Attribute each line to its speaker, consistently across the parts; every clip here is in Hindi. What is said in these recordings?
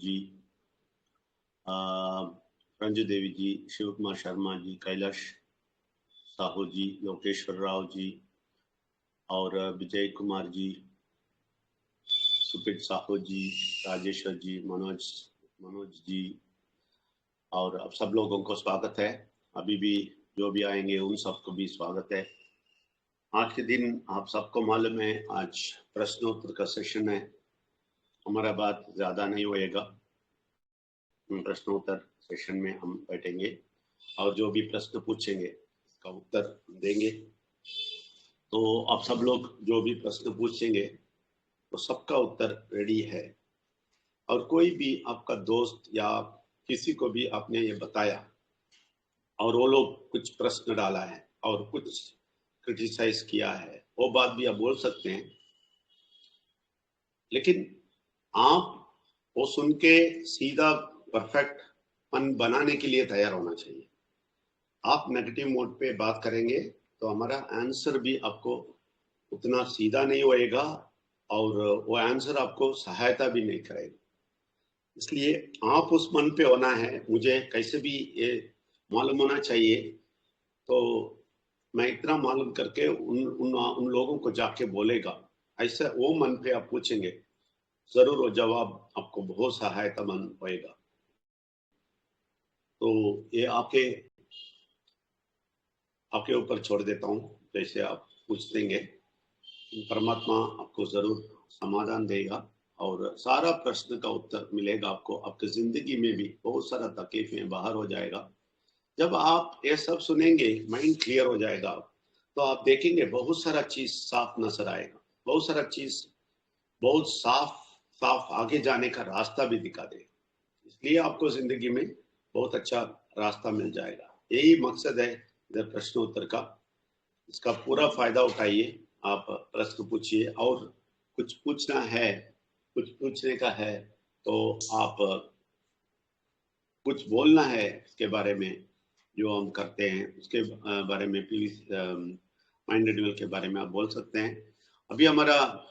Speaker 1: जी, रंजू देवी जी, शिव कुमार शर्मा जी, कैलाश साहू जी, लोकेश्वर राव जी और विजय कुमार जी, सुपित साहू जी, राजेश्वर जी, मनोज जी और अब सब लोगों को स्वागत है। अभी भी जो भी आएंगे उन सबको भी स्वागत है। आज के दिन आप सबको मालूम है आज प्रश्नोत्तर का सेशन है। हमारा बात ज्यादा नहीं होएगा, प्रश्नोत्तर सेशन में हम बैठेंगे और जो भी प्रश्न पूछेंगे उसका उत्तर देंगे। तो आप सब लोग जो भी प्रश्न पूछेंगे तो सबका उत्तर रेडी है। और कोई भी आपका दोस्त या किसी को भी आपने ये बताया और वो लोग कुछ प्रश्न डाला है और कुछ क्रिटिसाइज किया है, वो बात भी आप बोल सकते हैं, लेकिन आप वो सुन के सीधा परफेक्ट पन बनाने के लिए तैयार होना चाहिए। आप नेगेटिव मोड पे बात करेंगे तो हमारा आंसर भी आपको उतना सीधा नहीं होएगा और वो आंसर आपको सहायता भी नहीं करेगा। इसलिए आप उस मन पे होना है, मुझे कैसे भी ये मालूम होना चाहिए, तो मैं इतना मालूम करके उन लोगों को जाके बोलेगा, ऐसा वो मन पे आप पूछेंगे, जरूर वो जवाब आपको बहुत सहायता मन होएगा। तो ये आपके ऊपर छोड़ देता हूँ, जैसे आप पूछ देंगे परमात्मा आपको जरूर समाधान देगा और सारा प्रश्न का उत्तर मिलेगा आपको। आपकी जिंदगी में भी बहुत सारा तकलीफें बाहर हो जाएगा। जब आप ये सब सुनेंगे माइंड क्लियर हो जाएगा, तो आप देखेंगे बहुत सारा चीज साफ नजर आएगा, बहुत सारा चीज बहुत साफ साफ आगे जाने का रास्ता भी दिखा देगा। इसलिए आपको जिंदगी में बहुत अच्छा रास्ता मिल जाएगा। यही मकसद है इधर प्रश्नोत्तर का। इसका पूरा फायदा उठाइए, आप प्रश्न पूछिए और कुछ पूछना है, कुछ पूछने का है तो आप कुछ बोलना है इसके बारे में जो हम करते हैं उसके बारे में प्लीज माइंड रिन्यूअल के बारे में आप बोल सकते हैं। अभी हमारा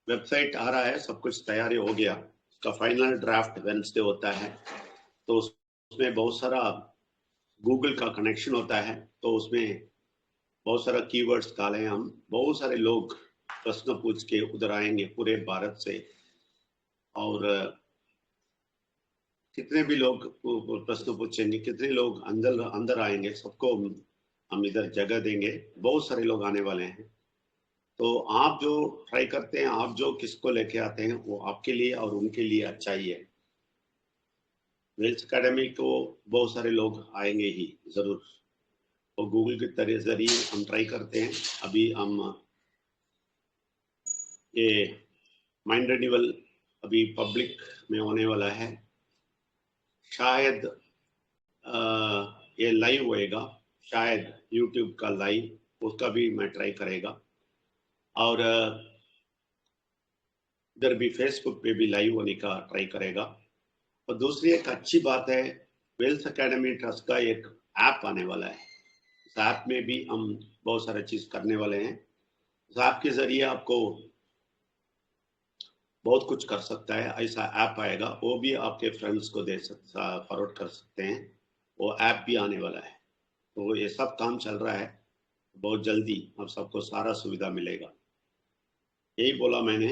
Speaker 1: वेबसाइट आ रहा है, सब कुछ तैयारी हो गया, उसका फाइनल ड्राफ्ट वेडनेसडे होता है। तो उसमें बहुत सारा गूगल का कनेक्शन होता है, तो उसमें बहुत सारा कीवर्ड्स डाले हम, बहुत सारे लोग प्रश्न पूछ के उधर आएंगे पूरे भारत से और कितने भी लोग प्रश्न पूछेंगे, कितने लोग अंदर अंदर आएंगे, सबको हम इधर जगह देंगे। बहुत सारे लोग आने वाले हैं, तो आप जो ट्राई करते हैं, आप जो किसको लेके आते हैं वो आपके लिए और उनके लिए अच्छा ही है। वेल्थ अकेडमी को बहुत सारे लोग आएंगे ही जरूर, और गूगल के जरिए हम ट्राई करते हैं। अभी हम ये माइंड रिन्यूअल अभी पब्लिक में होने वाला है, शायद ये लाइव होएगा, शायद यूट्यूब का लाइव, उसका भी मैं ट्राई करेगा और इधर भी फेसबुक पे भी लाइव होने का ट्राई करेगा। और दूसरी एक अच्छी बात है, वेल्थ अकेडमी ट्रस्ट का एक ऐप आने वाला है। इस ऐप में भी हम बहुत सारा चीज करने वाले हैं। इस ऐप के जरिए आपको बहुत कुछ कर सकता है, ऐसा ऐप आएगा, वो भी आपके फ्रेंड्स को दे सकता, फॉरवर्ड कर सकते हैं, वो ऐप भी आने वाला है। तो ये सब काम चल रहा है, बहुत जल्दी आप सबको सारा सुविधा मिलेगा। यही बोला मैंने,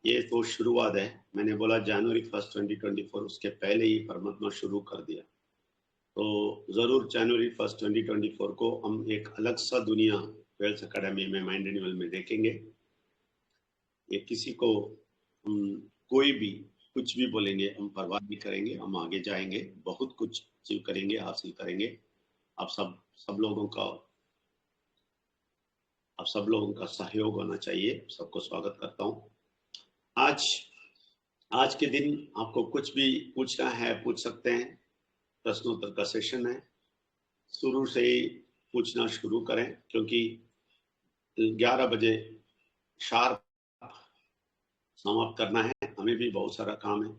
Speaker 1: ये तो शुरुआत है। मैंने बोला जनवरी 1 2024, उसके पहले ही परमात्मा शुरू कर दिया। तो जरूर जनवरी 1 2024 को हम एक अलग सा दुनिया वेल्थ अकेडमी में माइंड रिन्यूअल में देखेंगे। ये किसी को हम कोई भी कुछ भी बोलेंगे, हम परवाह नहीं करेंगे, हम आगे जाएंगे, बहुत कुछ अचीव करेंगे, हासिल करेंगे। आप सब लोगों का सहयोग होना चाहिए। सबको स्वागत करता हूँ। आज के दिन आपको कुछ भी पूछना है पूछ सकते हैं, प्रश्नोत्तर का सेशन है। शुरू से ही पूछना शुरू करें, क्योंकि 11 बजे शार्प समाप्त करना है, हमें भी बहुत सारा काम है,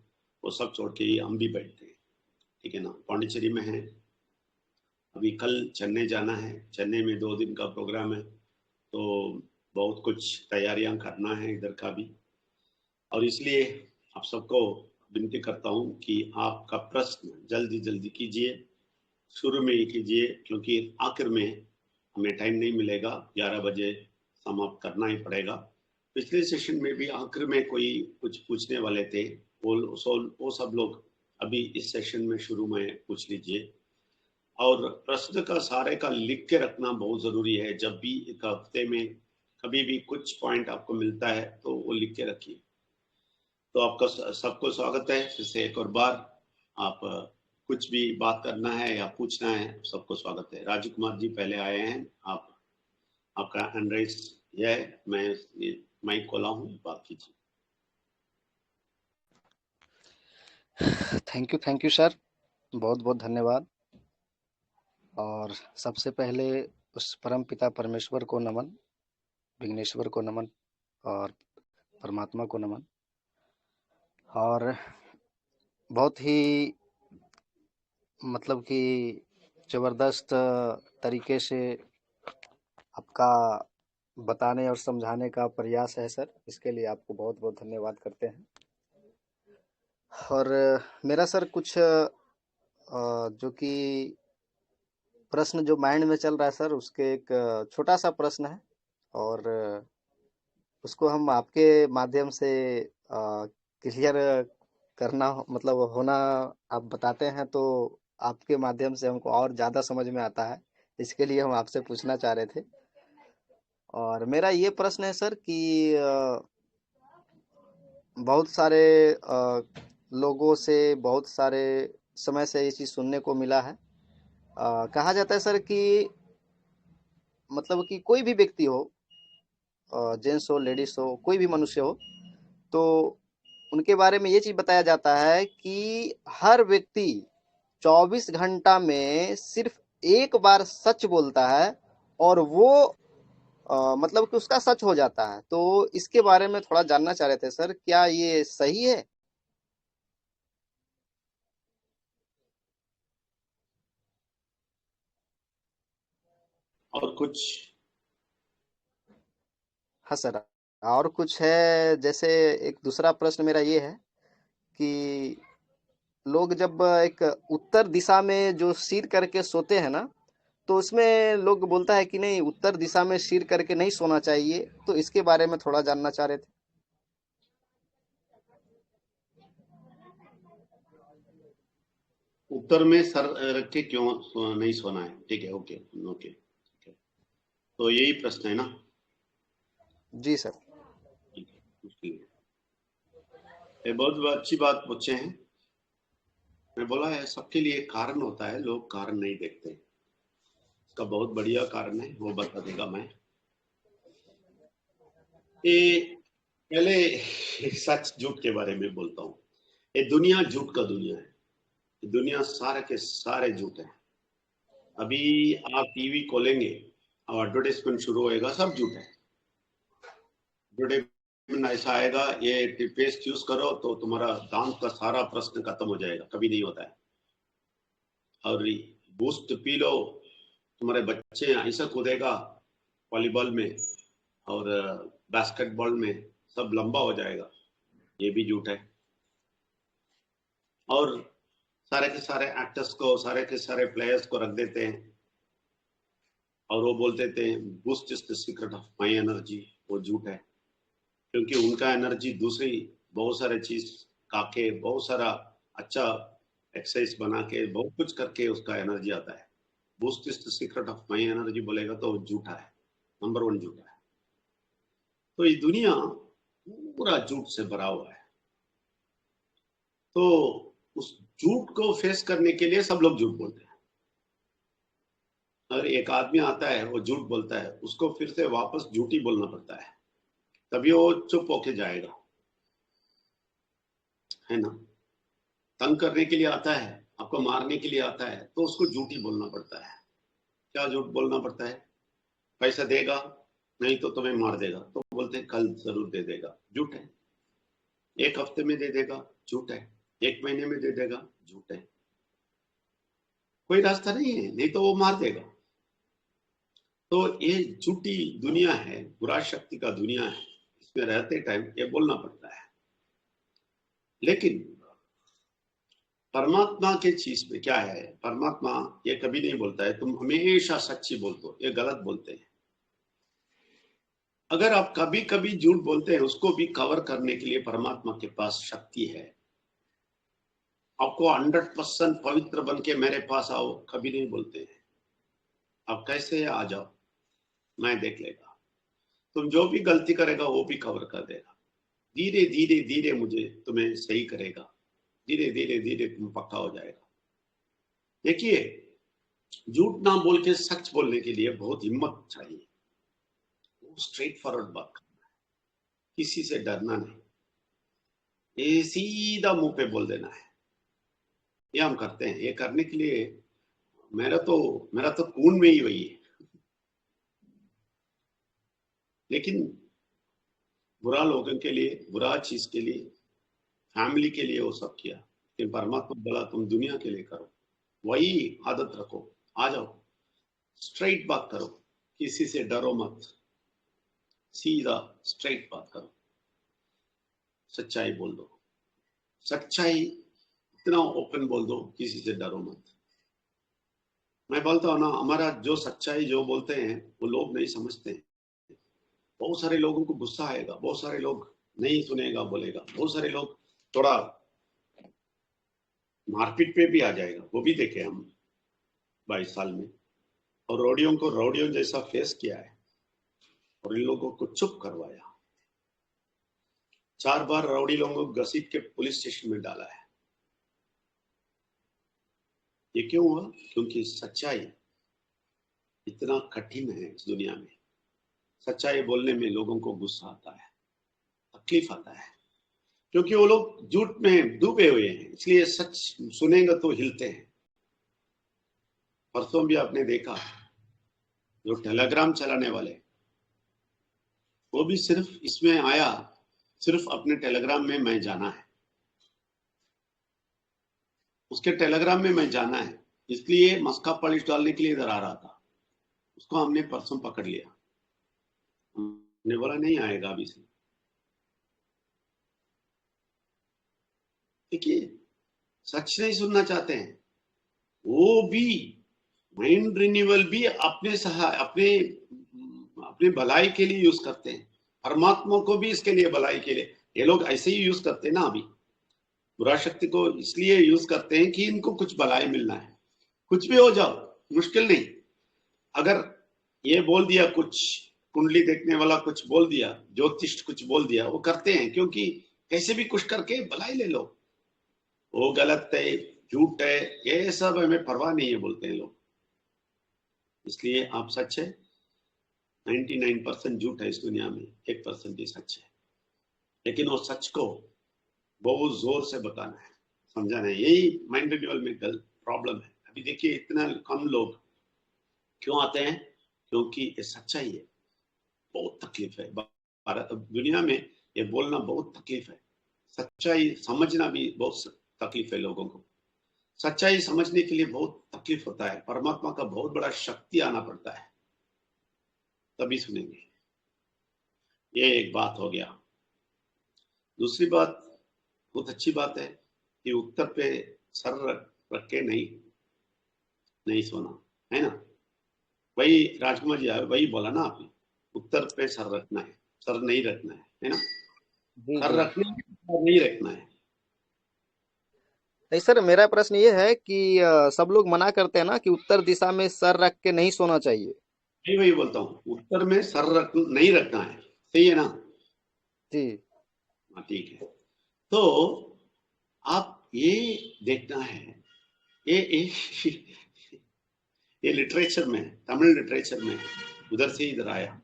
Speaker 1: वो सब छोड़ के ही हम भी बैठते हैं, ठीक है ना। पांडिचेरी में है, अभी कल चेन्नई जाना है, चेन्नई में 2 दिन का प्रोग्राम है, तो बहुत कुछ तैयारियां करना है इधर का भी। और इसलिए आप सबको विनती करता हूं कि आपका प्रश्न जल्दी जल्दी कीजिए, शुरू में ही कीजिए, क्योंकि आखिर में हमें टाइम नहीं मिलेगा, 11 बजे समाप्त करना ही पड़ेगा। पिछले सेशन में भी आखिर में कोई कुछ पूछने वाले थे, वो सब लोग अभी इस सेशन में शुरू में पूछ लीजिए। और प्रश्न का सारे का लिख के रखना बहुत जरूरी है। जब भी एक हफ्ते में कभी भी कुछ पॉइंट आपको मिलता है तो वो लिख के रखिए। तो आपका सबको स्वागत है फिर से एक और बार। आप कुछ भी बात करना है या पूछना है, सबको स्वागत है। राजू कुमार जी पहले आए हैं, आपका हैंड रेज है, मैं माइक खोला हूँ, बात कीजिए।
Speaker 2: थैंक यू सर, बहुत बहुत धन्यवाद। और सबसे पहले उस परम पिता परमेश्वर को नमन, विघ्नेश्वर को नमन और परमात्मा को नमन। और बहुत ही मतलब कि ज़बरदस्त तरीके से आपका बताने और समझाने का प्रयास है सर, इसके लिए आपको बहुत बहुत धन्यवाद करते हैं। और मेरा सर कुछ जो कि प्रश्न जो माइंड में चल रहा है सर, उसके एक छोटा सा प्रश्न है और उसको हम आपके माध्यम से क्लियर करना मतलब होना आप बताते हैं तो आपके माध्यम से हमको और ज़्यादा समझ में आता है, इसके लिए हम आपसे पूछना चाह रहे थे। और मेरा ये प्रश्न है सर कि बहुत सारे लोगों से बहुत सारे समय से ये चीज़ सुनने को मिला है। कहा जाता है सर कि मतलब कि कोई भी व्यक्ति हो, जेंट्स हो लेडीज हो कोई भी मनुष्य हो, तो उनके बारे में ये चीज बताया जाता है कि हर व्यक्ति 24 घंटा में सिर्फ एक बार सच बोलता है और वो मतलब कि उसका सच हो जाता है। तो इसके बारे में थोड़ा जानना चाह रहे थे सर, क्या ये सही है?
Speaker 1: और कुछ?
Speaker 2: हाँ सर, और कुछ है। जैसे एक दूसरा प्रश्न मेरा ये है कि लोग जब एक उत्तर दिशा में जो सिर करके सोते हैं ना, तो उसमें लोग बोलता है कि नहीं, उत्तर दिशा में सिर करके नहीं सोना चाहिए। तो इसके बारे में थोड़ा जानना चाह रहे थे।
Speaker 1: उत्तर में सर रख के क्यों नहीं सोना है? ठीक है, ओके ओके, ठीक है। तो यही प्रश्न है ना?
Speaker 2: जी सर।
Speaker 1: ठीक है, मुश्किल है। ये बहुत अच्छी बात पूछे हैं। मैं बोला है सबके लिए कारण होता है, लोग कारण नहीं देखते। इसका बहुत बढ़िया कारण है, वो बता देगा मैं। ये पहले सच झूठ के बारे में बोलता हूँ। ये दुनिया झूठ का दुनिया है। ये दुनिया सारे के सारे झूठ है। अभी आप टीवी खोलेंगे और एडवर्टाइजमेंट शुरू होएगा, सब झूठ है। एडवर्टाइजमेंट ऐसा आएगा, ये पेस्ट यूज करो तो तुम्हारा दांत का सारा प्रश्न खत्म हो जाएगा, कभी नहीं होता है। और बूस्ट पी लो, तुम्हारे बच्चे ऐसा कूदेगा वॉलीबॉल में और बास्केटबॉल में, सब लंबा हो जाएगा, ये भी झूठ है। और सारे के सारे एक्टर्स को, सारे के सारे प्लेयर्स को रख देते हैं और वो बोलते थे boost is the secret of my energy. वो झूठ है, क्योंकि उनका एनर्जी दूसरी बहुत सारे चीज खाके, बहुत सारा अच्छा एक्सरसाइज बना के, बहुत कुछ करके उसका एनर्जी आता है। Boost is the secret of my energy बोलेगा तो झूठा है, नंबर 1 झूठा है। तो ये दुनिया पूरा झूठ से भरा हुआ है। तो उस झूठ को फेस करने के लिए सब लोग झूठ बोलते हैं। अगर एक आदमी आता है वो झूठ बोलता है, उसको फिर से वापस झूठ ही बोलना पड़ता है, तभी वो चुप होके जाएगा, है ना? तंग करने के लिए आता है, आपको मारने के लिए आता है, तो उसको झूठ ही बोलना पड़ता है। क्या झूठ बोलना पड़ता है? पैसा देगा नहीं तो तुम्हें मार देगा, तो बोलते हैं कल जरूर दे देगा, झूठ है। एक हफ्ते में दे देगा, झूठ है। एक महीने में दे देगा, झूठ है। कोई रास्ता नहीं है, नहीं तो वो मार देगा। तो ये झूठी दुनिया है, बुरा शक्ति का दुनिया है। इसमें रहते टाइम ये बोलना पड़ता है। लेकिन परमात्मा के चीज में क्या है, परमात्मा ये कभी नहीं बोलता है तुम हमेशा सच्ची बोल दो, ये गलत बोलते हैं। अगर आप कभी कभी झूठ बोलते हैं, उसको भी कवर करने के लिए परमात्मा के पास शक्ति है। आपको 100% पवित्र बन के मेरे पास आओ कभी नहीं बोलते हैं। आप कैसे आ जाओ, मैं देख लेगा। तुम जो भी गलती करेगा वो भी कवर कर देगा। धीरे धीरे धीरे मुझे तुम्हें सही करेगा, धीरे धीरे धीरे तुम पक्का हो जाएगा। देखिए, झूठ ना बोल के सच बोलने के लिए बहुत हिम्मत चाहिए। स्ट्रेट फॉरवर्ड बात करना है, किसी से डरना नहीं, ये सीधा मुंह पे बोल देना है। ये हम करते हैं। ये करने के लिए मेरा तो खून में ही वही है। लेकिन बुरा लोगों के लिए, बुरा चीज के लिए, फैमिली के लिए वो सब किया। लेकिन परमात्मा बोला तुम दुनिया के लिए करो, वही आदत रखो। आ जाओ, स्ट्रेट बात करो, किसी से डरो मत, सीधा स्ट्रेट बात करो, सच्चाई बोल दो। सच्चाई इतना ओपन बोल दो, किसी से डरो मत। मैं बोलता हूँ ना, हमारा जो सच्चाई जो बोलते हैं वो लोग नहीं समझते हैं। बहुत सारे लोगों को गुस्सा आएगा, बहुत सारे लोग नहीं सुनेगा बोलेगा, बहुत सारे लोग थोड़ा मारपीट पे भी आ जाएगा। वो भी देखे हम 22 साल में। और रौडियों को रौडियों जैसा फेस किया है और इन लोगों को चुप करवाया। 4 बार रौडी लोगों को घसीट के पुलिस स्टेशन में डाला है। ये क्यों हुआ? क्योंकि सच्चाई इतना कठिन है इस दुनिया में। सच्चाई बोलने में लोगों को गुस्सा आता है, तकलीफ आता है, क्योंकि वो लोग झूठ में डूबे हुए हैं। इसलिए सच सुनेंगे तो हिलते हैं। परसों भी आपने देखा, जो टेलीग्राम चलाने वाले, वो भी सिर्फ इसमें आया, सिर्फ अपने टेलीग्राम में मैं जाना है, उसके टेलीग्राम में मैं जाना है, इसलिए मस्का पॉलिश डालने के लिए इधर आ रहा था। उसको हमने परसों पकड़ लिया। हमने बोला नहीं आएगा अभी से। देखिए, सच नहीं सुनना चाहते हैं, वो भी माइंड रिन्यूअल भी अपने भलाई के लिए यूज करते हैं। परमात्मा को भी इसके लिए भलाई के लिए ये लोग ऐसे ही यूज करते हैं ना। अभी बुरा शक्ति को इसलिए यूज करते हैं कि इनको कुछ भलाई मिलना है। कुछ भी हो जाओ, मुश्किल नहीं। अगर ये बोल दिया, कुछ कुंडली देखने वाला कुछ बोल दिया, ज्योतिष कुछ बोल दिया, वो करते हैं क्योंकि कैसे भी कुछ करके भलाई ले लो। वो गलत है, झूठ है, ये सब हमें परवाह नहीं है बोलते हैं लोग। इसलिए आप सच है, 99% झूठ है इस दुनिया में, 1% ही सच है। लेकिन वो सच को बहुत जोर से बताना है, समझाना है। यही माइंड रिन्यूअल में प्रॉब्लम है। अभी देखिए, इतना कम लोग क्यों आते हैं? क्योंकि ये सच्चाई है। बहुत तकलीफ है भारत दुनिया में, ये बोलना बहुत तकलीफ है। सच्चाई समझना भी बहुत तकलीफ है लोगों को। सच्चाई समझने के लिए बहुत तकलीफ होता है। परमात्मा का बहुत बड़ा शक्ति आना पड़ता है, तभी सुनेंगे। ये एक बात हो गया। दूसरी बात, बहुत अच्छी बात है कि उत्तर पे सर रख के नहीं सोना, है ना? वही राजकुमार जी वही बोला ना आपने, उत्तर पे सर रखना है, सर नहीं रखना है ना?
Speaker 2: जी
Speaker 1: सर
Speaker 2: जी।
Speaker 1: रखना है, सर नहीं रखना है।
Speaker 2: नहीं सर, मेरा प्रश्न ये है कि सब लोग मना करते हैं ना कि उत्तर दिशा में सर रख के नहीं सोना चाहिए।
Speaker 1: नहीं, वही बोलता हूँ, उत्तर में सर नहीं रखना है। सही है ना?
Speaker 2: जी
Speaker 1: हाँ, ठीक है। तो आप ये देखना है, ये ये लिटरेचर में, तमिल लिटरेचर में उधर से इधर आया।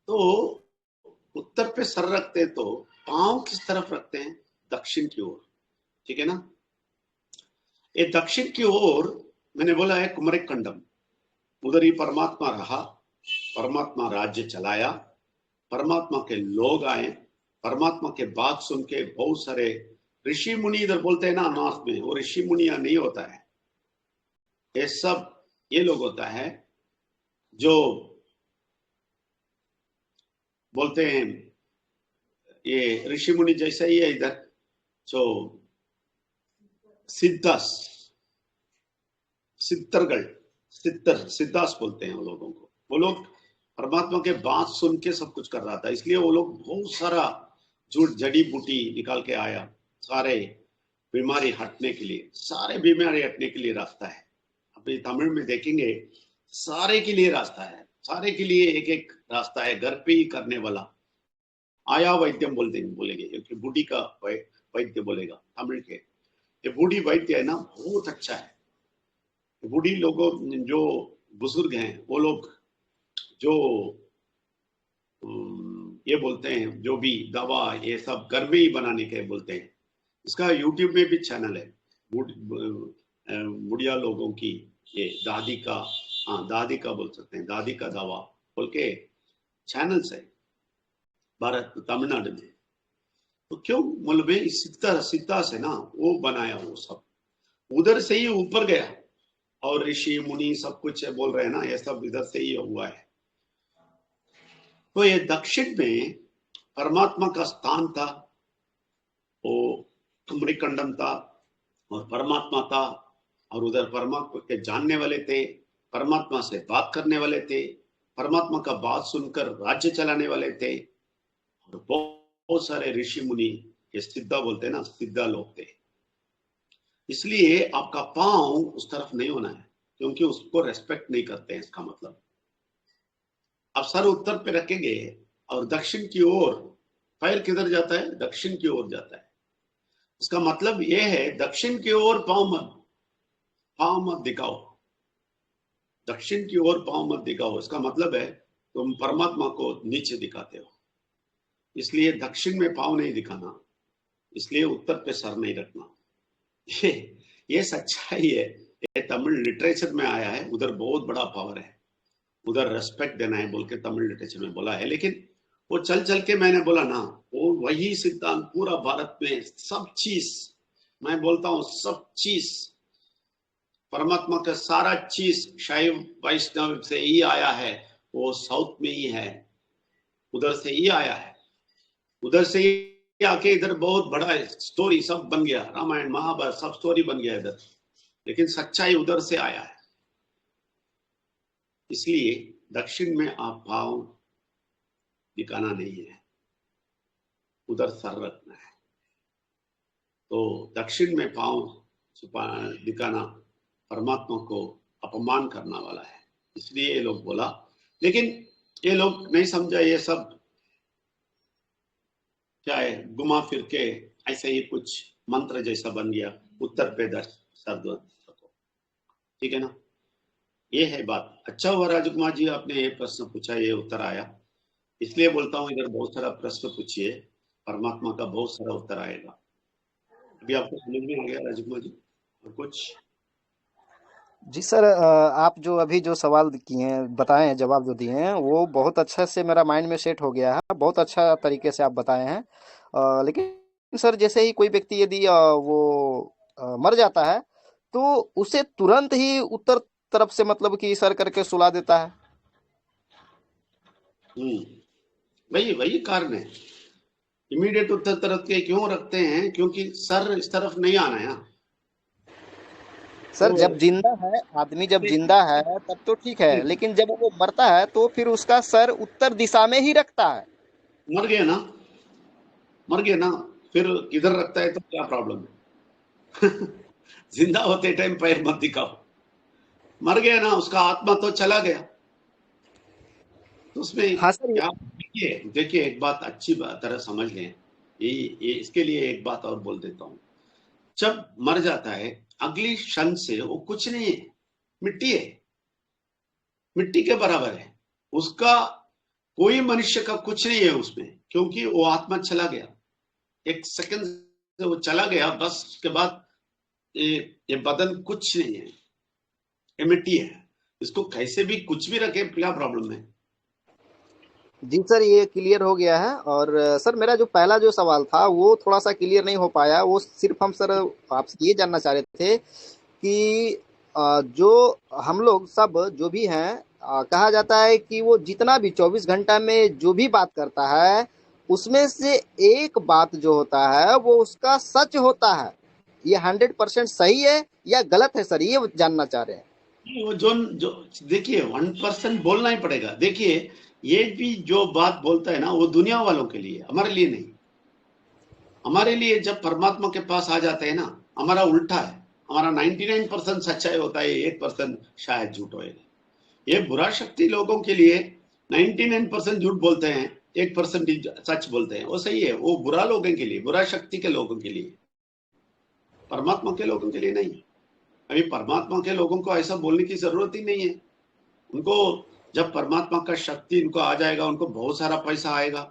Speaker 1: तो उत्तर पे सर रखते हैं तो पांव किस तरफ रखते हैं? दक्षिण की ओर। ठीक है ना? ये दक्षिण की ओर मैंने बोला है कुमरिक खंडम, उधर ही परमात्मा रहा, परमात्मा राज्य चलाया, परमात्मा के लोग आए, परमात्मा के बात सुन के बहुत सारे ऋषि मुनि, इधर बोलते हैं ना नॉर्थ में, वो ऋषि मुनिया नहीं होता है, ये सब ये लोग होता है जो बोलते हैं, ये ऋषि मुनि जैसा ही है इधर, जो सिद्धास, सिद्धरगढ़, सिद्धास बोलते हैं वो लोगों को। वो लोग परमात्मा के बात सुन के सब कुछ कर रहा था, इसलिए वो लोग बहुत सारा जड़ी बूटी निकाल के आया, सारे बीमारी हटने के लिए, सारे बीमारी हटने के लिए रास्ता है। अभी तमिल में देखेंगे, सारे के लिए रास्ता है, सारे के लिए एक एक रास्ता है। घर पे ही करने वाला आया वैद्यम बोलेंगे, बूढ़ी का वैद्य बोलेगा तमिल के। ये बूढ़ी वैद्य है ना, बहुत अच्छा है। बूढ़ी लोगों जो बुजुर्ग हैं, वो लोग जो ये बोलते हैं, जो भी दवा ये सब घर में ही बनाने के बोलते हैं। इसका यूट्यूब में भी चैनल है, बुढ़िया लोगों की, ये दादी का, हाँ दादी का बोल सकते हैं, दादी का दवा बोल के चैनल्स है भारत तमिलनाडु में। तो क्यों मतलब सिद्धा से ना वो बनाया, वो सब उधर से ही ऊपर गया। और ऋषि मुनि सब कुछ बोल रहे हैं ना, ये सब इधर से ही हुआ है। तो ये दक्षिण में परमात्मा का स्थान था, वो मणिकंडम था और परमात्मा था। और उधर परमात्मा के जानने वाले थे, परमात्मा से बात करने वाले थे, परमात्मा का बात सुनकर राज्य चलाने वाले थे। और बहुत सारे ऋषि मुनि, ये सिद्धा बोलते हैं ना, सिद्धा लोग थे। इसलिए आपका पांव उस तरफ नहीं होना है, क्योंकि उसको रेस्पेक्ट नहीं करते हैं। इसका मतलब आप सर उत्तर पे रखेंगे और दक्षिण की ओर, पैर किधर जाता है? दक्षिण की ओर जाता है। इसका मतलब यह है, दक्षिण की ओर पांव मत दिखाओ, दक्षिण की ओर पांव मत दिखाओ। इसका मतलब है तुम परमात्मा को नीचे दिखाते हो, इसलिए दक्षिण में पांव नहीं दिखाना, इसलिए उत्तर पे सर नहीं रखना। ये सच्चाई है, ये तमिल लिटरेचर में आया है। उधर बहुत बड़ा पावर है, उधर रेस्पेक्ट देना है बोल के तमिल लिटरेचर में बोला है। लेकिन वो चल के मैंने बोला ना, वो वही सिद्धांत पूरा भारत में सब चीज, मैं बोलता हूँ सब चीज, परमात्मा का सारा चीज शैव वैष्णव से ही आया है। वो साउथ में ही है, उधर से ही आया है, उधर से ही आके इधर बहुत बड़ा स्टोरी सब बन गया, रामायण महाभारत सब स्टोरी बन गया इधर। लेकिन सच्चाई उधर से आया है। इसलिए दक्षिण में आप भाव दिखाना नहीं है, उधर सर रखना है। तो दक्षिण में पांव दिखाना परमात्मा को अपमान करना वाला है, इसलिए ये लोग बोला। लेकिन ये लोग नहीं समझा, ये सब क्या है, घुमा फिर के ऐसे ही कुछ मंत्र जैसा बन गया, उत्तर पे सर। ठीक है ना, ये है बात। अच्छा हुआ राजकुमार जी आपने ये प्रश्न पूछा, ये उत्तर आया। इसलिए बोलता हूँ इधर बहुत सारा प्रश्न पूछिए, परमात्मा का बहुत सारा उत्तर आएगा। अभी आपको समझ में आ गया राजकुमार जी और कुछ?
Speaker 2: जी सर, आप जो अभी जो सवाल किए हैं, बताए हैं, जवाब जो दिए हैं, वो बहुत अच्छा से मेरा माइंड में सेट हो गया है। बहुत अच्छा तरीके से आप बताए हैं। लेकिन सर, जैसे ही कोई व्यक्ति यदि वो मर जाता है, तो उसे तुरंत ही उत्तर तरफ से मतलब कि सर करके सुला देता है।
Speaker 1: वही वही कारण है, इमीडिएट उत्तर तरफ के क्यों रखते हैं? क्योंकि सर इस तरफ नहीं आना है।
Speaker 2: सर,
Speaker 1: तो
Speaker 2: जब जिंदा है आदमी, जब जिंदा है तब तो ठीक है, लेकिन जब वो मरता है तो फिर उसका सर उत्तर दिशा में ही रखता है।
Speaker 1: मर गया ना, मर गया ना, फिर किधर रखता है तो क्या प्रॉब्लम है? जिंदा होते टाइम पैर मत दिखाओ, मर गया ना, उसका आत्मा तो चला गया, तो उसमें
Speaker 2: हाँ सर।
Speaker 1: क्या? देखिए एक बात अच्छी तरह समझ लें, ये इसके लिए एक बात और बोल देता हूँ। जब मर जाता है, अगली क्षण से वो कुछ नहीं है, मिट्टी है, मिट्टी के बराबर है। उसका कोई मनुष्य का कुछ नहीं है उसमें, क्योंकि वो आत्मा चला गया, एक सेकंड से वो चला गया, बस उसके बाद ये बदन कुछ नहीं है, ये मिट्टी है। इसको कैसे भी कुछ भी रखे, क्या प्रॉब्लम है?
Speaker 2: जी सर, ये क्लियर हो गया है। और सर, मेरा जो पहला जो सवाल था वो थोड़ा सा क्लियर नहीं हो पाया। वो सिर्फ हम सर आपसे ये जानना चाह रहे थे कि जो हम लोग सब जो भी हैं, कहा जाता है कि वो जितना भी 24 घंटा में जो भी बात करता है, उसमें से एक बात जो होता है वो उसका सच होता है। ये 100% सही है या गलत है सर, ये जानना चाह रहे हैं।
Speaker 1: वो जो जो देखिए 1% बोलना ही पड़ेगा। देखिए ये भी जो बात बोलता है ना, वो दुनिया वालों के लिए, हमारे लिए नहीं। हमारे लिए जब परमात्मा के पास आ जाते हैं ना, हमारा उल्टा है। हमारा 99% सच्चाई होता है, 1% शायद झूठ होएगा। ये बुरा शक्ति लोगों के लिए 99% झूठ बोलते हैं, 1% ही सच बोलते हैं। वो सही है, वो बुरा लोगों के लिए, बुरा शक्ति के लोगों के लिए, परमात्मा के लोगों के लिए नहीं। अभी परमात्मा के लोगों को ऐसा बोलने की जरूरत ही नहीं है। उनको जब परमात्मा का शक्ति इनको आ जाएगा, उनको बहुत सारा पैसा आएगा,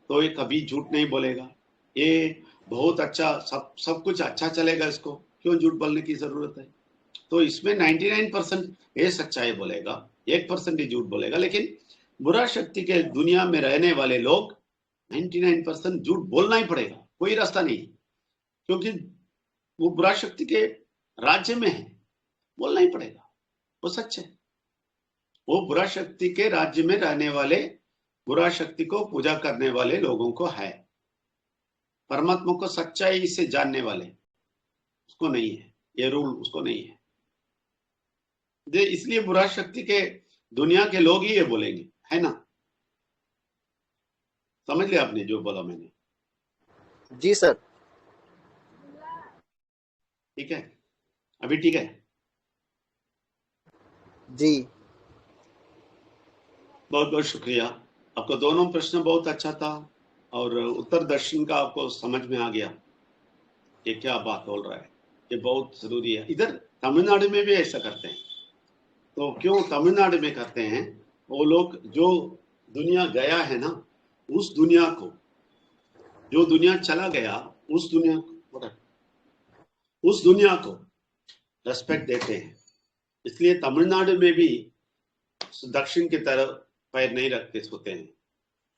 Speaker 1: तो ये कभी झूठ नहीं बोलेगा। ये बहुत अच्छा, सब कुछ अच्छा चलेगा, इसको क्यों झूठ बोलने की जरूरत है। तो इसमें 99% ये सच्चाई बोलेगा, 1% ही झूठ बोलेगा। लेकिन बुरा शक्ति के दुनिया में रहने वाले लोग 99% झूठ बोलना ही पड़ेगा, कोई रास्ता नहीं। क्योंकि वो बुरा शक्ति के राज्य में है, बोलना ही पड़ेगा, वो सच है। वो बुरा शक्ति के राज्य में रहने वाले, बुरा शक्ति को पूजा करने वाले लोगों को है। परमात्मा को सच्चाई से जानने वाले उसको नहीं है, ये रूल उसको नहीं है। इसलिए बुरा शक्ति के दुनिया के लोग ही ये बोलेंगे, है ना। समझ लिया आपने जो बोला मैंने?
Speaker 2: जी सर।
Speaker 1: ठीक है, अभी ठीक है।
Speaker 2: जी
Speaker 1: बहुत बहुत शुक्रिया। आपको दोनों प्रश्न बहुत अच्छा था, और उत्तर दर्शन का आपको समझ में आ गया ये क्या बात बोल रहा है। ये बहुत जरूरी है। इधर तमिलनाडु में भी ऐसा करते हैं। तो क्यों तमिलनाडु में करते हैं? वो लोग जो दुनिया गया है ना, उस दुनिया को, जो दुनिया चला गया, उस दुनिया को रेस्पेक्ट देते हैं। इसलिए तमिलनाडु में भी दक्षिण की तरफ पैर नहीं रखते सोते हैं,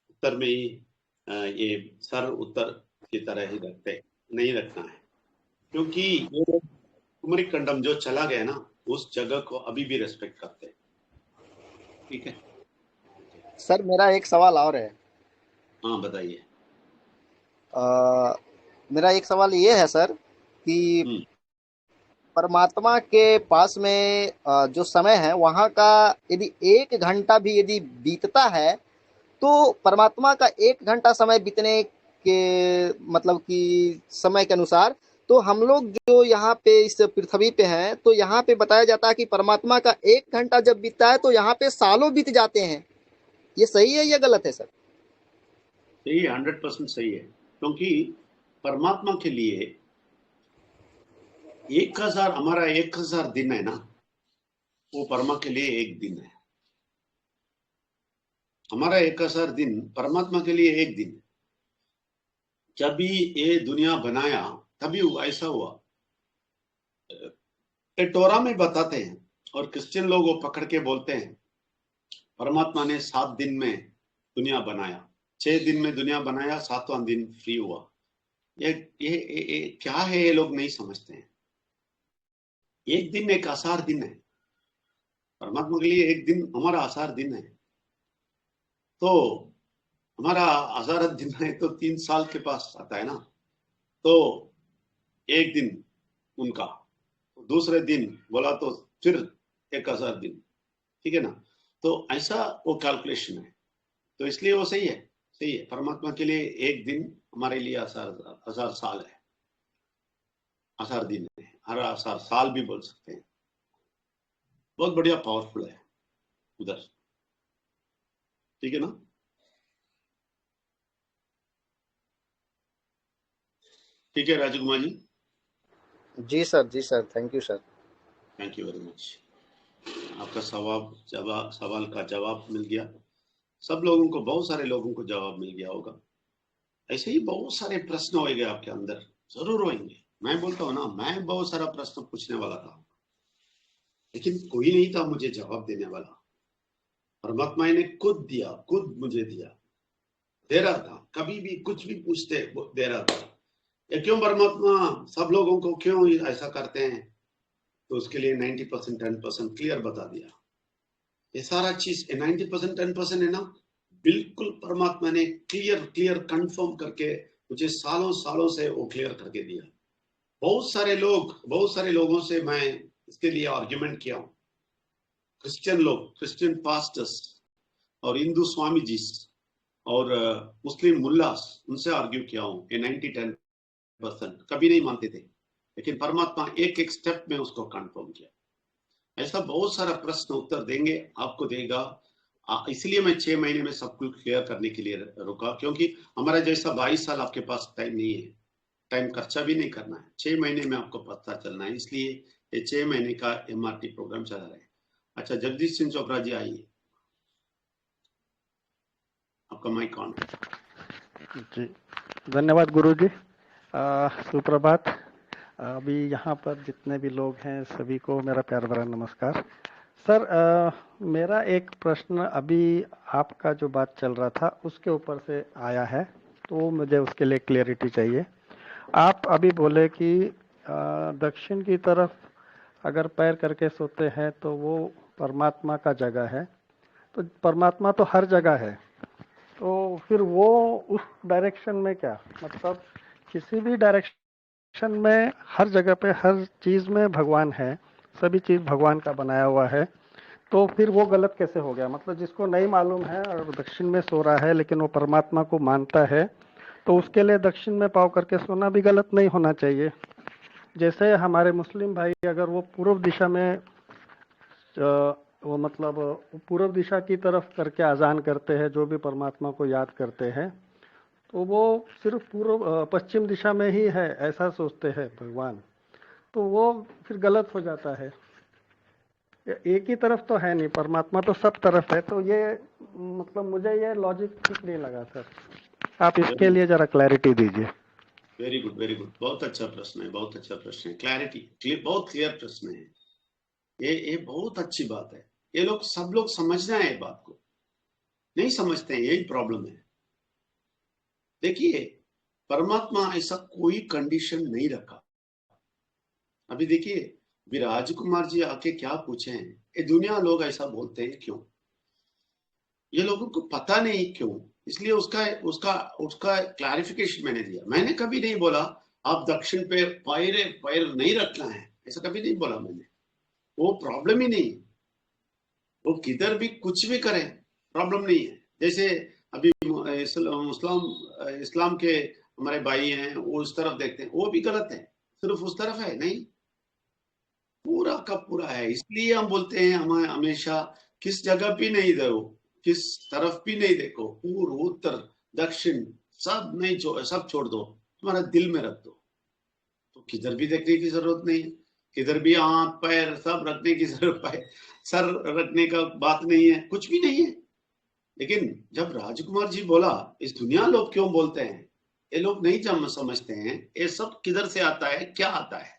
Speaker 1: उत्तर में ही ये सर उत्तर की तरह ही रखते, नहीं रखना है। क्योंकि ये कुमरी कंडम जो चला गया ना, उस जगह को अभी भी रेस्पेक्ट करते हैं। ठीक है
Speaker 2: सर, मेरा एक सवाल और है।
Speaker 1: हाँ बताइए।
Speaker 2: मेरा एक सवाल ये है सर कि
Speaker 1: हम्म
Speaker 2: परमात्मा के पास में जो समय है वहाँ का यदि 1 घंटा भी यदि बीतता है, तो परमात्मा का 1 घंटा समय बीतने के मतलब कि समय के अनुसार, तो हम लोग जो यहाँ पे इस पृथ्वी पे हैं, तो यहाँ पे बताया जाता है कि परमात्मा का 1 घंटा जब बीतता है तो यहाँ पे सालों बीत जाते हैं। ये सही है या गलत है सर?
Speaker 1: सही है, 100% सही है। क्योंकि परमात्मा के लिए 1000, हमारा 1000 दिन है ना, वो परमा के लिए एक दिन है। हमारा 1000 दिन परमा के लिए एक दिन। जब भी ये दुनिया बनाया तभी ऐसा हुआ। ये टोरा में बताते हैं, और क्रिश्चियन लोग वो पकड़ के बोलते हैं परमात्मा ने 7 दिन में दुनिया बनाया, 6 दिन में दुनिया बनाया, 7वां दिन फ्री हुआ। ये क्या है, ये लोग नहीं समझते हैं। एक दिन एक आसार दिन है, परमात्मा के लिए एक दिन हमारा आसार दिन है। तो हमारा आसार दिन है तो 3 साल के पास आता है ना, तो एक दिन उनका, दूसरे दिन बोला तो फिर 1000 दिन, ठीक है ना। तो ऐसा वो कैलकुलेशन है। तो इसलिए वो सही है, सही है। परमात्मा के लिए एक दिन हमारे लिए 1000 साल है, आसार दिन है, हर आसार साल भी बोल सकते हैं। बहुत बढ़िया, पावरफुल है उधर, ठीक है ना। ठीक है राजकुमार जी।
Speaker 2: जी सर, जी sir, thank you sir.
Speaker 1: Thank you very much. आपका सवाल का जवाब मिल गया। सब लोगों को, बहुत सारे लोगों को जवाब मिल गया होगा। ऐसे ही बहुत सारे प्रश्न होंगे आपके अंदर, जरूर होंगे। मैं बोलता हूँ ना, मैं बहुत सारा प्रश्न पूछने वाला था, लेकिन कोई नहीं था मुझे जवाब देने वाला। परमात्मा ने खुद दिया, खुद मुझे दिया, दे रहा था। कभी भी कुछ भी पूछते दे रहा था। ये क्यों परमात्मा सब लोगों को क्यों ऐसा करते हैं? तो उसके लिए 90% 10% क्लियर बता दिया। ये सारा चीज 90% 10% है ना, बिल्कुल परमात्मा ने क्लियर कंफर्म करके मुझे सालों सालों से वो क्लियर करके दिया। बहुत सारे लोगों से मैं इसके लिए आर्ग्यूमेंट किया हूँ। क्रिश्चियन पास्टर्स और हिंदू स्वामी जी और मुस्लिम मुल्लास, उनसे आर्ग्यू किया हूँ कि 90-10% कभी नहीं मानते थे, लेकिन परमात्मा एक एक स्टेप में उसको कंफर्म किया। ऐसा बहुत सारा प्रश्न उत्तर देंगे, आपको देगा। इसलिए मैं 6 महीने में सब कुछ क्लियर करने के लिए रुका, क्योंकि हमारा जैसा 22 साल आपके पास टाइम नहीं है, टाइम खर्चा भी नहीं करना है। 6 महीने में आपको पता चलना है, इसलिए ये 6 महीने का MRT प्रोग्राम चला रहा है। अच्छा, जगदीश सिंह चोपड़ा जी आइए, आपका माइक ऑन।
Speaker 3: जी, धन्यवाद गुरु जी। सुप्रभात। अभी यहाँ पर जितने भी लोग हैं सभी को मेरा प्यार भरा नमस्कार। सर, मेरा एक प्रश्न अभी आपका जो बात चल रहा था उसके ऊपर से आया है, तो मुझे उसके लिए क्लियरिटी चाहिए। आप अभी बोले कि दक्षिण की तरफ अगर पैर करके सोते हैं तो वो परमात्मा का जगह है, तो परमात्मा तो हर जगह है, तो फिर वो उस डायरेक्शन में क्या मतलब, किसी भी डायरेक्शन में हर जगह पे हर चीज़ में भगवान है, सभी चीज़ भगवान का बनाया हुआ है, तो फिर वो गलत कैसे हो गया? मतलब जिसको नहीं मालूम है और दक्षिण में सो रहा है लेकिन वो परमात्मा को मानता है, तो उसके लिए दक्षिण में पाँव करके सोना भी गलत नहीं होना चाहिए। जैसे हमारे मुस्लिम भाई अगर वो पूर्व दिशा में वो मतलब पूर्व दिशा की तरफ करके अजान करते हैं, जो भी परमात्मा को याद करते हैं, तो वो सिर्फ पूर्व पश्चिम दिशा में ही है ऐसा सोचते हैं भगवान, तो वो फिर गलत हो जाता है। एक ही तरफ तो है नहीं, परमात्मा तो सब तरफ है, तो ये मतलब मुझे ये लॉजिक ठीक नहीं लगा सर। आप इसके लिए जरा क्लैरिटी दीजिए।
Speaker 1: वेरी गुड, वेरी गुड, बहुत अच्छा प्रश्न है, बहुत अच्छा प्रश्न है। क्लैरिटी, बहुत क्लियर प्रश्न है। ये बहुत अच्छी बात है। ये सब लोग समझना है, ये बात को नहीं समझते हैं, यही प्रॉब्लम है। देखिए, परमात्मा ऐसा कोई कंडीशन नहीं रखा। अभी देखिए, विराज कुमार जी आके क्या पूछे हैं, ये दुनिया लोग ऐसा बोलते हैं क्यों? ये लोगों को पता नहीं क्यों, इसलिए उसका उसका उसका क्लैरिफिकेशन मैंने दिया। मैंने कभी नहीं बोला आप दक्षिण पे पैर नहीं रखना है, ऐसा कभी नहीं बोला मैंने। वो प्रॉब्लम ही नहीं, वो किधर भी कुछ भी करे प्रॉब्लम नहीं है। जैसे अभी इस्लाम के हमारे भाई हैं, वो उस तरफ देखते हैं, वो भी गलत है, सिर्फ उस तरफ है नहीं, पूरा का पूरा है। इसलिए हम बोलते हैं हमें हमेशा किस जगह भी नहीं दो, किस तरफ भी नहीं देखो, पूर्व उत्तर दक्षिण सब नहीं सब छोड़ दो, तुम्हारा दिल में रख दो, तो किधर भी देखने की जरूरत नहीं है। किधर भी हाथ पैर सब रखने की जरूरत है, सर रखने का बात नहीं है, कुछ भी नहीं है। लेकिन जब राजकुमार जी बोला, इस दुनिया लोग क्यों बोलते हैं, ये लोग नहीं समझते हैं ये सब किधर से आता है, क्या आता है।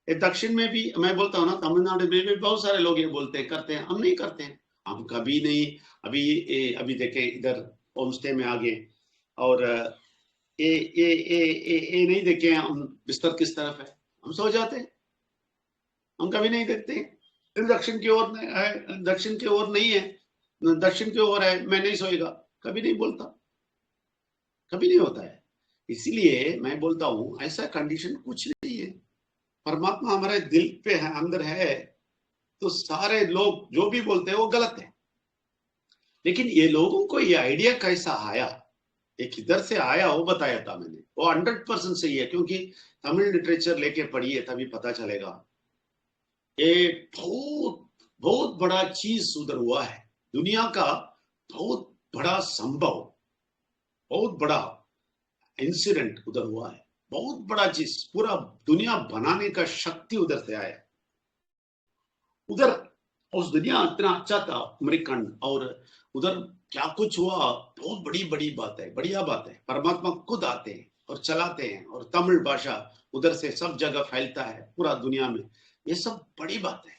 Speaker 1: ये दक्षिण में भी मैं बोलता हूँ ना, तमिलनाडु में भी बहुत सारे लोग ये बोलते हैं, करते हैं, हम नहीं करते हैं, हम कभी नहीं। अभी देखें इधर होम स्टे में आ गए, और ये नहीं देखे हम बिस्तर किस तरफ है, हम सो जाते हैं, हम कभी नहीं देखते। फिर दक्षिण की ओर है, दक्षिण की ओर नहीं है, दक्षिण की ओर है, मैं नहीं सोएगा, कभी नहीं बोलता, कभी नहीं होता है। इसलिए मैं बोलता हूं ऐसा कंडीशन कुछ नहीं है। परमात्मा हमारे दिल पे है, अंदर है, तो सारे लोग जो भी बोलते हैं वो गलत है। लेकिन ये लोगों को ये आइडिया कैसा आया, ये किधर से आया, वो बताया था मैंने, वो 100% सही है, क्योंकि तमिल लिटरेचर लेके पढ़िए तभी पता चलेगा। ये बहुत बहुत बड़ा चीज उधर हुआ है, दुनिया का बहुत बड़ा संभव, बहुत बड़ा इंसिडेंट उधर हुआ है, बहुत बड़ा चीज, पूरा दुनिया बनाने का शक्ति उधर से आया। उधर उस दुनिया इतना अच्छा था अमेरिकन, और उधर क्या कुछ हुआ, बहुत बड़ी बड़ी बात है, बढ़िया बात है। परमात्मा खुद आते हैं और चलाते हैं, और तमिल भाषा उधर से सब जगह फैलता है पूरा दुनिया में, ये सब बड़ी बात है।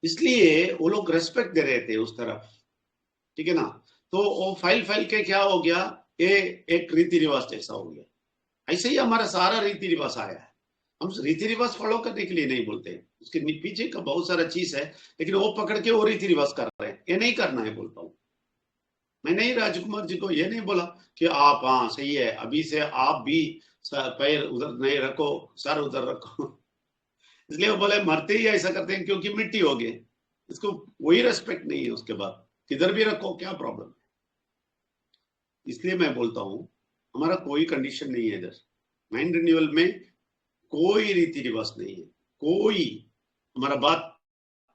Speaker 1: इसलिए वो लोग रेस्पेक्ट दे रहे थे उस तरफ, ठीक है ना। तो वो फैल के क्या हो गया, ये एक रीति रिवाज जैसा हो गया। ऐसे ही हमारा सारा रीति रिवाज आया है। हम रीति रिवाज फॉलो करने के लिए नहीं बोलते, उसके पीछे का बहुत सारा चीज है, लेकिन वो पकड़ के वो रीति रिवाज कर रहे हैं, ये नहीं करना है बोलता हूँ मैं। नहीं, राजकुमार जी को ये नहीं बोला कि आप, हाँ सही है, अभी से आप भी पैर उधर नहीं रखो, सर उधर रखो। इसलिए वो बोले मरते ही ऐसा करते हैं क्योंकि मिट्टी हो गए, इसको वही रेस्पेक्ट नहीं है। उसके बाद किधर भी रखो, क्या प्रॉब्लम है? इसलिए मैं बोलता हूँ हमारा कोई कंडीशन नहीं है इधर माइंड रिन्यूअल में, कोई रीति रिवाज नहीं है, कोई हमारा बात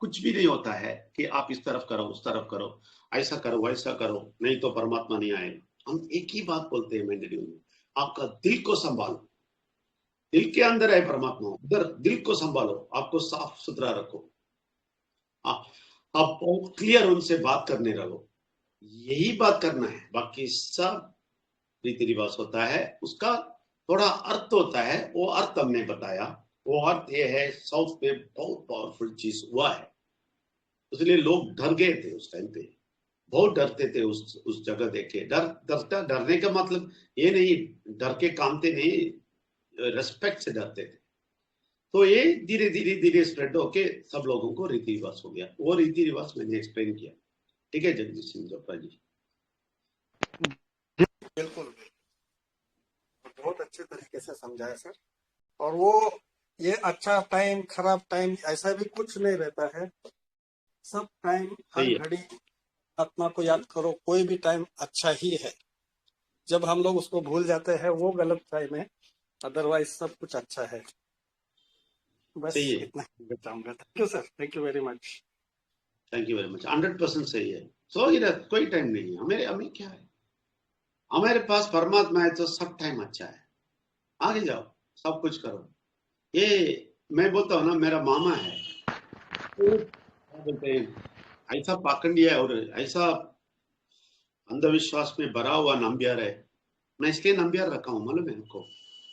Speaker 1: कुछ भी नहीं होता है कि आप इस तरफ करो उस तरफ करो, ऐसा करो वैसा करो, नहीं तो परमात्मा नहीं आएगा। हम एक ही बात बोलते हैं माइंड रिन्यूअल में, आपका दिल को संभालो, दिल के अंदर है परमात्मा, उधर दिल को संभालो, आपको साफ सुथरा रखो, आप क्लियर उनसे बात करने रहो, यही बात करना है। बाकी सब रीति रिवाज होता है, उसका थोड़ा अर्थ होता है, वो अर्थ हमने बताया। वो अर्थ ये है, साउथ में बहुत पावरफुल चीज हुआ है, इसलिए लोग डर गए थे उस टाइम पे, बहुत डरते थे उस जगह देख के। डरने का मतलब ये नहीं डर के कामते नहीं, रेस्पेक्ट से डरते थे। तो ये धीरे धीरे धीरे स्प्रेड होके सब लोगों को रीति रिवाज हो गया। वो रीति रिवाज मैंने एक्सप्लेन किया। ठीक है जगदीश सिंह जोपड़ा जी?
Speaker 3: बिल्कुल, बहुत अच्छे तरीके से समझाया सर। और वो ये अच्छा टाइम खराब टाइम ऐसा भी कुछ नहीं रहता है, सब टाइम हर
Speaker 1: सही है।
Speaker 3: घड़ी आत्मा को याद करो, कोई भी टाइम अच्छा ही है। जब हम लोग उसको भूल जाते हैं वो गलत टाइम है, अदरवाइज सब कुछ अच्छा है। बस
Speaker 1: सही है।
Speaker 3: इतना ही बताऊंगा। Thank you sir, thank you very much.
Speaker 1: Thank you very much. 100% सही है। सो ये कोई टाइम नहीं है हमें क्या है, हमारे पास परमात्मा है तो सब टाइम अच्छा है। आगे जाओ, सब कुछ करो। ये मैं बोलता हूँ ना, मेरा मामा है, वो क्या बोलते हैं, ऐसा पाखंडिया है और ऐसा अंधविश्वास में भरा हुआ नंबियार है। मैं इसलिए नंबियार रखा हूँ, मालूम है आपको?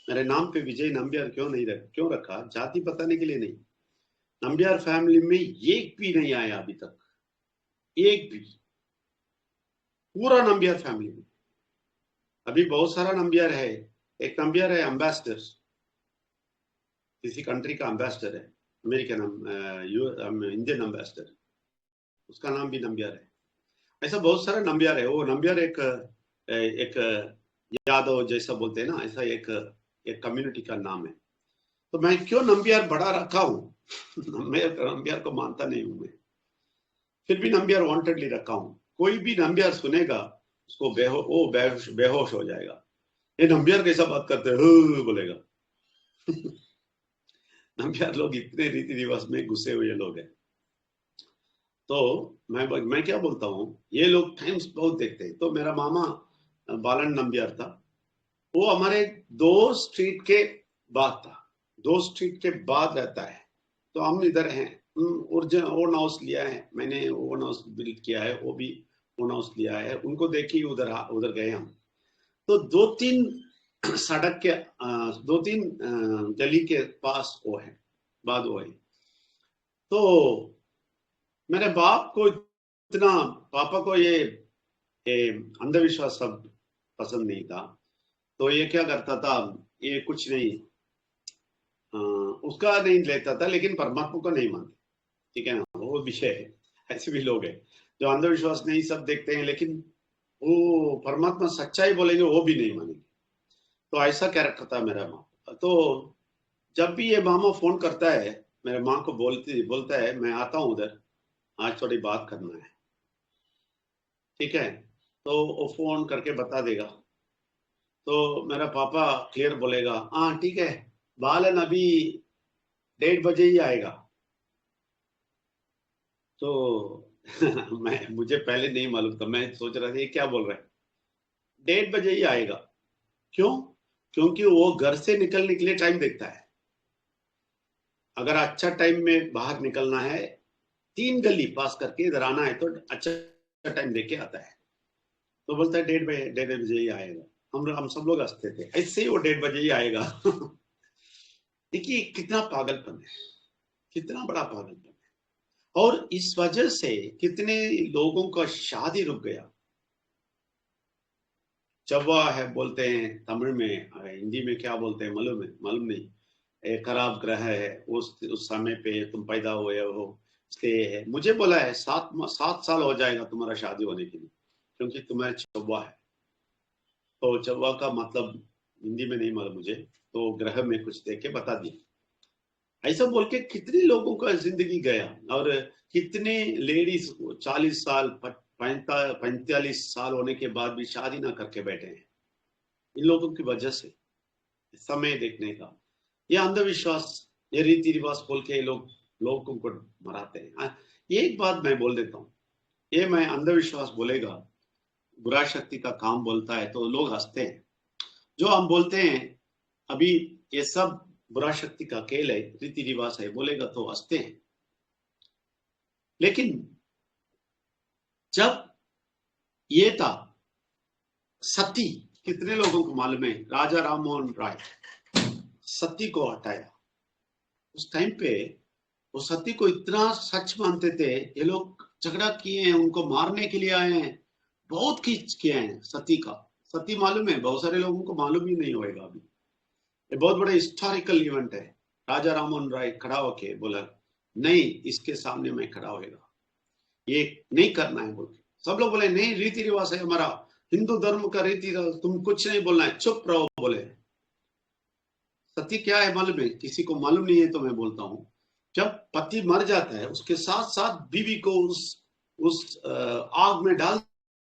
Speaker 1: मेरे नाम पे विजय नंबियार क्यों रखा? जाति बताने के लिए नहीं। नंबियार फैमिली में एक भी नहीं आया अभी तक, एक भी, पूरा नंबियार फैमिली में। अभी बहुत सारा नंबियार है। एक नंबियार है एम्बेसडर, किसी कंट्री का एम्बेसडर है, अमेरिकन इंडियन एम्बेसडर, उसका नाम भी नंबियार है। ऐसा बहुत सारा नंबियार है। वो नंबियार एक यादव जैसा बोलते हैं ना, ऐसा एक कम्युनिटी का नाम है। तो मैं क्यों नंबियार बड़ा रखा हूँ मैं नंबियार को मानता नहीं हूं मैं, फिर भी नंबियार वांटेडली रखा हूँ। कोई भी नंबियार सुनेगा उसको बेहोश हो जाएगा। ये नंबियार कैसा बात करते हैं बोलेगा नंबियार लोग इतने रीति रिवाज में घुसे हुए लोग हैं। तो मैं क्या बोलता हूँ, ये लोग टाइम्स बहुत देखते हैं। तो मेरा मामा बालन नंबियार था, वो हमारे 2 स्ट्रीट के बाद था, 2 स्ट्रीट के बाद रहता है। तो हम इधर हैं, ओन हाउस लिया है, मैंने ओन हाउस बिल्ड किया है, वो भी ओन हाउस लिया है। उनको देखी उधर गए हम। तो 2-3 सड़क के 2-3 गली के पास वो है, बाद वो है। तो मेरे बाप को इतना, पापा को ये अंधविश्वास सब पसंद नहीं था। तो ये क्या करता था, ये कुछ नहीं उसका नहीं लेता था, लेकिन परमात्मा को नहीं मानते। ठीक है ना, वो विषय है। ऐसे भी लोग हैं जो अंधविश्वास नहीं सब देखते हैं, लेकिन वो परमात्मा सच्चाई बोलेंगे वो भी नहीं मानेंगे। तो ऐसा कैरेक्टर था मेरा माँ। तो जब भी ये मामा फोन करता है, मेरे माँ को बोलता है मैं आता हूँ उधर, आज थोड़ी बात करना है। ठीक है, तो वो फोन करके बता देगा। तो मेरा पापा क्लियर बोलेगा, हाँ ठीक है, बालन अभी 1:30 बजे ही आएगा। तो मुझे पहले नहीं मालूम था, मैं सोच रहा था ये क्या बोल रहा है, 1:30 बजे ही आएगा। क्यों? क्योंकि वो घर से निकलने के लिए टाइम देखता है। अगर अच्छा टाइम में बाहर निकलना है, 3 गली पास करके इधर आना है, तो अच्छा टाइम देख के आता है। तो बोलता है 1:30 बजे ही आएगा। हम सब लोग हंसते थे, ऐसे ही वो 1:30 बजे ही आएगा देखिए कितना पागलपन है, कितना बड़ा पागलपन है। और इस वजह से कितने लोगों का शादी रुक गया। चौवा है बोलते हैं तमिल में, हिंदी में क्या बोलते हैं मालूम नहीं। एक खराब ग्रह है, उस समय पे तुम पैदा हुए हो, इसलिए मुझे बोला है 7 साल हो जाएगा तुम्हारा शादी होने के लिए, क्योंकि तुम्हारा चौवा है। तो चौवा का मतलब हिंदी में नहीं मालूम मुझे, तो ग्रह में कुछ देख के बता दिया। ऐसा बोल के कितने लोगों का जिंदगी गया, और कितने लेडीज 40 साल 45 साल होने के बाद भी शादी ना करके बैठे हैं, इन लोगों की वजह से। समय देखने का, ये अंधविश्वास, ये रीति रिवाज बोल के लोगों को मराते हैं। एक बात मैं बोल देता हूँ, ये मैं अंधविश्वास बोलेगा, बुरा शक्ति का काम बोलता है तो लोग हंसते हैं। जो हम बोलते हैं अभी ये सब बुरा शक्ति का खेल है, रीति रिवाज है बोलेगा तो हंसते हैं। लेकिन जब ये था सती, कितने लोगों को मालूम है, राजा राम मोहन राय सती को हटाया। उस टाइम पे वो सती को इतना सच मानते थे, ये लोग झगड़ा किए हैं, उनको मारने के लिए आए हैं, बहुत खींच किए हैं सती का। सती मालूम है, बहुत सारे लोगों को मालूम ही नहीं होगा अभी। ये बहुत बड़ा हिस्टोरिकल इवेंट है। राजा राम मोहन राय खड़ा होके बोला नहीं, इसके सामने मैं खड़ा होगा, ये नहीं करना है बोल के। सब लोग बोले नहीं, रीति रिवाज है हमारा, हिंदू धर्म का रीति रिवाज, तुम कुछ नहीं बोलना है, चुप रहो बोले। सती क्या है मालूम है? किसी को मालूम नहीं है तो मैं बोलता हूं, जब पति मर जाता है उसके साथ साथ बीवी को उस आग में डाल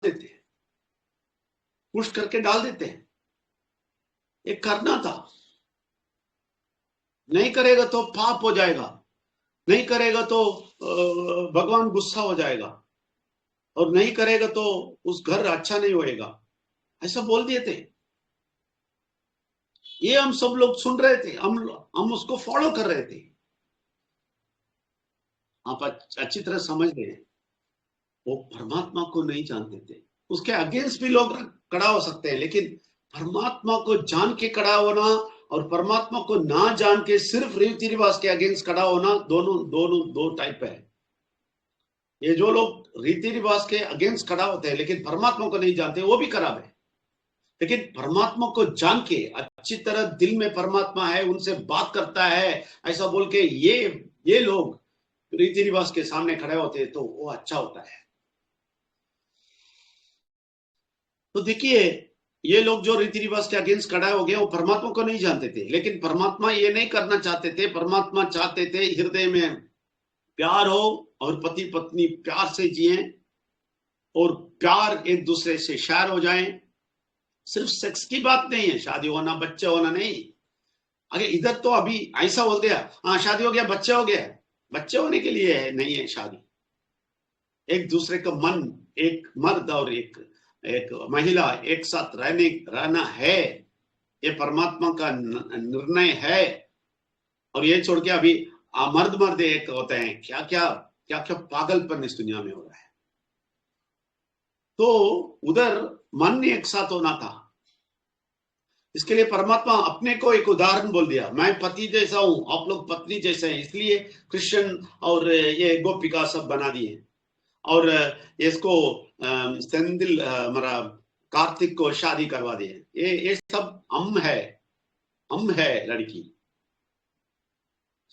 Speaker 1: देते हैं, पुश करके डाल देते हैं। ये करना था, नहीं करेगा तो पाप हो जाएगा, नहीं करेगा तो भगवान गुस्सा हो जाएगा, और नहीं करेगा तो उस घर अच्छा नहीं होएगा, ऐसा बोल दिए थे। ये हम सब लोग सुन रहे थे, हम उसको फॉलो कर रहे थे। आप अच्छी तरह समझ गए, वो परमात्मा को नहीं जानते थे। उसके अगेंस्ट भी लोग खड़ा हो सकते हैं, लेकिन परमात्मा को जान के खड़ा होना और परमात्मा को ना जान के सिर्फ रीति रिवाज के अगेंस्ट खड़ा होना, दो टाइप है। ये जो लोग रीति रिवाज के अगेंस्ट खड़ा होते हैं लेकिन परमात्मा को नहीं जानते, वो भी खराब है। लेकिन परमात्मा को जान के अच्छी तरह दिल में परमात्मा है, उनसे बात करता है, ऐसा बोल के ये लोग रीति रिवाज के सामने खड़े होते हैं तो वो अच्छा होता है। तो देखिए, ये लोग जो रीति रिवाज के अगेंस्ट खड़ा हो गए, वो परमात्मा को नहीं जानते थे, लेकिन परमात्मा ये नहीं करना चाहते थे। परमात्मा चाहते थे हृदय में प्यार हो और पति पत्नी प्यार से जिए और प्यार एक दूसरे से शेयर हो जाए। सिर्फ सेक्स की बात नहीं है, शादी होना बच्चे होना नहीं। अगर इधर तो अभी ऐसा बोल दिया, हाँ शादी हो गया बच्चे हो गया, बच्चे होने के लिए है, नहीं है शादी। एक दूसरे का मन, एक मर्द और एक महिला एक साथ रहना है, ये परमात्मा का निर्णय है। और ये छोड़ के अभी मर्द एक होते हैं, क्या क्या पागलपन इस दुनिया में हो रहा है। तो उधर मन एक साथ होना था, इसके लिए परमात्मा अपने को एक उदाहरण बोल दिया, मैं पति जैसा हूं, आप लोग पत्नी जैसे हैं। इसलिए कृष्ण और ये गोपिका सब बना दिए, और इसको सेंदिल हमारा कार्तिक को शादी करवा दिए। ये सब हम है लड़की,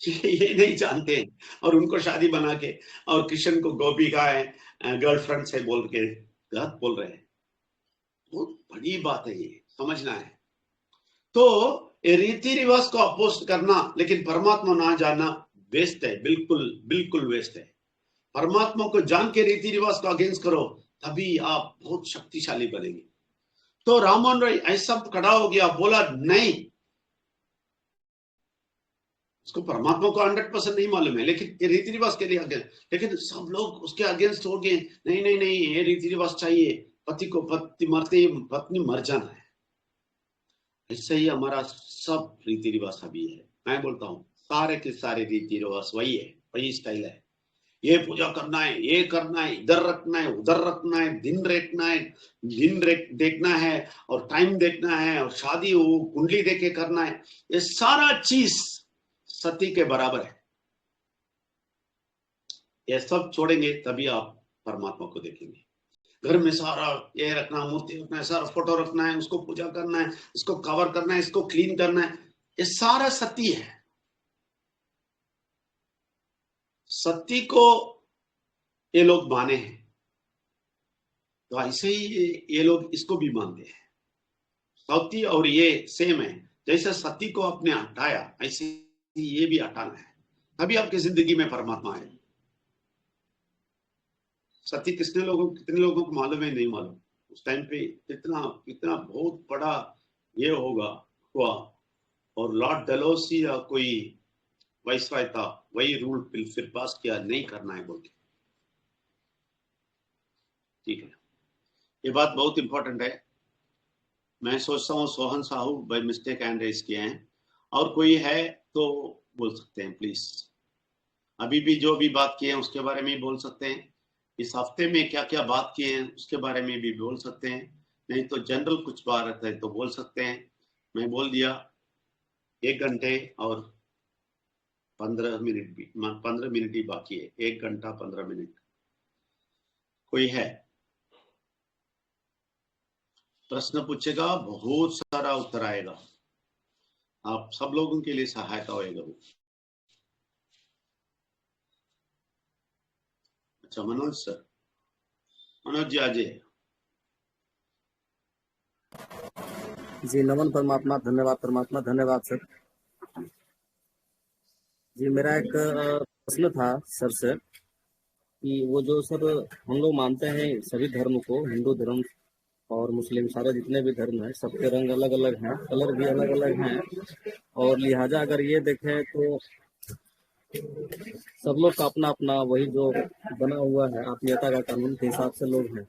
Speaker 1: ये नहीं जानते, और उनको शादी बना के और कृष्ण को गोपिका है गर्लफ्रेंड से बोल के गलत बोल रहे हैं। बहुत बड़ी बात है, ये समझना है। तो ये रीति रिवाज को अपोज करना लेकिन परमात्मा ना जानना वेस्ट है, बिल्कुल वेस्ट है। परमात्मा को जान के रीति रिवाज को अगेंस्ट करो, तभी आप बहुत शक्तिशाली बनेंगे। तो राममोहन राय ऐसा खड़ा हो गया, बोला नहीं, उसको परमात्मा को 100% नहीं मालूम है, लेकिन ये रीति रिवाज के लिए अगेंस्ट। लेकिन सब लोग उसके अगेंस्ट हो गए, नहीं ये रीति रिवाज चाहिए, पति को पति मरते पत्नी मर जाना है। ऐसे ही हमारा सब रीति रिवाज अभी है। मैं बोलता हूँ सारे के सारे रीति रिवाज वही है, वही स्टाइल है। ये पूजा करना है, ये करना है, इधर रखना है, उधर रखना है, दिन देखना है और टाइम देखना है, और शादी हो कुंडली देके करना है। ये सारा चीज सती के बराबर है। ये सब छोड़ेंगे तभी आप परमात्मा को देखेंगे। घर में सारा ये रखना, मूर्ति रखना है, सारा फोटो रखना है, उसको पूजा करना है, इसको कवर करना है, इसको क्लीन करना है, ये सारा सती है। सती को ये लोग माने हैं, तो ऐसे ही ये लोग इसको भी मानते हैं। सती और ये सेम है। जैसे सती को आपने हटाया, ऐसे ये भी हटाना है, तभी आपकी जिंदगी में परमात्मा है। सती कितने लोगों को मालूम है? नहीं मालूम। उस टाइम पे इतना इतना बहुत बड़ा ये हुआ, और लॉर्ड डलहौसी या कोई वाइसराय था, वही रूल फिर पास किया, नहीं करना है बोल के। ठीक है, ये बात बहुत इंपॉर्टेंट है। मैं सोचता हूँ Sohan Sahu by mistake hand raise किए हैं, और कोई है तो बोल सकते हैं प्लीज। अभी भी जो भी बात किए हैं उसके बारे में बोल सकते हैं, इस हफ्ते में क्या क्या बात किए हैं उसके बारे में भी बोल सकते हैं, नहीं तो जनरल कुछ बात है तो बोल सकते हैं। मैं बोल दिया 1 घंटे और 15 मिनट भी, 15 मिनट ही बाकी है, 1 घंटा 15 मिनट। कोई है प्रश्न पूछेगा, बहुत सारा उत्तर आएगा, आप सब लोगों के लिए सहायता होएगा वो। अच्छा मनोज सर, मनोज जी आज
Speaker 4: जी नमन परमात्मा, धन्यवाद परमात्मा, धन्यवाद सर। जी मेरा एक प्रश्न था सर से कि वो जो सर हम लोग मानते हैं सभी धर्म को, हिंदू धर्म और मुस्लिम, सारे जितने भी धर्म हैं सबके रंग अलग अलग हैं, कलर भी अलग अलग हैं, और लिहाजा अगर ये देखें तो सब लोग का अपना अपना वही जो बना हुआ है आत्मीयता का कानून के हिसाब से लोग हैं।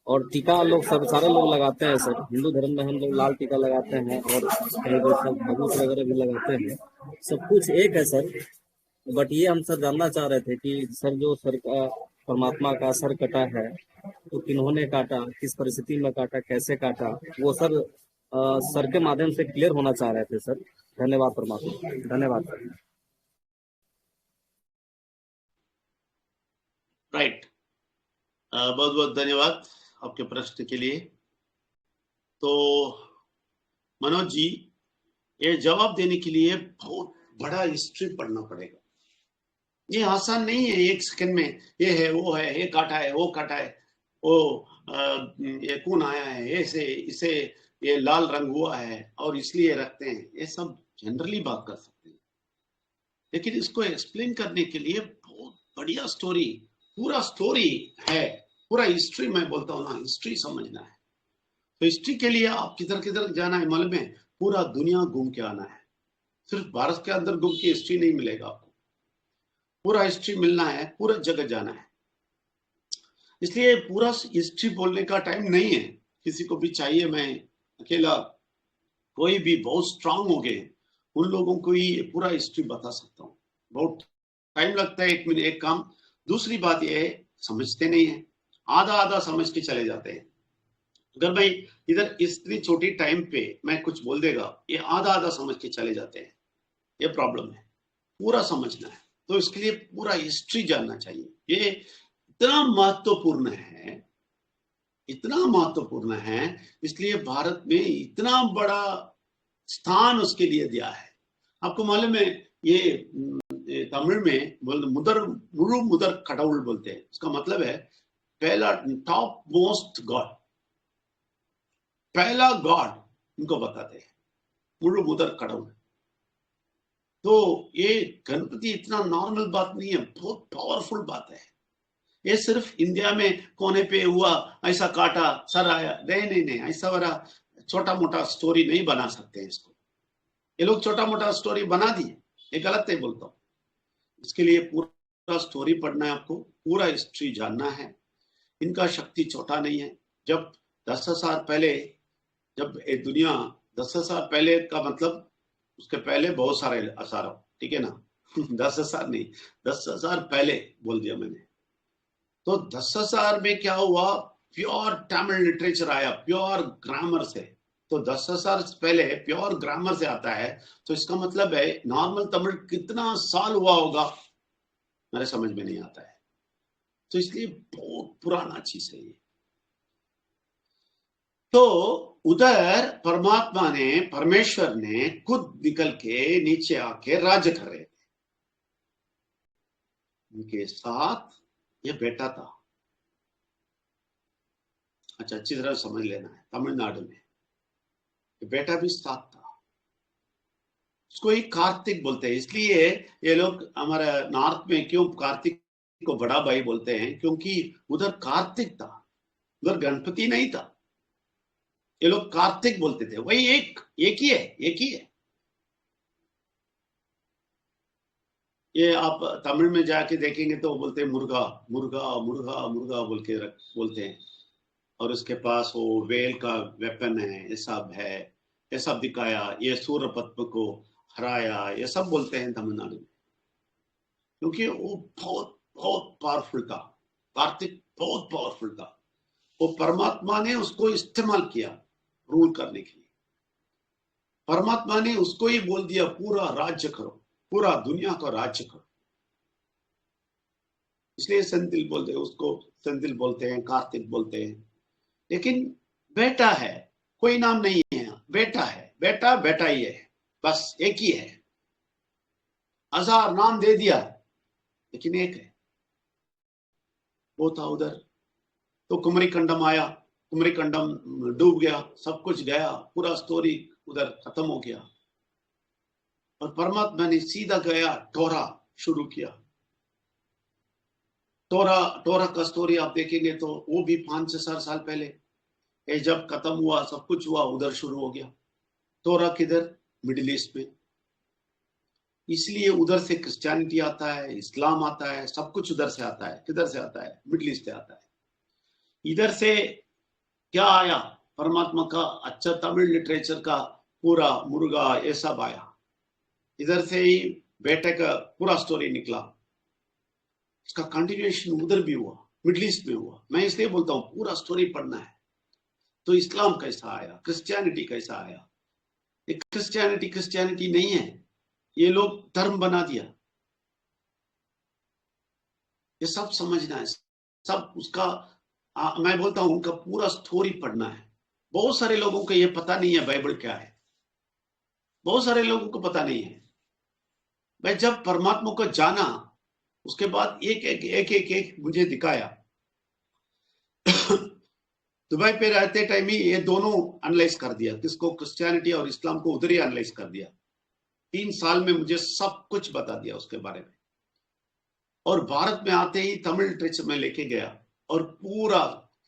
Speaker 4: और टीका लोग सब सारे लोग लगाते हैं सर, हिंदू धर्म में हम लोग लाल टीका लगाते हैं और कई लोग सब भभूत वगैरह भी लगाते हैं। सब कुछ एक है सर, बट ये हम सर जानना चाह रहे थे कि सर जो सर का परमात्मा का सर कटा है तो किन्होंने काटा, किस परिस्थिति में काटा, कैसे काटा, वो सर सर के माध्यम से क्लियर होना चाह रहे थे सर। धन्यवाद परमात्मा, धन्यवाद सर।
Speaker 1: राइट, बहुत बहुत धन्यवाद आपके प्रश्न के लिए। तो मनोज जी, ये जवाब देने के लिए बहुत बड़ा हिस्ट्री पढ़ना पड़ेगा, ये आसान नहीं है 1 सेकंड में ये है वो है, ये काटा है वो काटा है, वो ये कौन आया है, ऐसे इसे ये लाल रंग हुआ है और इसलिए रखते हैं, ये सब जनरली बात कर सकते हैं, लेकिन इसको एक्सप्लेन करने के लिए बहुत बढ़िया स्टोरी, पूरा स्टोरी है, पूरा हिस्ट्री मैं बोलता हूँ ना, हिस्ट्री समझना है। तो हिस्ट्री के लिए आप किधर किधर जाना है मालूम है? पूरा दुनिया घूम के आना है, सिर्फ भारत के अंदर घूम के हिस्ट्री नहीं मिलेगा आपको, पूरा हिस्ट्री मिलना है, पूरा जगह जाना है। इसलिए पूरा हिस्ट्री बोलने का टाइम नहीं है, किसी को भी चाहिए मैं अकेला, कोई भी बहुत स्ट्रांग हो गए उन लोगों को ही पूरा हिस्ट्री बता सकता हूँ, बहुत टाइम लगता है 1 मिनट एक काम। दूसरी बात यह है, समझते नहीं है, आधा आधा समझ के चले जाते हैं। अगर मैं इधर इतनी छोटी टाइम पे मैं कुछ बोल देगा, ये आधा आधा समझ के चले जाते हैं, ये प्रॉब्लम है, पूरा समझना है। तो इसके लिए पूरा हिस्ट्री जानना चाहिए, ये इतना महत्वपूर्ण है, इतना महत्वपूर्ण है, इसलिए भारत में इतना बड़ा स्थान उसके लिए दिया है। आपको मालूम है ये तमिल में मुदर मुरु मुदर कड़ाउल बोलते हैं, उसका मतलब है पहला, टॉप मोस्ट गॉड, पहला गॉड इनको बताते हैं मुरु मुदर कड़ाउल। तो ये गणपति इतना नॉर्मल बात नहीं है, बहुत पावरफुल बात है। ये सिर्फ इंडिया में कोने पे हुआ, ऐसा काटा सर आया, नहीं नहीं नहीं, ऐसा वाला छोटा मोटा स्टोरी नहीं बना सकते हैं इसको, ये लोग छोटा मोटा स्टोरी बना दिए, ये गलत है बोलता हूँ। इसके लिए पूरा स्टोरी पढ़ना है आपको, पूरा हिस्ट्री जानना है। इनका शक्ति छोटा नहीं है। जब 10,000 पहले, जब ये दुनिया 10,000 पहले का मतलब उसके पहले बहुत सारे असार, ठीक है ना 10,000 नहीं, 10,000 पहले बोल दिया मैंने। तो 10,000 में क्या हुआ, प्योर तमिल लिटरेचर आया, प्योर ग्रामर से। तो 10,000 पहले प्योर ग्रामर से आता है, तो इसका मतलब है नॉर्मल तमिल कितना साल हुआ होगा मेरे समझ में नहीं आता है। तो इसलिए बहुत पुराना चीज है ये। तो उधर परमात्मा ने, परमेश्वर ने खुद निकल के नीचे आके राज्य कर रहे थे, उनके साथ ये बेटा था। अच्छा, अच्छी तरह समझ लेना है, तमिलनाडु में बेटा भी साथ था। उसको ही कार्तिक बोलते हैं, इसलिए ये लोग हमारे नॉर्थ में क्यों कार्तिक को बड़ा भाई बोलते हैं, क्योंकि उधर कार्तिक था, उधर गणपति नहीं था, ये लोग कार्तिक बोलते थे। वही एक ही है, एक ही है। ये आप तमिल में जाके देखेंगे तो बोलते हैं मुर्गा मुर्गा मुर्गा मुर्गा बोलते हैं, और उसके पास वो वेल का वेपन है, ये सब है, ये सब दिखाया, ये सूर्य पद्म को हराया, ये सब बोलते हैं तमिलनाडु में, क्योंकि वो बहुत बहुत पावरफुल था। कार्तिक बहुत पावरफुल था। वो परमात्मा ने उसको इस्तेमाल किया रूल करने के लिए। परमात्मा ने उसको ही बोल दिया पूरा राज्य करो, पूरा दुनिया का राज्य करो, इसलिए सेंथिल बोलते हैं उसको, सेंथिल बोलते हैं, कार्तिक बोलते हैं। लेकिन बेटा है, कोई नाम नहीं है, बेटा है, बेटा बेटा ही है, बस एक ही है। हजार नाम दे दिया लेकिन एक है, वो था उधर। तो कुमरिकंडम आया, कुमरिकंडम डूब गया, सब कुछ गया, पूरा स्टोरी उधर खत्म हो गया। और परमात्मा ने सीधा गया टोरा शुरू किया। टोरा का स्टोरी आप देखेंगे तो वो भी 500 साल पहले, ये जब खत्म हुआ, सब कुछ हुआ, उधर शुरू हो गया। टोरा किधर? मिडिल ईस्ट में। इसलिए उधर से क्रिश्चियनिटी आता है, इस्लाम आता है, सब कुछ उधर से आता है। किधर से आता है? मिडिल ईस्ट से आता है। इधर से क्या आया? परमात्मा का अच्छा तमिल लिटरेचर का पूरा मुर्गा ये सब आया। इधर से ही बेटे का पूरा स्टोरी निकला, इसका कंटिन्यूएशन उधर भी हुआ, मिडिल ईस्ट में हुआ। मैं इसलिए बोलता हूं पूरा स्टोरी पढ़ना है। तो इस्लाम कैसा आया, क्रिश्चियनिटी कैसा आया? ये क्रिश्चियनिटी नहीं है, ये लोग धर्म बना दिया। ये सब समझना है, सब उसका मैं बोलता हूं उनका पूरा स्टोरी पढ़ना है। बहुत सारे लोगों को ये पता नहीं है बाइबल क्या है, बहुत सारे लोगों को पता नहीं है। मैं जब परमात्मा को जाना, उसके बाद एक एक एक एक, एक मुझे दिखाया। दुबई पे रहते टाइम ही ये दोनों एनालाइज कर दिया, किसको? क्रिश्चियनिटी और इस्लाम को उधर ही एनालाइज कर दिया। 3 साल में मुझे सब कुछ बता दिया उसके बारे में। और भारत में आते ही तमिल लिटरेचर में लेके गया, और पूरा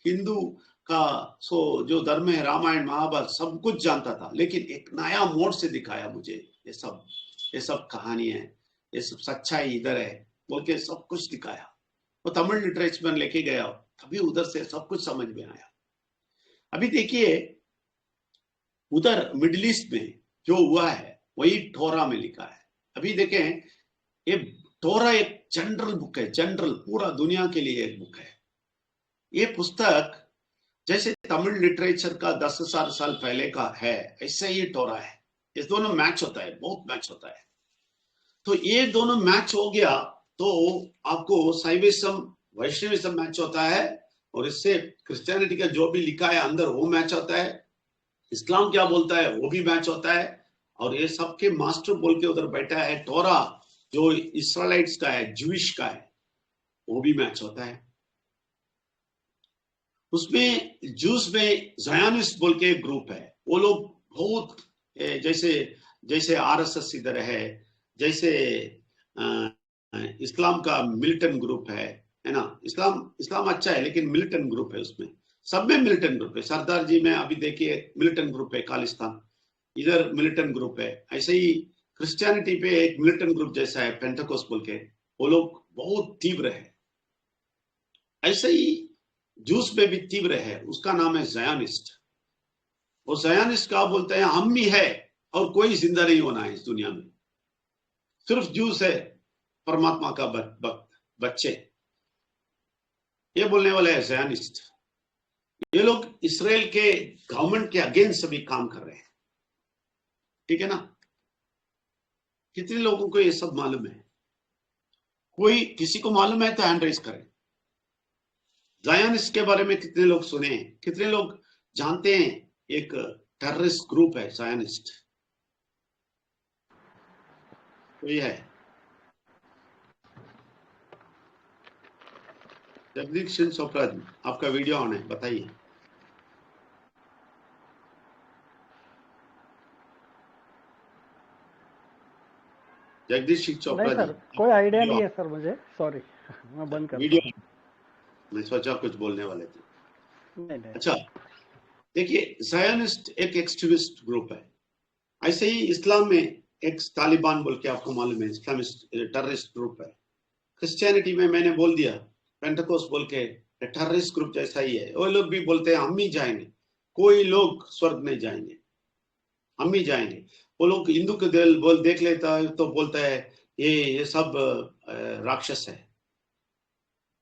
Speaker 1: हिंदू का जो धर्म है, रामायण महाभारत सब कुछ जानता था, लेकिन एक नया मोड से दिखाया मुझे। ये सब कहानी है, ये सब सच्चाई इधर है बोल के सब कुछ दिखाया। वो तमिल लिटरेचर में लेके गया, तभी उधर से सब कुछ समझ में आया। अभी देखिए उधर मिडिल ईस्ट में जो हुआ है वही टोरा में लिखा है। अभी देखें, ये टोरा एक जनरल बुक है, जनरल पूरा दुनिया के लिए एक बुक है। ये पुस्तक जैसे तमिल लिटरेचर का 10,000 साल पहले का है, ऐसे ही टोरा है। इस दोनों मैच होता है, बहुत मैच होता है। तो ये दोनों मैच हो गया तो आपको शैविज्म वैष्णविज्म मैच होता है, और इससे क्रिश्चियनिटी का जो भी लिखा है अंदर वो मैच होता है, इस्लाम क्या बोलता है वो भी मैच होता है। और ये सबके मास्टर बोल के उधर बैठा है टोरा, जो इस्राएलाइट्स का है, ज्यूइश का है, वो भी मैच होता है। उसमें जूस में ज़ायोनिस्ट बोल के एक ग्रुप है, वो लोग बहुत जैसे आरएसएस इधर है, जैसे इस्लाम का मिलिटेंट ग्रुप है ना। इस्लाम अच्छा है लेकिन मिलिटेंट ग्रुप है, उसमें सब में मिलिटेंट ग्रुप है। सरदार जी में अभी देखिए मिलिटेंट ग्रुप है, खालिस्तान इधर मिलिटेंट ग्रुप है। ऐसे ही क्रिश्चियनिटी पे एक मिलिटेंट ग्रुप जैसा है, पेंटेकोस्ट बोल के, वो लोग बहुत तीव्र है। ऐसे ही जूस में भी तीव्र है, उसका नाम है ज़ायोनिस्ट। वो ज़ायोनिस्ट क्या बोलते हैं? हम ही है और कोई जिंदा नहीं होना है इस दुनिया में, सिर्फ जूस है परमात्मा का बच्चे, ये बोलने वाले है ज़ायोनिस्ट। ये लोग इसराइल के गवर्नमेंट के अगेंस्ट सभी काम कर रहे हैं, ठीक है ना। कितने लोगों को ये सब मालूम है? कोई किसी को मालूम है तो हैंड रेज करें। ज़ायोनिस्ट के बारे में कितने लोग सुने हैं, कितने लोग जानते हैं? एक टेररिस्ट ग्रुप है ज़ायोनिस्ट, कोई है? जगदीश सिंह चोपड़ा जी, आपका वीडियो ऑन है, बताइए। जगदीश सिंह
Speaker 3: नहीं
Speaker 1: चोपड़ा
Speaker 3: सर,
Speaker 1: जी,
Speaker 3: कोई आइडिया
Speaker 1: वीडियो
Speaker 3: नहीं है सर मुझे, सॉरी मैं बंद करता
Speaker 1: वीडियो
Speaker 3: हूँ।
Speaker 1: मैं सोचा कुछ बोलने वाले थे।
Speaker 3: नहीं नहीं।
Speaker 1: अच्छा, देखिए ज़ायोनिस्ट एक एक्सट्रीमिस्ट ग्रुप है, ऐसे ही इस्लाम में एक तालिबान बोल के आपको मालूम है, इस्लामिस्ट टेररिस्ट ग्रुप है। क्रिश्चियनिटी में मैंने बोल दिया पेंटेकोस्ट बोल के टेररिस्ट ग्रुप जैसा ही है। वो लोग भी बोलते हैं हम ही जाएंगे, कोई लोग स्वर्ग नहीं जाएंगे, हम ही जाएंगे। वो लोग हिंदू के दिल बोल देख लेता है तो बोलता है ये सब राक्षस है,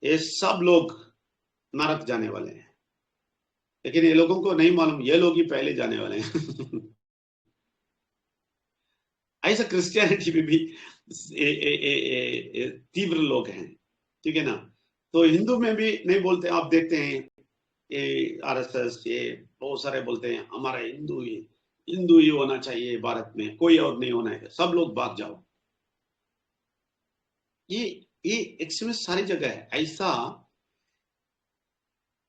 Speaker 1: ये सब लोग नरक जाने वाले हैं। लेकिन ये लोगों को नहीं मालूम ये लोग ही पहले जाने वाले हैं। ऐसा क्रिश्चियनिटी में भी तीव्र लोग हैं, ठीक है ना। तो हिंदू में भी नहीं बोलते, आप देखते हैं ये आरएसएस ये बहुत सारे बोलते हैं हमारा हिंदू ही होना चाहिए भारत में, कोई और नहीं होना है, सब लोग भाग जाओ। ये एक्सट्रीमिस्ट सारी जगह है ऐसा।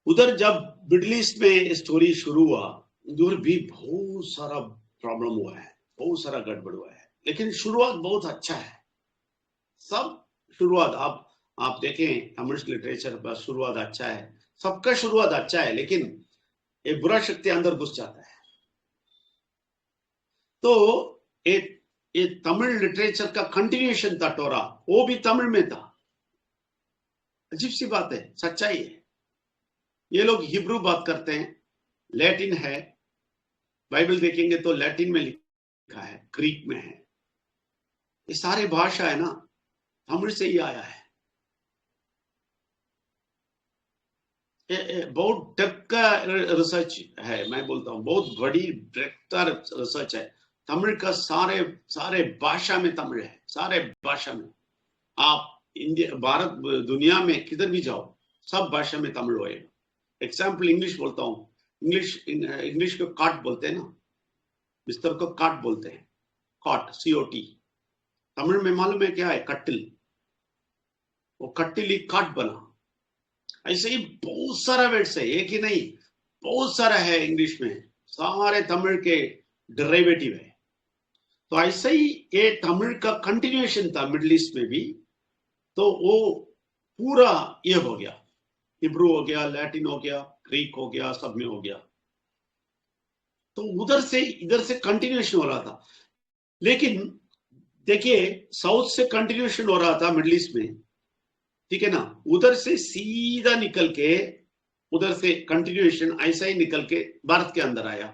Speaker 1: उधर जब मिडिल ईस्ट में स्टोरी शुरू हुआ, उधर भी बहुत सारा प्रॉब्लम हुआ है, बहुत सारा गड़बड़ हुआ है, लेकिन शुरुआत बहुत अच्छा है। सब शुरुआत आप देखें तमिल लिटरेचर पर शुरुआत अच्छा है, सबका शुरुआत अच्छा है, लेकिन एक बुरा शक्ति अंदर घुस जाता है। तो एक तमिल लिटरेचर का कंटिन्यूएशन था टोरा, वो भी तमिल में था। अजीब सी बात है, सच्चाई है। ये लोग हिब्रू बात करते हैं, लैटिन है, बाइबल देखेंगे तो लैटिन में लिखा है, ग्रीक में है, ये सारे भाषा है ना तमिल से ही आया है। बहुत डेप्थ का रिसर्च है, मैं बोलता हूँ बहुत बड़ी डेप्थ का रिसर्च है। तमिल का सारे भाषा में तमिल है, सारे भाषा में। आप इंडिया भारत दुनिया में किधर भी जाओ सब भाषा में तमिल होएगा। एग्जाम्पल इंग्लिश बोलता हूँ, इंग्लिश को काट बोलते हैं ना, बिस्तर को काट बोलते हैं, कॉट COT। तमिल में मालूम है क्या है? कट्टिल, वो कट्टिल ही काट बना। ऐसे ही बहुत सारा वर्ड्स है, एक ही नहीं बहुत सारा है इंग्लिश में, सारे तमिल के डेरिवेटिव है। तो ऐसे ही ये तमिल का कंटिन्यूएशन था मिडिल ईस्ट में भी। तो वो पूरा ये हो गया, हिब्रू हो गया, लैटिन हो गया, ग्रीक हो गया, सब में हो गया। तो उधर से इधर से कंटिन्यूएशन हो रहा था। लेकिन देखिए साउथ से कंटिन्यूएशन हो रहा था मिडिल ईस्ट में, ठीक है ना, उधर से सीधा निकल के उधर से कंटिन्यूएशन ऐसा ही निकल के भारत के अंदर आया,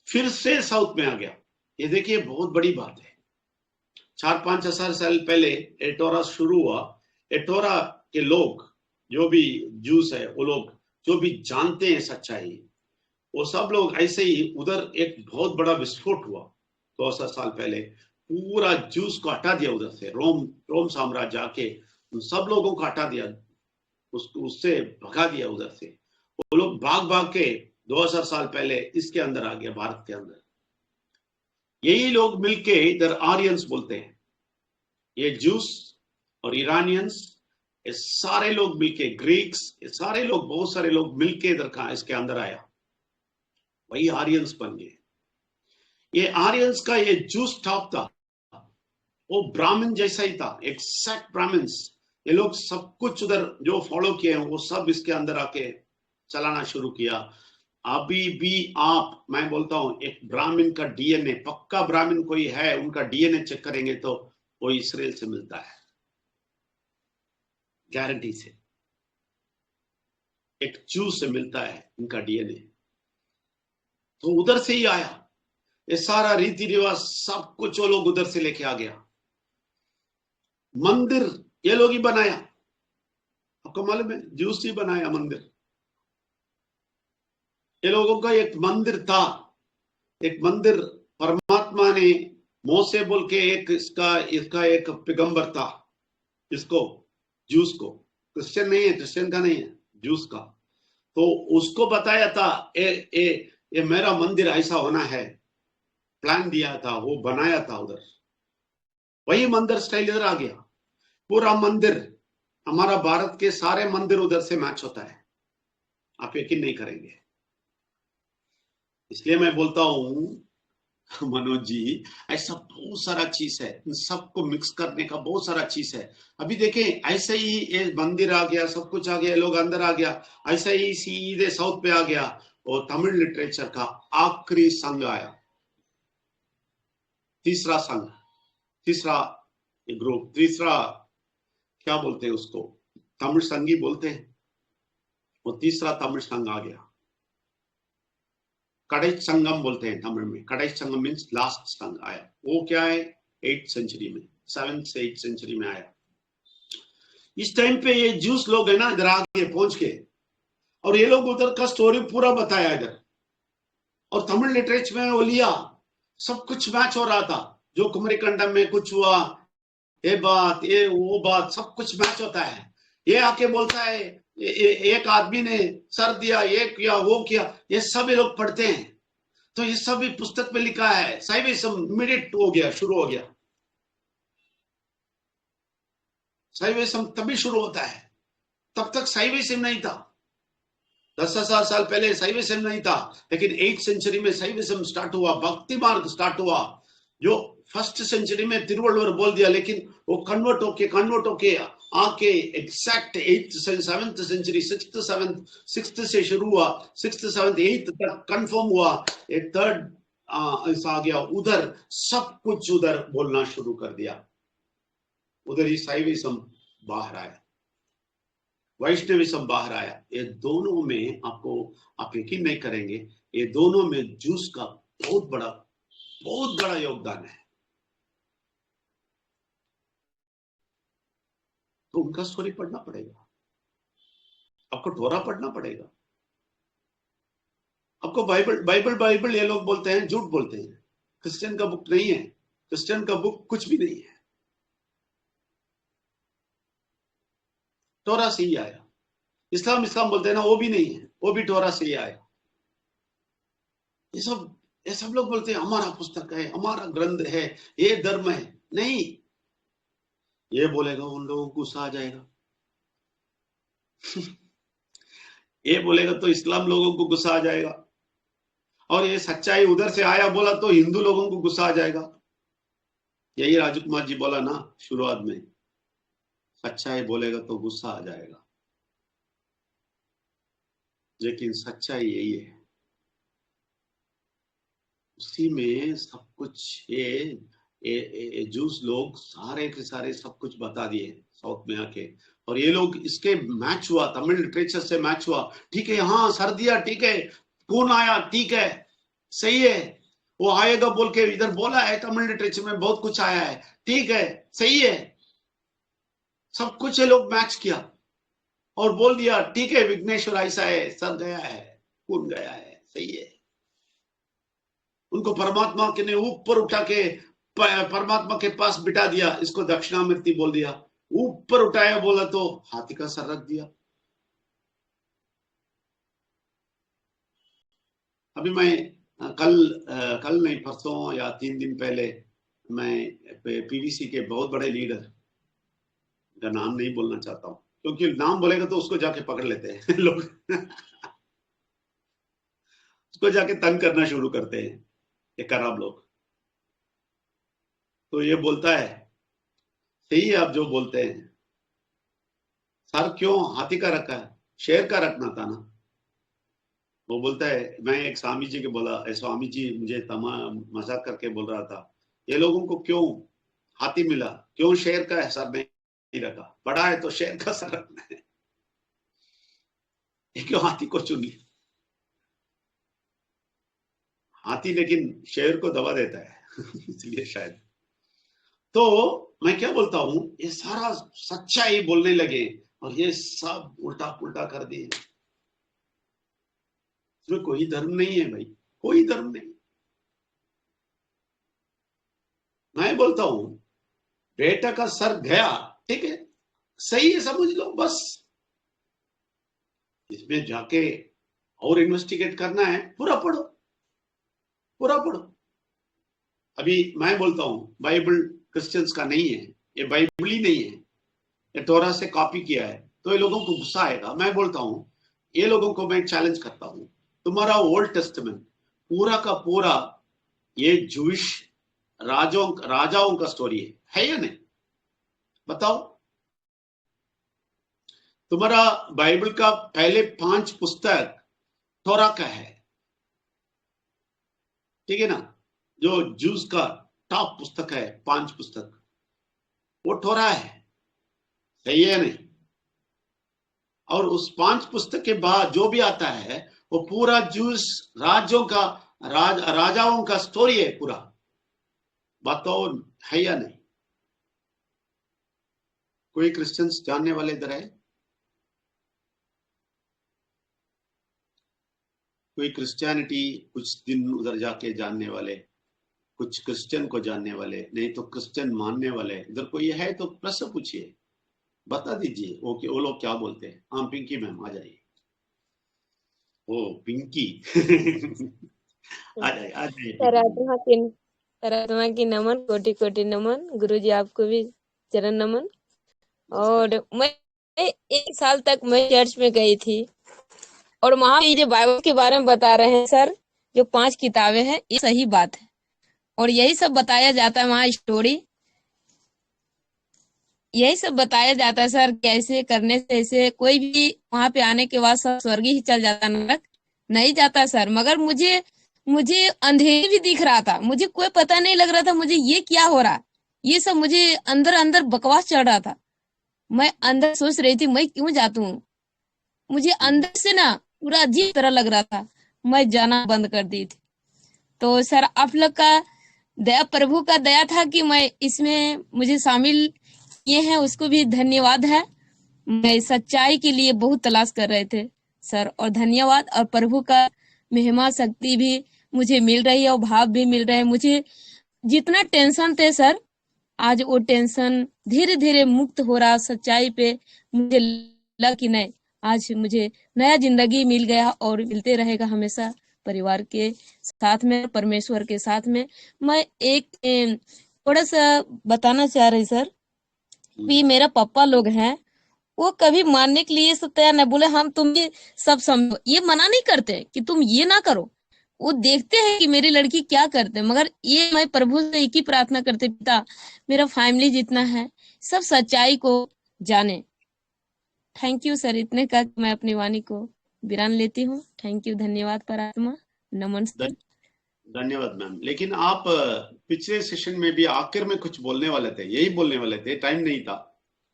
Speaker 1: फिर से साउथ में आ गया। ये देखिए बहुत बड़ी बात है। 4-5 हजार साल पहले एटोरा शुरू हुआ। एटोरा के लोग जो भी जूस है, वो लोग जो भी जानते हैं सच्चाई, वो सब लोग ऐसे ही उधर एक बहुत बड़ा विस्फोट हुआ 200 साल पहले, पूरा जूस को हटा दिया उधर से। रोम साम्राज्य आके उन सब लोगों को हटा दिया, उससे भगा दिया उधर से। वो लोग भाग के 2000 साल पहले इसके अंदर आ गया, भारत के अंदर। यही लोग मिलके इधर आर्यंस बोलते हैं, ये जूस और ईरानियंस, ये सारे लोग मिलके, ग्रीक्स, ये सारे लोग, बहुत सारे लोग मिलके इधर का इसके अंदर आया, वही आर्यंस बन गए। ये आर्यंस का ये जूस टॉप था, वो ब्राह्मण जैसा ही था, एक्सैक्ट ब्राह्मण्स। ये लोग सब कुछ उधर जो फॉलो किए हैं वो सब इसके अंदर आके चलाना शुरू किया। अभी भी आप, मैं बोलता हूं, एक ब्राह्मण का DNA, पक्का ब्राह्मण कोई है उनका DNA चेक करेंगे तो वो इस्राएल से मिलता है, गारंटी से। एक जू से मिलता है इनका DNA, तो उधर से ही आया। ये सारा रीति रिवाज सब कुछ वो लोग उधर से लेके आ गया। मंदिर ये लोग ही बनाया, आपको मालूम है, जूस ही बनाया मंदिर। ये लोगों का एक मंदिर था, एक मंदिर परमात्मा ने मोसे बोल के एक इसका एक पैगंबर था, इसको जूस को, क्रिश्चियन नहीं है, क्रिश्चियन का नहीं है, जूस का। तो उसको बताया था ये मेरा मंदिर ऐसा होना है, प्लान दिया था, वो बनाया था उधर। वही मंदिर स्टाइल इधर आ गया। पूरा मंदिर, हमारा भारत के सारे मंदिर उधर से मैच होता है, आप यकीन नहीं करेंगे। इसलिए मैं बोलता हूं मनोज जी, ऐसा बहुत सारा चीज है, इन सबको मिक्स करने का बहुत सारा चीज है। अभी देखें, ऐसे ही ये मंदिर आ गया, सब कुछ आ गया, लोग अंदर आ गया, ऐसा ही सीधे साउथ पे आ गया, और तमिल लिटरेचर का आखिरी संघ आया, तीसरा संघ, तीसरा ग्रुप, तीसरा क्या बोलते हैं उसको, तमिल संघ ही बोलते हैं, वो तीसरा तमिल संघ आ गया। कड़ई संगम बोलते हैं तमिल में, कड़ई संगम मीन्स लास्ट संघ आया। वो क्या है, 8th सेंचुरी में, 7th से 8th सेंचुरी में आया। इस टाइम पे ये जूस लोग है ना, इधर आगे पहुंच के, और ये लोग उधर का स्टोरी पूरा बताया इधर, और तमिल लिटरेचर में वो लिया, सब कुछ मैच हो रहा था। जो कुमरिकंडम में कुछ हुआ, ये बात, ये वो बात, सब कुछ मैच होता है। ये आके बोलता है एक आदमी ने सर दिया, ये किया, वो किया, ये सब ये लोग पढ़ते हैं। तो ये सब भी पुस्तक में लिखा है। शैविज्म इमीडिएट हो गया, शुरू हो गया। शैविज्म तभी शुरू होता है, तब तक शैविज्म नहीं था। 10,000 साल पहले शैविज्म नहीं था, लेकिन 8th सेंचुरी में शैविज्म स्टार्ट हुआ, भक्ति मार्ग स्टार्ट हुआ, जो 1st सेंचुरी में तिरुवल्लुवर बोल दिया, लेकिन वो कन्वर्ट होके आके एग्जैक्ट 8th से 7th century, 6th 7th 6th से शुरू हुआ, 6th 7th 8th तक कंफर्म हुआ, एक 3rd आ गया, उधर सब कुछ उधर बोलना शुरू कर दिया, उधर ही शैविज्म बाहर आया, वैष्णविज्म बाहर आया। ये दोनों में आपको, आप यकीन नहीं करेंगे, ये दोनों में जूस का बहुत बड़ा योगदान है। तो उनका स्टोरी पढ़ना पड़ेगा, आपको टोरा पढ़ना पड़ेगा, आपको बाइबल ये लोग बोलते हैं, झूठ बोलते हैं, क्रिश्चियन का बुक नहीं है, क्रिश्चियन का बुक कुछ भी नहीं है, टोरा से ही आया। इस्लाम बोलते हैं ना, वो भी नहीं है, वो भी टोरा से ही आया। ये सब लोग बोलते हैं हमारा पुस्तक है, हमारा ग्रंथ है, ये धर्म है। नहीं, ये बोलेगा उन लोगों को गुस्सा आ जाएगा। ये बोलेगा तो इस्लाम लोगों को गुस्सा आ जाएगा, और ये सच्चाई उधर से आया बोला तो हिंदू लोगों को गुस्सा आ जाएगा। यही राजकुमार जी बोला ना शुरुआत में, सच्चाई बोलेगा तो गुस्सा आ जाएगा, लेकिन सच्चाई यही है, उसी में सब कुछ। ये जूस लोग सारे के सारे सब कुछ बता दिए साउथ में आके, और ये लोग इसके मैच हुआ, तमिल लिटरेचर से मैच हुआ। ठीक है, हाँ सर दिया, ठीक है, कौन आया, ठीक है, सही है, वो आएगा बोल के इधर बोला है, तमिल लिटरेचर में बहुत कुछ आया है, ठीक है, सही है, सब कुछ ये लोग मैच किया और बोल दिया, ठीक है, विघ्नेश्वर ऐसा है, सर गया है, कौन गया है, सही है। उनको परमात्मा के ने ऊपर उठा के परमात्मा के पास बिठा दिया, इसको दक्षिणामूर्ति बोल दिया, ऊपर उठाया बोला तो हाथी का सर रख दिया। अभी मैं कल नहीं, परसों या 3 दिन पहले, मैं पीवीसी के बहुत बड़े लीडर का नाम नहीं बोलना चाहता हूं, क्योंकि नाम बोलेगा तो उसको जाके पकड़ लेते हैं लोग उसको जाके तंग करना शुरू करते हैं ये खराब लोग। तो ये बोलता है, सही है आप जो बोलते हैं, सर क्यों हाथी का रखा है, शेर का रखना था ना। वो बोलता है, मैं एक स्वामी जी के बोला, स्वामी जी मुझे मजाक करके बोल रहा था, ये लोगों को क्यों हाथी मिला, क्यों शेर का सर नहीं रखा, बड़ा है तो शेर का सर रखना है, क्यों हाथी को चुन लिया। हाथी लेकिन शेर को दबा देता है इसलिए शायद। तो मैं क्या बोलता हूं, ये सारा सच्चाई बोलने लगे और ये सब उल्टा पुल्टा कर दिए। इसमें कोई धर्म नहीं है भाई, कोई धर्म नहीं। मैं बोलता हूं बेटा का सर गया, ठीक है, सही है, समझ लो बस। इसमें जाके और इन्वेस्टिगेट करना है, पूरा पढ़ो, पूरा पढ़ो। अभी मैं बोलता हूं बाइबल क्रिश्चियंस का नहीं है, ये बाइबल ही नहीं है, ये टोरा से कॉपी किया है, तो ये लोगों को गुस्सा आएगा। मैं बोलता हूं, ये लोगों को मैं चैलेंज करता हूं, तुम्हारा ओल्ड टेस्टामेंट पूरा का पूरा ये जूश राजाओं का स्टोरी है या नहीं? बताओ। तुम्हारा बाइबल का पहले 5 पुस्तक थोरा का है, ठीक है ना? जो जूस का टॉप पुस्तक है 5 पुस्तक, वो थोरा है, सही है नहीं? और उस 5 पुस्तक के बाद जो भी आता है वो पूरा जूस राजाओं का स्टोरी है पूरा। बताओ है या नहीं? कोई क्रिश्चियंस जानने वाले इधर है? कोई क्रिश्चियनिटी कुछ दिन उधर जाके जानने वाले, कुछ क्रिश्चियन को जानने वाले, नहीं तो क्रिश्चियन मानने वाले इधर कोई है तो प्रश्न पूछिए, बता दीजिए वो लोग क्या बोलते हैं। हाँ पिंकी मैम आ जाइए। ओ पिंकी आ जाइए।
Speaker 5: आराधना की नमन, कोटि कोटि नमन। गुरुजी आपको भी चरण नमन। और मैं 1 साल तक मैं चर्च में गई थी और वहां ये जो बाइबल के बारे में बता रहे हैं सर, जो 5 किताबें हैं, ये सही बात है और यही सब बताया जाता है वहाँ स्टोरी, यही सब बताया जाता है सर। कैसे करने से ऐसे कोई भी वहां पे आने के बाद सब स्वर्ग ही चल जाता, नरक नहीं जाता सर। मगर मुझे अंधेरी भी दिख रहा था, मुझे कोई पता नहीं लग रहा था मुझे ये क्या हो रहा, ये सब मुझे अंदर अंदर बकवास चढ़ रहा था। मैं अंदर सोच रही थी मैं क्यों जाती हूँ, मुझे अंदर से ना पूरा अजीब तरह लग रहा था, मैं जाना बंद कर दी थी। तो सर आप लोग का दया, प्रभु का दया था कि मैं इसमें मुझे शामिल किए हैं, उसको भी धन्यवाद है। मैं सच्चाई के लिए बहुत तलाश कर रहे थे सर, और धन्यवाद। और प्रभु का महिमा शक्ति भी मुझे मिल रही है और भाव भी मिल रहे हैं। मुझे जितना टेंशन थे सर, आज वो टेंशन धीरे धीरे मुक्त हो रहा। सच्चाई पे मुझे लगा कि नहीं, आज मुझे नया जिंदगी मिल गया और मिलते रहेगा हमेशा परिवार के साथ में, परमेश्वर के साथ में। मैं एक थोड़ा सा बताना चाह रही सर कि मेरा पापा लोग हैं, वो कभी मानने के लिए सब तैयार नहीं, बोले हम तुम ये सब समझो, ये मना नहीं करते कि तुम ये ना करो। वो देखते हैं कि मेरी लड़की क्या करते हैं, मगर ये मैं प्रभु से एक ही प्रार्थना करते, पिता मेरा फैमिली जितना है सब सच्चाई को जाने। थैंक यू सर, इतने का मैं अपनी वाणी को विराम लेती हूँ। थैंक यू, धन्यवाद परात्मा, नमन सर।
Speaker 1: धन्यवाद मैम। लेकिन आप पिछले सेशन में भी आखिर में कुछ बोलने वाले थे, यही बोलने वाले थे, टाइम नहीं था,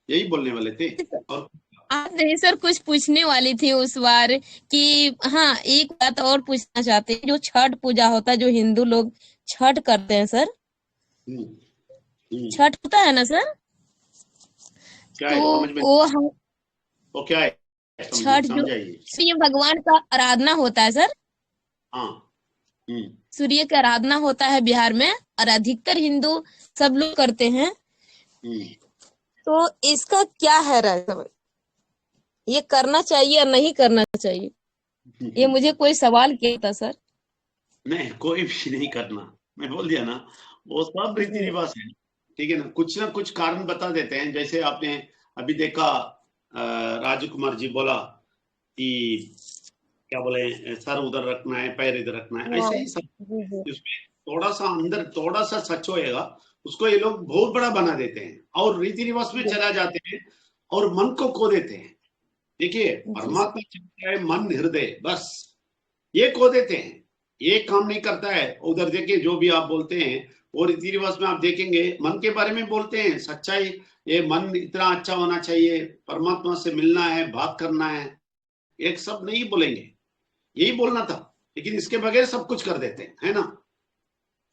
Speaker 1: यही बोलने वाले थे। और
Speaker 5: आप नहीं सर, कुछ पूछने वाली थी उस बार कि हाँ, एक बात और पूछना चाहते हैं। जो छठ पूजा होता है, जो हिंदू लोग छठ करते हैं सर, छठ होता है ना सर,
Speaker 1: क्या
Speaker 5: तो
Speaker 1: है समझ में? वो क्या है
Speaker 5: छठ जो सूर्य भगवान का आराधना होता है सर।
Speaker 1: हाँ,
Speaker 5: सूर्य की आराधना होता है बिहार में, और अधिकतर हिंदू सब लोग करते हैं। तो इसका क्या है राय, ये करना चाहिए या नहीं करना चाहिए? ये मुझे कोई सवाल किया था सर।
Speaker 1: नहीं, कोई भी नहीं करना, मैं बोल दिया ना, वो सब रीति रिवाज है, ठीक है ना कुछ कारण बता देते हैं। जैसे आपने अभी देखा राजकुमार जी बोला कि क्या बोले, सर उधर रखना है, पैर इधर रखना है, ऐसे ही सब। उसमें थोड़ा सा अंदर थोड़ा सा सच होएगा, उसको ये लोग बहुत बड़ा बना देते हैं और रीति रिवाज में चला जाते हैं और मन को खो देते हैं। देखिए, परमात्मा चाहता है मन हृदय, बस ये खो देते हैं, ये काम नहीं करता है। उधर देखिए, जो भी आप बोलते हैं वो रीति रिवाज में आप देखेंगे मन के बारे में बोलते हैं, सच्चाई, ये मन इतना अच्छा होना चाहिए, परमात्मा से मिलना है, बात करना है, एक सब नहीं बोलेंगे, यही बोलना था, लेकिन इसके बगैर सब कुछ कर देते हैं, है ना?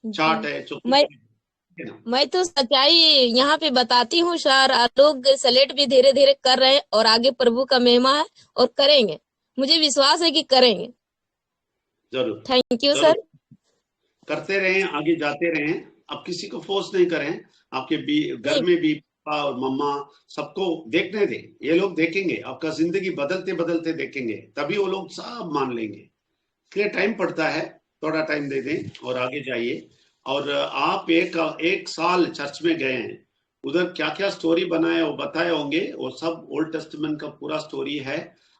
Speaker 1: चाट है,
Speaker 5: मैं तो सच्चाई यहाँ पे बताती हूँ सर। लोग सेलेक्ट भी धीरे धीरे कर रहे हैं और आगे प्रभु का महिमा है और करेंगे, मुझे विश्वास है कि करेंगे।
Speaker 1: जरूर,
Speaker 5: थैंक यू सर।
Speaker 1: करते रहें, आगे जाते रहें, अब किसी को फोर्स नहीं करें। आपके घर में भी पापा और मम्मा सबको देखने दें, ये लोग देखेंगे, आपका जिंदगी बदलते बदलते देखेंगे, तभी वो लोग सब मान लेंगे। इसलिए टाइम पड़ता है, थोड़ा टाइम दे दें और आगे जाइए। और आप एक साल चर्च में गए हैं, उधर क्या क्या स्टोरी बनाए वो बताए होंगे, वो सब ओल्ड टेस्टामेंट का पूरा स्टोरी है।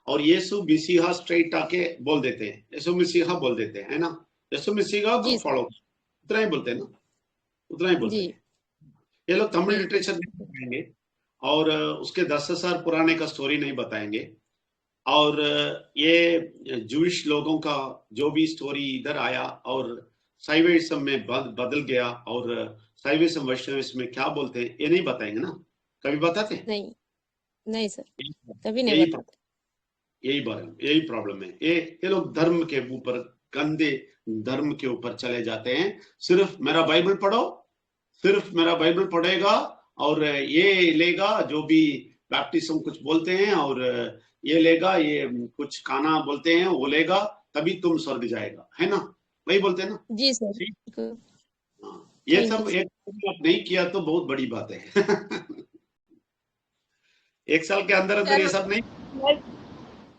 Speaker 1: और यीशु मसीहा स्ट्रेट आके बोल देते हैं, यीशु मसीहा बोल देते हैं, है ना? यीशु मसीहा को फॉलो, उतना ही बोलते हैं ना, उतना ही बोलते
Speaker 5: जी
Speaker 1: हैं। ये लोग तमिल
Speaker 5: जी
Speaker 1: लिटरेचर नहीं बताएंगे और उसके 10,000 पुराने का स्टोरी नहीं बताएंगे। और ये जूइश लोगों का जो भी स्टोरी इधर आया और साइवेइज्म में बदल गया और साइवेइज्म वैष्णविज्म में क्या बोलते हैं ये नहीं बताएंगे ना, कभी बताते हैं?
Speaker 5: नहीं नहीं सर, कभी नहीं
Speaker 1: यही
Speaker 5: बताते।
Speaker 1: यही प्रॉब्लम है। ये लोग धर्म के ऊपर, गंदे धर्म के ऊपर चले जाते हैं। सिर्फ मेरा बाइबल पढ़ो, सिर्फ मेरा बाइबल पढ़ेगा और ये लेगा जो भी बैप्टिज्म कुछ बोलते हैं और ये लेगा, ये कुछ खाना बोलते हैं वो लेगा, तभी तुम स्वर्ग जाएगा, है ना? वही बोलते हैं ना?
Speaker 5: जी सर,
Speaker 1: ठीक।
Speaker 5: बिल्कुल।
Speaker 1: हाँ, ये
Speaker 5: थैंक
Speaker 1: सब
Speaker 5: यू सर।
Speaker 1: एक साल नहीं किया तो बहुत बड़ी बात है। एक साल के अंदर अंदर ये
Speaker 5: सर
Speaker 1: सब नहीं।
Speaker 5: मैं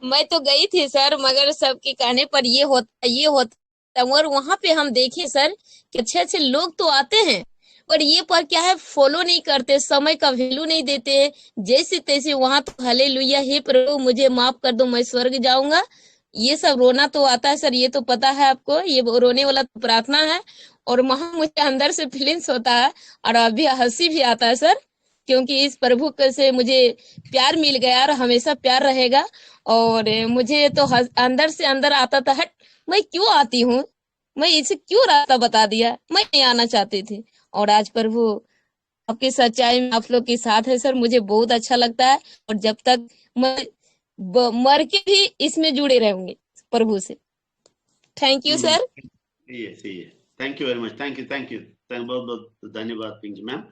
Speaker 5: मैं तो गई थी सर, मगर सबके कहने पर ये होता, और वहां पे हम देखे सर कि अच्छे अच्छे लोग तो आते हैं, पर ये पर क्या है, फॉलो नहीं करते, समय का वैल्यू नहीं देते, जैसे तैसे वहां तो हालेलुया, हे प्रभु मुझे माफ कर दो मैं स्वर्ग जाऊंगा, ये सब रोना तो आता है सर, ये तो पता है आपको, ये रोने वाला तो प्रार्थना है। और वहां मुझे अंदर से फीलिंग्स होता है और अभी हंसी भी आता है सर, क्योंकि इस प्रभु से मुझे प्यार मिल गया और हमेशा प्यार रहेगा। और मुझे तो अंदर से अंदर आता था, हट मैं क्यों आती हूँ, मैं इसे क्यों रास्ता बता दिया, मैं नहीं आना चाहती थी। और आज प्रभु आपकी सच्चाई में आप लोग के साथ है सर, मुझे बहुत अच्छा लगता है। और जब तक मैं मर के भी इसमें जुड़े रहूंगे प्रभु से। Thank you sir.
Speaker 1: सही है। Thank you very much, thank you, बहुत बहुत धन्यवाद पिंकी मैम।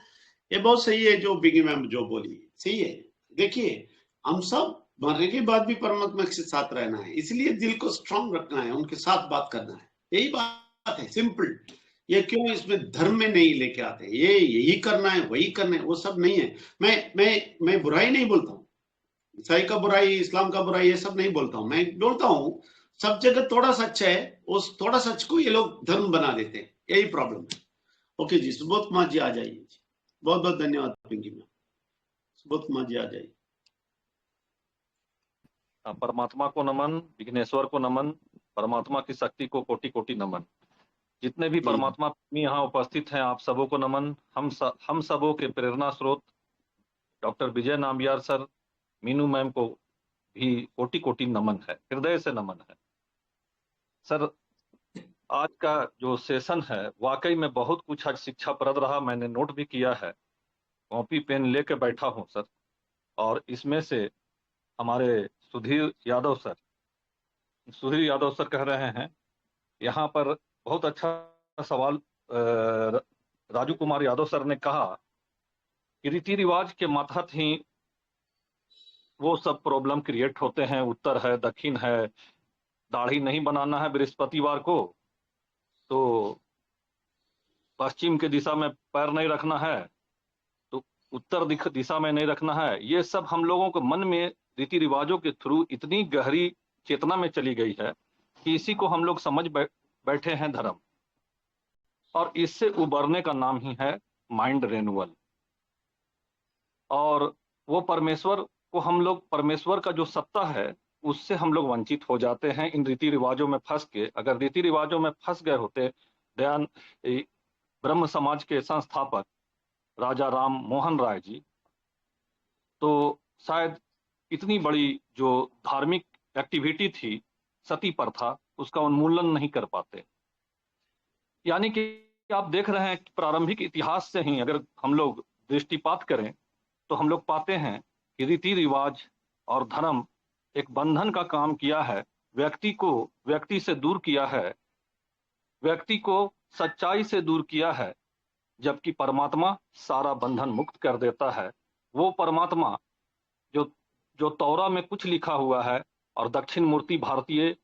Speaker 1: ये बहुत सही है जो पिंकी मैम जो बोली, सही है। देखिए हम सब मरने के बाद भी परमात्मा के साथ रहना है, इसलिए दिल को स्ट्रांग रखना है, उनके साथ बात करना है, यही बात है, सिंपल। ये क्यों इसमें धर्म में नहीं लेके आते, ये यही करना है वही करना है, वो सब नहीं है। मैं बुराई नहीं बोलता हूँ, ईसाई का बुराई, इस्लाम का बुराई, ये सब नहीं बोलता हूँ। मैं बोलता हूँ सब जगह थोड़ा सच है, उस थोड़ा सच को ये लोग धर्म बना देते हैं, यही प्रॉब्लम है। ओके जी, सुबोध कुमार जी आ जाइए। बहुत बहुत धन्यवाद पिंकी मैम। सुबोध कुमार जी आ जाइए।
Speaker 6: परमात्मा को नमन, विघ्नेश्वर को नमन, परमात्मा की शक्ति को कोटि कोटि नमन। जितने भी परमात्मा प्रेमी यहाँ उपस्थित हैं आप सबों को नमन। हम सबों के प्रेरणा स्रोत डॉक्टर विजय नाम्बियार सर, मीनू मैम को भी कोटि कोटि नमन है, हृदय से नमन है। सर आज का जो सेशन है वाकई में बहुत कुछ आज शिक्षाप्रद रहा, मैंने नोट भी किया है, कॉपी पेन लेके बैठा हूँ सर। और इसमें से हमारे सुधीर यादव सर कह रहे हैं यहाँ पर बहुत अच्छा सवाल राजू कुमार यादव सर ने कहा कि रीति रिवाज के मातहत ही वो सब प्रॉब्लम क्रिएट होते हैं, उत्तर है दक्षिण है, दाढ़ी नहीं बनाना है बृहस्पतिवार को तो पश्चिम के दिशा में पैर नहीं रखना है, तो उत्तर दिशा में नहीं रखना है। ये सब हम लोगों के मन में रीति रिवाजों के थ्रू इतनी गहरी चेतना में चली गई है कि इसी को हम लोग समझ बैठे हैं धर्म, और इससे उबरने का नाम ही है माइंड रेन्यूअल। और वो परमेश्वर को हम लोग, परमेश्वर का जो सत्ता है उससे हम लोग वंचित हो जाते हैं इन रीति रिवाजों में फंस के। अगर रीति रिवाजों में फंस गए होते, दयान ब्रह्म समाज के संस्थापक राजा राम मोहन राय जी, तो शायद इतनी बड़ी जो धार्मिक एक्टिविटी थी सती प्रथा, उसका उन्मूलन नहीं कर पाते। यानी कि आप देख रहे हैं कि प्रारंभिक इतिहास से ही अगर हम लोग दृष्टिपात करें तो हम लोग पाते हैं कि रीति रिवाज और धर्म एक बंधन का काम किया है, व्यक्ति को व्यक्ति से दूर किया है, व्यक्ति को सच्चाई से दूर किया है, जबकि परमात्मा सारा बंधन मुक्त कर देता है। वो परमात्मा जो तौरा में कुछ लिखा हुआ है और दक्षिण मूर्ति भारतीय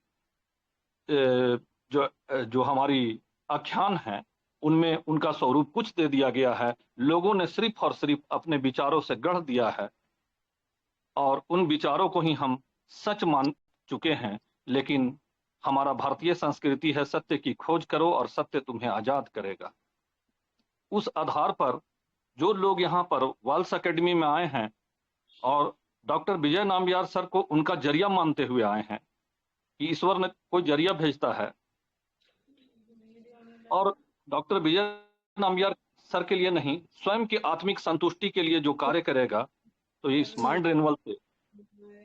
Speaker 6: जो हमारी आख्यान है उनमें उनका स्वरूप कुछ दे दिया गया है, लोगों ने सिर्फ और सिर्फ अपने विचारों से गढ़ दिया है और उन विचारों को ही हम सच मान चुके हैं। लेकिन हमारा भारतीय संस्कृति है सत्य की खोज करो और सत्य तुम्हें आजाद करेगा। उस आधार पर जो लोग यहाँ पर वाल्स एकेडमी में आए हैं और डॉक्टर विजय नाम्बियार सर को उनका जरिया मानते हुए आए हैं कि ईश्वर ने कोई जरिया भेजता है, और डॉक्टर विजय नामयार सर के लिए नहीं, स्वयं की आत्मिक संतुष्टि के लिए जो कार्य करेगा, तो इस माइंड रिन्यूअल से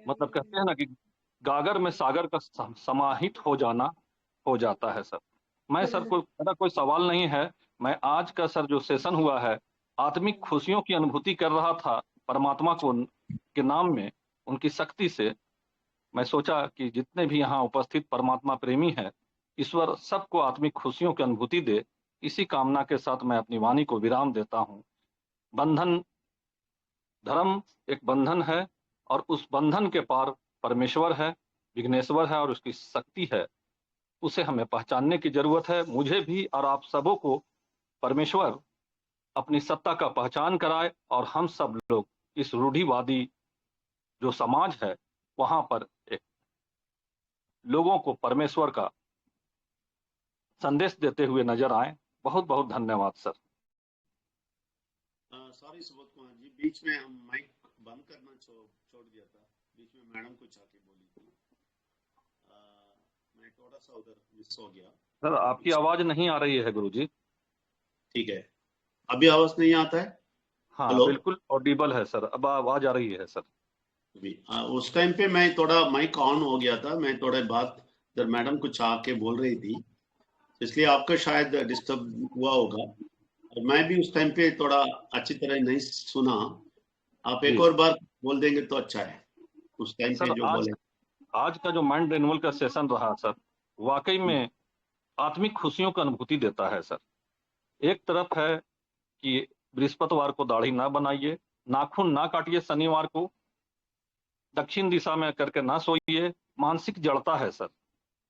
Speaker 6: मतलब कहते हैं ना कि गागर में सागर का समाहित हो जाना हो जाता है सर। मैं सर मेरा कोई सवाल नहीं है, मैं आज का सर जो सेशन हुआ है आत्मिक खुशियों की अनुभूति कर रहा था परमात्मा को के नाम में, उनकी शक्ति से। मैं सोचा कि जितने भी यहाँ उपस्थित परमात्मा प्रेमी है, ईश्वर सबको आत्मिक खुशियों की अनुभूति दे। इसी कामना के साथ मैं अपनी वाणी को विराम देता हूँ। बंधन, धर्म एक बंधन है और उस बंधन के पार परमेश्वर है, विघ्नेश्वर है और उसकी शक्ति है। उसे हमें पहचानने की जरूरत है। मुझे भी और आप सबों को परमेश्वर अपनी सत्ता का पहचान कराए और हम सब लोग इस रूढ़िवादी जो समाज है वहां पर एक लोगों को परमेश्वर का संदेश देते हुए नजर आए। बहुत बहुत धन्यवाद सर।
Speaker 1: सॉरी सुबोध कुमार जी, बीच में हम माइक बंद करना छोड़ दिया था, बीच में मैडम कुछ आके बोली थी, मैं थोड़ा सा उधर मिस हो गया।
Speaker 6: सर आपकी आवाज नहीं आ रही है गुरुजी।
Speaker 1: ठीक है, अभी आवाज नहीं आता है?
Speaker 6: हाँ
Speaker 1: हेलो?
Speaker 6: बिल्कुल ऑडिबल है सर, अब आवाज आ रही है सर।
Speaker 1: उस टाइम पे मैं थोड़ा माइक ऑन हो गया था, मैं थोड़े बात जब मैडम कुछ आके बोल रही थी इसलिए आपका शायद डिस्टर्ब हुआ होगा, और मैं भी उस टाइम पे थोड़ा अच्छी तरह नहीं सुना। आप एक और बार बोल देंगे तो अच्छा है, उस टाइम पे जो बोले।
Speaker 6: आज का जो माइंड रिन्यूअल का सेशन रहा सर, वाकई में आत्मिक खुशियों की अनुभूति देता है सर। एक तरफ है कि बृहस्पतिवार को दाढ़ी ना बनाइए, नाखून ना काटिए, शनिवार को दक्षिण दिशा में करके ना सोइए। मानसिक जड़ता है सर,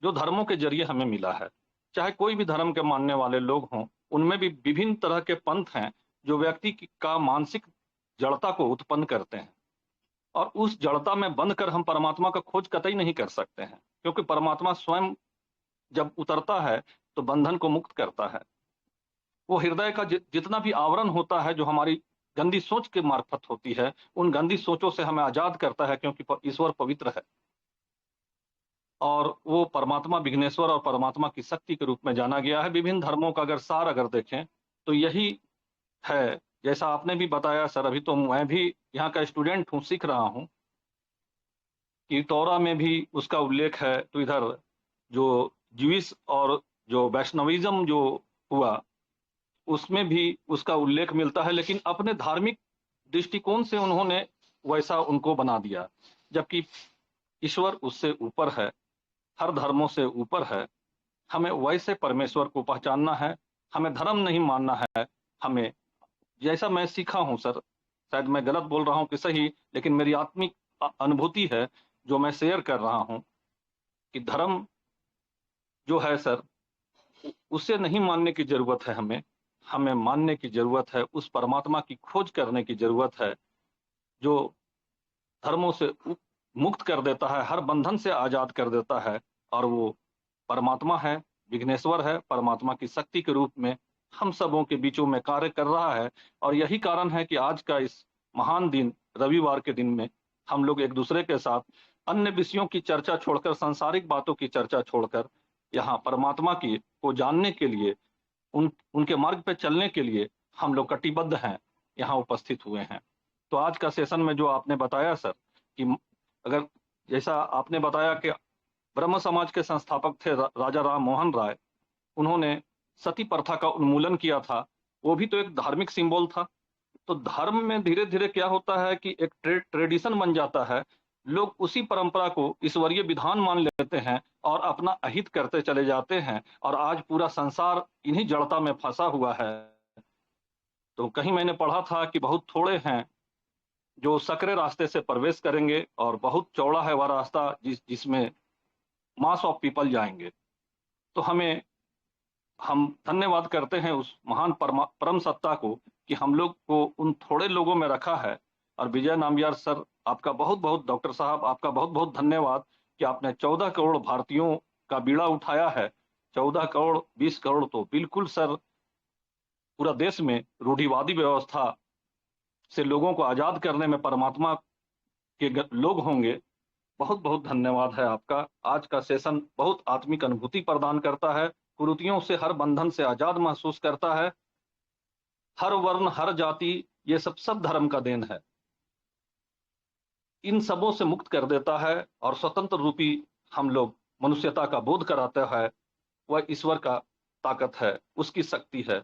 Speaker 6: जो धर्मों के जरिए हमें मिला है। चाहे कोई भी धर्म के मानने वाले लोग हों, उनमें भी विभिन्न तरह के पंथ हैं जो व्यक्ति का मानसिक जड़ता को उत्पन्न करते हैं, और उस जड़ता में बंध कर हम परमात्मा का खोज कतई नहीं कर सकते हैं, क्योंकि परमात्मा स्वयं जब उतरता है तो बंधन को मुक्त करता है। वो हृदय का जितना भी आवरण होता है जो हमारी गंदी सोच के मार्फत होती है, उन गंदी सोचों से हमें आजाद करता है, क्योंकि ईश्वर पवित्र है और वो परमात्मा विघ्नेश्वर और परमात्मा की शक्ति के रूप में जाना गया है। विभिन्न धर्मों का अगर सार अगर देखें तो यही है। जैसा आपने भी बताया सर, अभी तो मैं भी यहाँ का स्टूडेंट हूँ, सीख रहा हूँ कि तौरा में भी उसका उल्लेख है। तो इधर जो ज्यूइश और जो वैष्णविज्म जो हुआ उसमें भी उसका उल्लेख मिलता है, लेकिन अपने धार्मिक दृष्टिकोण से उन्होंने वैसा उनको बना दिया, जबकि ईश्वर उससे ऊपर है, हर धर्मों से ऊपर है। हमें वैसे परमेश्वर को पहचानना है, हमें धर्म नहीं मानना है। हमें जैसा मैं सीखा हूं सर, शायद मैं गलत बोल रहा हूं कि सही, लेकिन मेरी आत्मिक अनुभूति है जो मैं शेयर कर रहा हूं कि धर्म जो है सर उसे नहीं मानने की जरूरत है। हमें मानने की जरूरत है, उस परमात्मा की खोज करने की जरूरत है जो धर्मों से मुक्त कर देता है, हर बंधन से आजाद कर देता है, और वो परमात्मा है, विघ्नेश्वर है, परमात्मा की शक्ति के रूप में हम सबों के बीचों में कार्य कर रहा है। और यही कारण है कि आज का इस महान दिन, रविवार के दिन में हम लोग एक दूसरे के साथ अन्य विषयों की चर्चा छोड़कर, सांसारिक बातों की चर्चा छोड़कर यहाँ परमात्मा की को जानने के लिए, उनके मार्ग पे चलने के लिए हम लोग कटिबद्ध हैं, यहाँ उपस्थित हुए हैं। तो आज का सेशन में जो आपने बताया सर कि अगर जैसा आपने बताया कि ब्रह्म समाज के संस्थापक थे राजा राम मोहन राय, उन्होंने सती प्रथा का उन्मूलन किया था, वो भी तो एक धार्मिक सिंबल था। तो धर्म में धीरे धीरे क्या होता है कि एक ट्रेडिशन बन जाता है, लोग उसी परंपरा को ईश्वरीय विधान मान लेते हैं और अपना अहित करते चले जाते हैं, और आज पूरा संसार इन्हीं जड़ता में फंसा हुआ है। तो कहीं मैंने पढ़ा था कि बहुत थोड़े हैं जो सकरे रास्ते से प्रवेश करेंगे, और बहुत चौड़ा है वह रास्ता जिसमें मास ऑफ पीपल जाएंगे। तो हम धन्यवाद करते हैं उस महान परम सत्ता को कि हम लोग को उन थोड़े लोगों में रखा है। और विजय नामयार सर, आपका बहुत बहुत, डॉक्टर साहब आपका बहुत बहुत धन्यवाद कि आपने 14 करोड़ भारतीयों का बीड़ा उठाया है। 14 करोड़ 20 करोड़ तो बिल्कुल सर, पूरा देश में रूढ़िवादी व्यवस्था से लोगों को आजाद करने में परमात्मा के लोग होंगे। बहुत बहुत धन्यवाद है आपका। आज का सेशन बहुत आत्मिक अनुभूति प्रदान करता है। कुरीतियों से, हर बंधन से आजाद महसूस करता है। हर वर्ण, हर जाति, ये सब धर्म का देन है, इन सबों से मुक्त कर देता है और स्वतंत्र रूपी हम लोग मनुष्यता का बोध कराता है। वह ईश्वर का ताकत है, उसकी शक्ति है।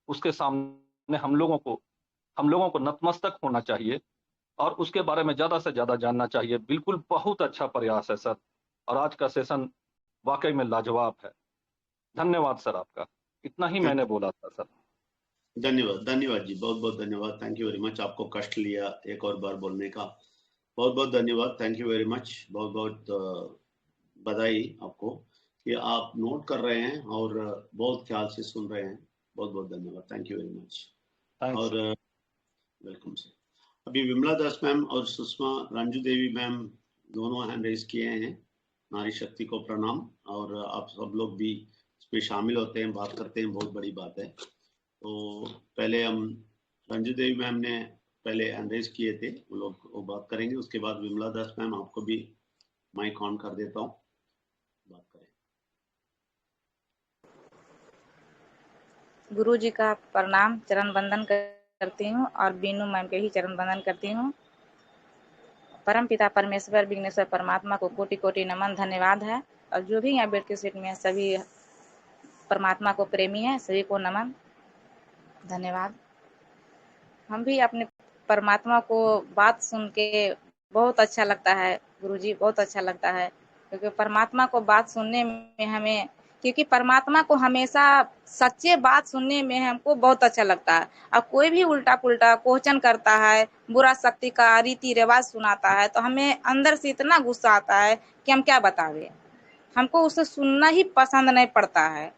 Speaker 6: उसके सामने हम लोगों को नतमस्तक होना चाहिए और उसके बारे में ज्यादा से ज्यादा जानना चाहिए। बिल्कुल बहुत अच्छा प्रयास है सर, और आज का सेशन वाकई में लाजवाब है। धन्यवाद सर आपका। इतना ही मैंने बोला था सर।
Speaker 1: धन्यवाद जी, बहुत बहुत धन्यवाद। Thank you very much. आपको कष्ट लिया एक और बार बोलने का, बहुत बहुत धन्यवाद। Thank you very much. बहुत बहुत बधाई आपको कि आप नोट कर रहे हैं और बहुत ख्याल से सुन रहे हैं। बहुत बहुत धन्यवाद। Thank you very much. और वेलकम सर। अभी विमला दास मैम और सुषमा रंजू देवी मैम दोनों हैंड रेज किए हैं। नारी शक्ति को प्रणाम। और आप सब लोग भी इसमें शामिल होते हैं, बात करते हैं, बहुत बड़ी बात है। तो पहले हम रंजू देवी मैम ने पहले हैंड रेज किए थे, वो लोग वो बात करेंगे। उसके बाद विमला दास मैम, आपको भी माइक ऑन कर देता हूँ, बात करें।
Speaker 7: गुरु जी का प्रणाम, चरण वंदन करती हूँ और बीनू मैम के ही चरण वंदन करती हूँ। परम पिता परमेश्वर विघ्नेश्वर परमात्मा को कोटि कोटि नमन, धन्यवाद है। और जो भी यहाँ बैठ के सीट में है, सभी परमात्मा को प्रेमी है, सभी को नमन, धन्यवाद। हम भी अपने परमात्मा को बात सुन के बहुत अच्छा लगता है गुरु जी, बहुत अच्छा लगता है। क्योंकि परमात्मा को बात सुनने में हमें, क्योंकि परमात्मा को हमेशा सच्चे बात सुनने में हमको बहुत अच्छा लगता है। अब कोई भी उल्टा पुल्टा क्वेश्चन करता है, बुरा शक्ति का रीति रिवाज सुनाता है, तो हमें अंदर से इतना गुस्सा आता है कि हम क्या बतावे। हमको उसे सुनना ही पसंद नहीं पड़ता है।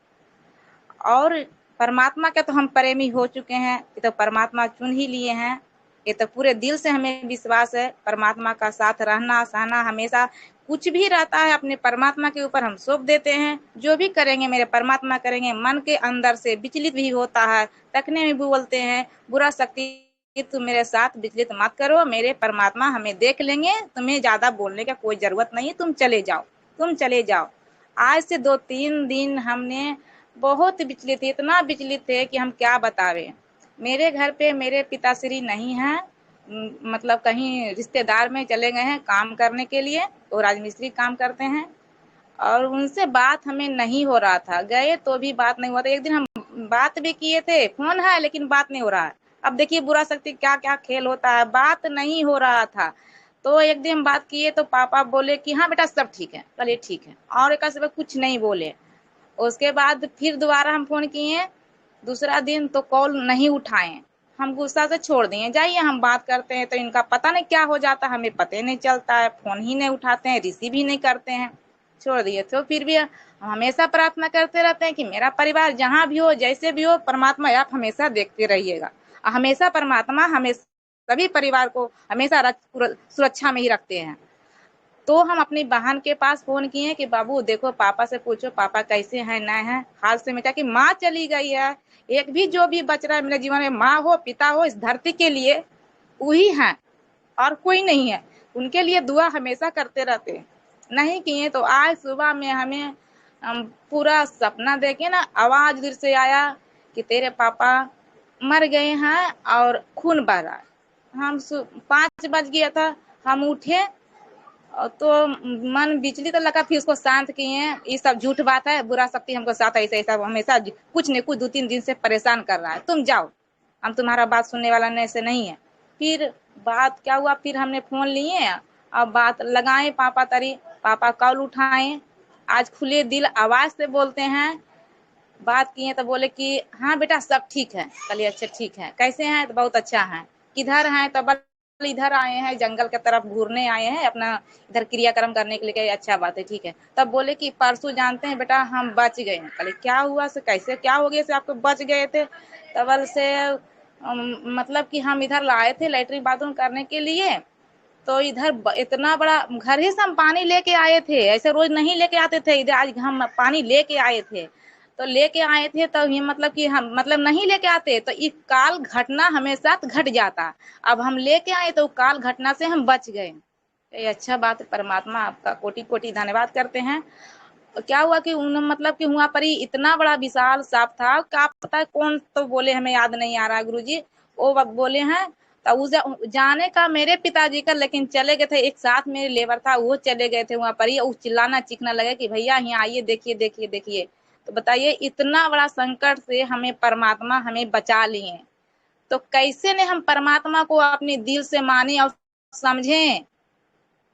Speaker 7: और परमात्मा के तो हम प्रेमी हो चुके हैं, ये तो परमात्मा चुन ही लिए हैं। ये तो पूरे दिल से हमें विश्वास है, परमात्मा का साथ रहना सहना हमेशा कुछ भी रहता है अपने परमात्मा के ऊपर हम सौंप देते हैं। जो भी करेंगे मेरे परमात्मा करेंगे। मन के अंदर से विचलित भी होता है, तकने में भी बोलते हैं बुरा शक्ति तुम मेरे साथ विचलित मत करो, मेरे परमात्मा हमें देख लेंगे, तुम्हें ज्यादा बोलने का कोई जरूरत नहीं, तुम चले जाओ, तुम चले जाओ। आज से 2-3 दिन हमने बहुत विचलित, इतना विचलित थे कि हम क्या बतावे। मेरे घर पे मेरे पिताश्री नहीं हैं, मतलब कहीं रिश्तेदार में चले गए हैं काम करने के लिए, वो राजमिस्त्री काम करते हैं। और उनसे बात हमें नहीं हो रहा था, गए तो भी बात नहीं हुआ था। एक दिन हम बात भी किए थे, फोन है लेकिन बात नहीं हो रहा है। अब देखिए बुरा शक्ति क्या क्या खेल होता है, बात नहीं हो रहा था। तो एक दिन हम बात किए तो पापा बोले कि हाँ बेटा सब ठीक है, चलिए ठीक है, और एक से कुछ नहीं बोले। उसके बाद फिर दोबारा हम फोन किए, दूसरा दिन तो कॉल नहीं उठाए। हम गुस्सा से छोड़ दिए, जाइए हम बात करते हैं। तो इनका पता नहीं क्या हो जाता, हमें पता नहीं चलता है, फोन ही नहीं उठाते हैं, रिसीव ही नहीं करते हैं, छोड़ दिए। तो फिर भी हम हमेशा प्रार्थना करते रहते हैं कि मेरा परिवार जहाँ भी हो, जैसे भी हो, परमात्मा आप हमेशा देखते रहिएगा। हमेशा परमात्मा हमेशा सभी परिवार को हमेशा सुरक्षा में ही रखते हैं। तो हम अपनी बहन के पास फोन किए कि बाबू देखो, पापा से पूछो पापा कैसे हैं न हैं। हाल से में क्या कि माँ चली गई है, एक भी जो भी बच रहा है मेरे जीवन में, माँ हो पिता हो, इस धरती के लिए वही है और कोई नहीं है। उनके लिए दुआ हमेशा करते रहते हैं। नहीं किए तो आज सुबह में हमें पूरा सपना देखे ना, आवाज दूर से आया कि तेरे पापा मर गए हैं और खून बह रहा है। हम 5 बज गया था, हम उठे तो मन विचलित तो लगा, फिर उसको शांत किए। ये सब झूठ बात है, बुरा शक्ति हमको साथ ऐसा ऐसा हमेशा कुछ न कुछ 2-3 दिन से परेशान कर रहा है, तुम जाओ, हम तुम्हारा बात सुनने वाला नहीं से नहीं है। फिर बात क्या हुआ, फिर हमने फोन लिए और बात लगाए पापा तरी, पापा कॉल उठाए, आज खुले दिल आवाज से बोलते हैं। बात किए तो बोले कि हाँ बेटा सब ठीक है। चलिए अच्छा ठीक है, कैसे हैं तो बहुत अच्छा है, किधर हैं तो इधर आए हैं, जंगल की तरफ घूरने आए हैं, अपना इधर क्रियाक्रम करने के लिए। अच्छा बात है, ठीक है। तब बोले कि परसों जानते हैं बेटा हम बच गए हैं। कल क्या हुआ से, कैसे क्या हो गया से आपको बच गए थे। तबल से मतलब कि हम इधर लाए थे लैट्रिन बाथरूम करने के लिए, तो इधर इतना बड़ा घर ही से हम पानी लेके आए थे, ऐसे रोज नहीं लेके आते थे, इधर आज हम पानी लेके आए थे। तो लेके आए थे तो ये मतलब कि हम मतलब नहीं लेके आते तो ये काल घटना हमेशा घट जाता। अब हम लेके आए तो काल घटना से हम बच गए। ये अच्छा बात है, परमात्मा आपका कोटि कोटि धन्यवाद करते हैं। क्या हुआ कि मतलब कि वहाँ पर ही इतना बड़ा विशाल सांप था, क्या पता कौन तो बोले, हमें याद नहीं आ रहा गुरुजी, वो वक्त बोले हैं। तो उस जाने का मेरे पिताजी का, लेकिन चले गए थे, एक साथ मेरे लेबर था, वो चले गए थे वहाँ पर ही, चिल्लाना चीखना लगे कि भैया यहाँ आइए, देखिए देखिए देखिए। तो बताइए, इतना बड़ा संकट से हमें परमात्मा हमें बचा लिए, तो कैसे ने हम परमात्मा को अपने दिल से माने और समझें,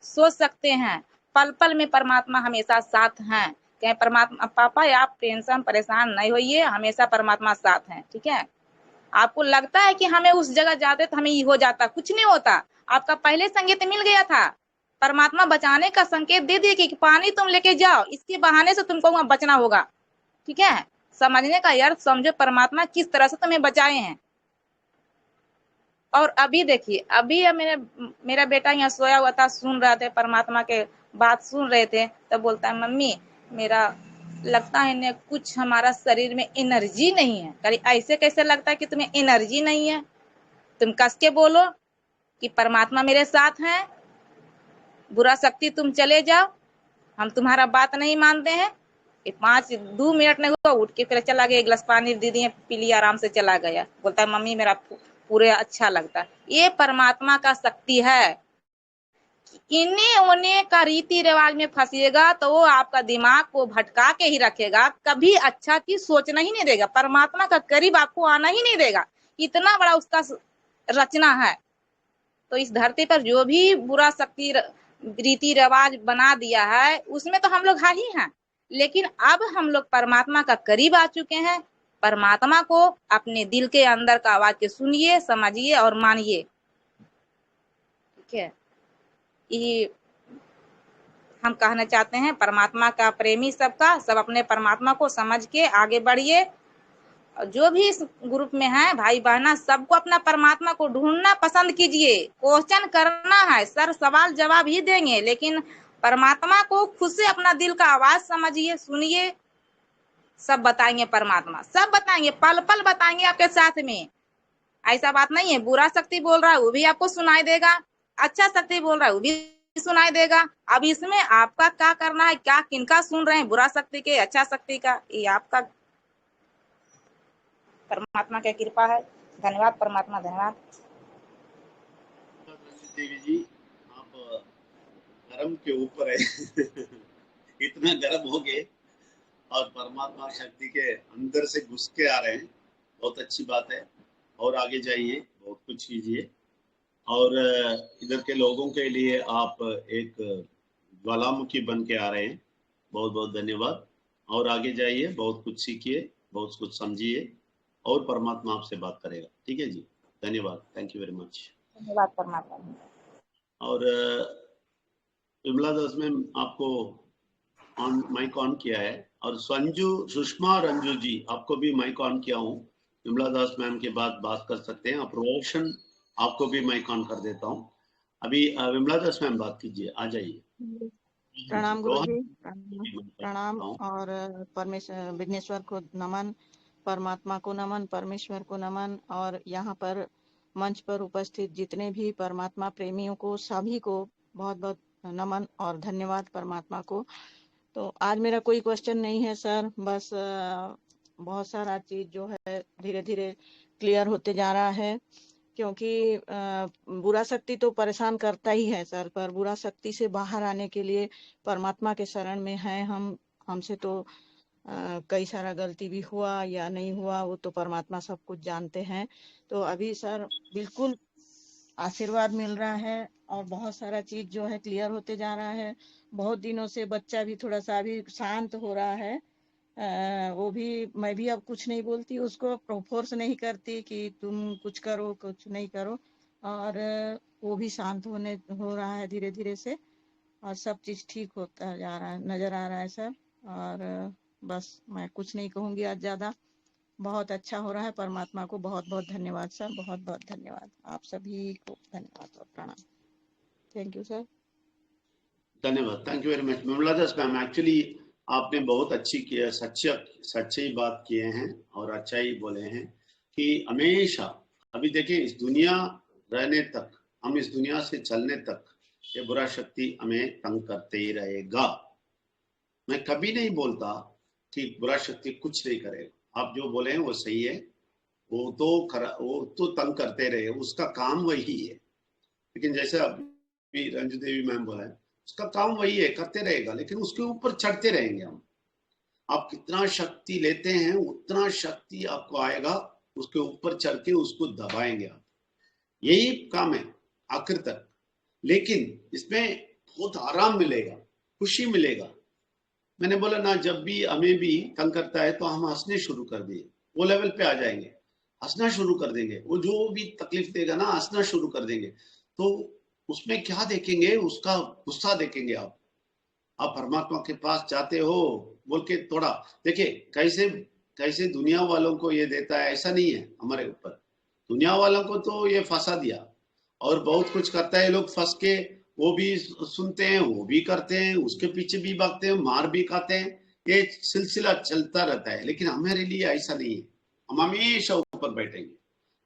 Speaker 7: सोच सकते हैं। पल पल में परमात्मा हमेशा साथ हैं। कहें परमात्मा पापा आप टेंशन परेशान नहीं होइए, हमेशा परमात्मा साथ हैं, ठीक है। आपको लगता है कि हमें उस जगह जाते तो हमें ये हो जाता, कुछ नहीं होता। आपका पहले संकेत मिल गया था, परमात्मा बचाने का संकेत दे दिए कि पानी तुम लेके जाओ, इसके बहाने से तुमको वहां बचना होगा, ठीक है। समझने का अर्थ समझो, परमात्मा किस तरह से तुम्हें बचाए हैं। और अभी देखिए, अभी मेरा बेटा यहाँ सोया हुआ था, सुन रहे थे परमात्मा के बात सुन रहे थे, तब बोलता है मम्मी मेरा लगता है ने कुछ हमारा शरीर में एनर्जी नहीं है। कहीं ऐसे कैसे लगता है कि तुम्हें एनर्जी नहीं है? तुम कस के बोलो कि परमात्मा मेरे साथ हैं, बुरा शक्ति तुम चले जाओ, हम तुम्हारा बात नहीं मानते हैं। 2 मिनट नहीं हुआ, उठ के फिर चला गया, एक गिलास पानी दे दिए, पी लिया, आराम से चला गया। बोलता है मम्मी मेरा पूरे अच्छा लगता है। ये परमात्मा का शक्ति है। इन्हें उन्हें का रीति रिवाज में फंसिएगा तो वो आपका दिमाग को भटका के ही रखेगा, कभी अच्छा चीज सोचना ही नहीं देगा, परमात्मा का करीब आपको आना ही नहीं देगा। इतना बड़ा उसका रचना है। तो इस धरती पर जो भी बुरा शक्ति रीति रिवाज बना दिया है, उसमें तो हम लोग है ही हैं, लेकिन अब हम लोग परमात्मा का करीब आ चुके हैं। परमात्मा को अपने दिल के अंदर का आवाज के सुनिए, समझिए और मानिए, ठीक है। ये हम कहना चाहते हैं, परमात्मा का प्रेमी सबका सब अपने परमात्मा को समझ के आगे बढ़िए। जो भी इस ग्रुप में है भाई बहना, सबको अपना परमात्मा को ढूंढना पसंद कीजिए। क्वेश्चन करना है सर, सवाल जवाब ही देंगे, लेकिन परमात्मा को खुद से अपना दिल का आवाज समझिए, सुनिए, सब बताएंगे परमात्मा, सब बताएंगे, पल पल बताएंगे आपके साथ में। ऐसा बात नहीं है बुरा शक्ति बोल रहा है वो भी आपको सुनाई देगा, अच्छा शक्ति बोल रहा है वो भी सुनाई देगा। अब इसमें आपका क्या करना है, क्या किनका सुन रहे हैं, बुरा शक्ति के अच्छा शक्ति का, ये आपका परमात्मा की कृपा है। धन्यवाद परमात्मा, धन्यवाद।
Speaker 1: देवी जी आप गरम के ऊपर है इतना गरम हो गए और परमात्मा शक्ति के अंदर से घुस के आ रहे हैं, बहुत अच्छी बात है। और आगे जाइए, बहुत कुछ कीजिए। और इधर के लोगों के लिए आप एक ज्वालामुखी बन के आ रहे हैं, बहुत बहुत धन्यवाद। और आगे जाइए, बहुत कुछ सीखिए, बहुत कुछ समझिए, और परमात्मा आपसे बात करेगा, ठीक है जी। धन्यवाद, थैंक यू वेरी मच।
Speaker 7: धन्यवाद परमात्मा।
Speaker 1: और विमला दास मैम आपको माइक ऑन किया है, और सुषमा रंजू जी आपको भी माइक ऑन किया हूँ। विमला दास मैम के बाद बात कर सकते हैं आप। रोशन आपको भी माइक ऑन कर देता हूँ। अभी विमला दास मैम बात कीजिए, आ जाइए।
Speaker 8: प्रणाम गुरुजी, प्रणाम। और परमेश्वर विघ्नेश्वर को नमन, परमात्मा को नमन, परमेश्वर को नमन, और यहाँ पर मंच पर उपस्थित जितने भी परमात्मा प्रेमियों को सभी को बहुत बहुत नमन और धन्यवाद परमात्मा को। तो आज मेरा कोई क्वेश्चन नहीं है सर, बस बहुत सारा चीज जो है धीरे धीरे क्लियर होते जा रहा है, क्योंकि बुरा शक्ति तो परेशान करता ही है सर, पर बुरा शक्ति से बाहर आने के लिए परमात्मा के शरण में है हम। हमसे तो कई सारा गलती भी हुआ या नहीं हुआ, वो तो परमात्मा सब कुछ जानते हैं। तो अभी सर बिल्कुल आशीर्वाद मिल रहा है और बहुत सारा चीज जो है क्लियर होते जा रहा है। बहुत दिनों से बच्चा भी थोड़ा सा अभी शांत हो रहा है। वो भी, मैं भी अब कुछ नहीं बोलती उसको, फोर्स नहीं करती कि तुम कुछ करो कुछ नहीं करो, और वो भी शांत हो रहा है धीरे धीरे से, और सब चीज ठीक होता जा रहा है, नजर आ रहा है सर। और बस मैं कुछ नहीं कहूंगी आज ज्यादा, बहुत अच्छा हो रहा है। परमात्मा को बहुत बहुत धन्यवाद सर, बहुत बहुत धन्यवाद, आप सभी को धन्यवाद और प्रणाम। Thank you sir.
Speaker 1: धन्यवाद, thank you very much Vimla Das ma'am. Actually आपने बहुत अच्छी किया, सच्ची बात किए हैं और अच्छा ही बोले हैं कि हमेशा, अभी देखिए इस दुनिया रहने तक, हम इस दुनिया से चलने तक, ये बुरा शक्ति हमें तंग करते ही रहेगा। मैं कभी नहीं बोलता कि बुरा शक्ति कुछ नहीं करेगा। आप जो बोले हैं वो सही है, वो तो तंग करते रहे, उसका काम वही है। लेकिन जैसे अभी रंजू देवी मैम बोला है, उसका काम वही है, करते रहेगा, लेकिन उसके ऊपर चढ़ते रहेंगे हम। आप कितना शक्ति लेते हैं उतना शक्ति आपको आएगा, उसके ऊपर चढ़ के उसको दबाएंगे आप। यही काम है आखिर तक। लेकिन इसमें बहुत आराम मिलेगा, खुशी मिलेगा। मैंने बोला ना, जब भी हमें भी तंग करता है तो हम हंसने शुरू कर दिए, वो लेवल पे आ जाएंगे, हंसना शुरू कर देंगे। वो जो भी तकलीफ देगा ना, हंसना शुरू कर देंगे। तो उसमें क्या देखेंगे? उसका गुस्सा देखेंगे। आप परमात्मा के पास जाते हो बोल के थोड़ा देखिए, कैसे कैसे दुनिया वालों को ये देता है, ऐसा नहीं है हमारे ऊपर। दुनिया वालों को तो ये फंसा दिया और बहुत कुछ करता है, लोग फंस के वो भी सुनते हैं, वो भी करते हैं, उसके पीछे भी भागते हैं, मार भी खाते हैं। ये सिलसिला चलता रहता है। लेकिन हमारे लिए ऐसा नहीं है। हम हमेशा ऊपर बैठेंगे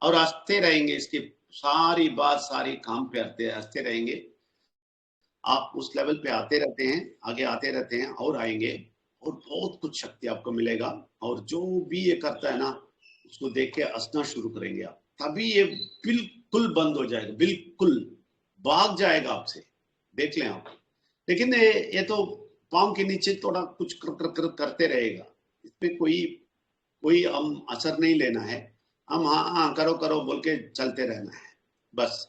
Speaker 1: और हंसते रहेंगे, इसकी सारी बात सारी काम पे हंसते रहेंगे। आप उस लेवल पे आते रहते हैं, आगे आते रहते हैं और आएंगे, और बहुत कुछ शक्ति आपको मिलेगा। और जो भी ये करता है ना, उसको देख के हंसना शुरू करेंगे आप। तभी ये बिल्कुल बंद हो जाएगा, बिल्कुल भाग जाएगा आपसे, देख लें आप। लेकिन ये तो पाँव के नीचे थोड़ा कुछ करते रहेगा। इसमें कोई हम असर नहीं लेना है। हम हाँ हाँ करो करो बोल के चलते रहना है बस।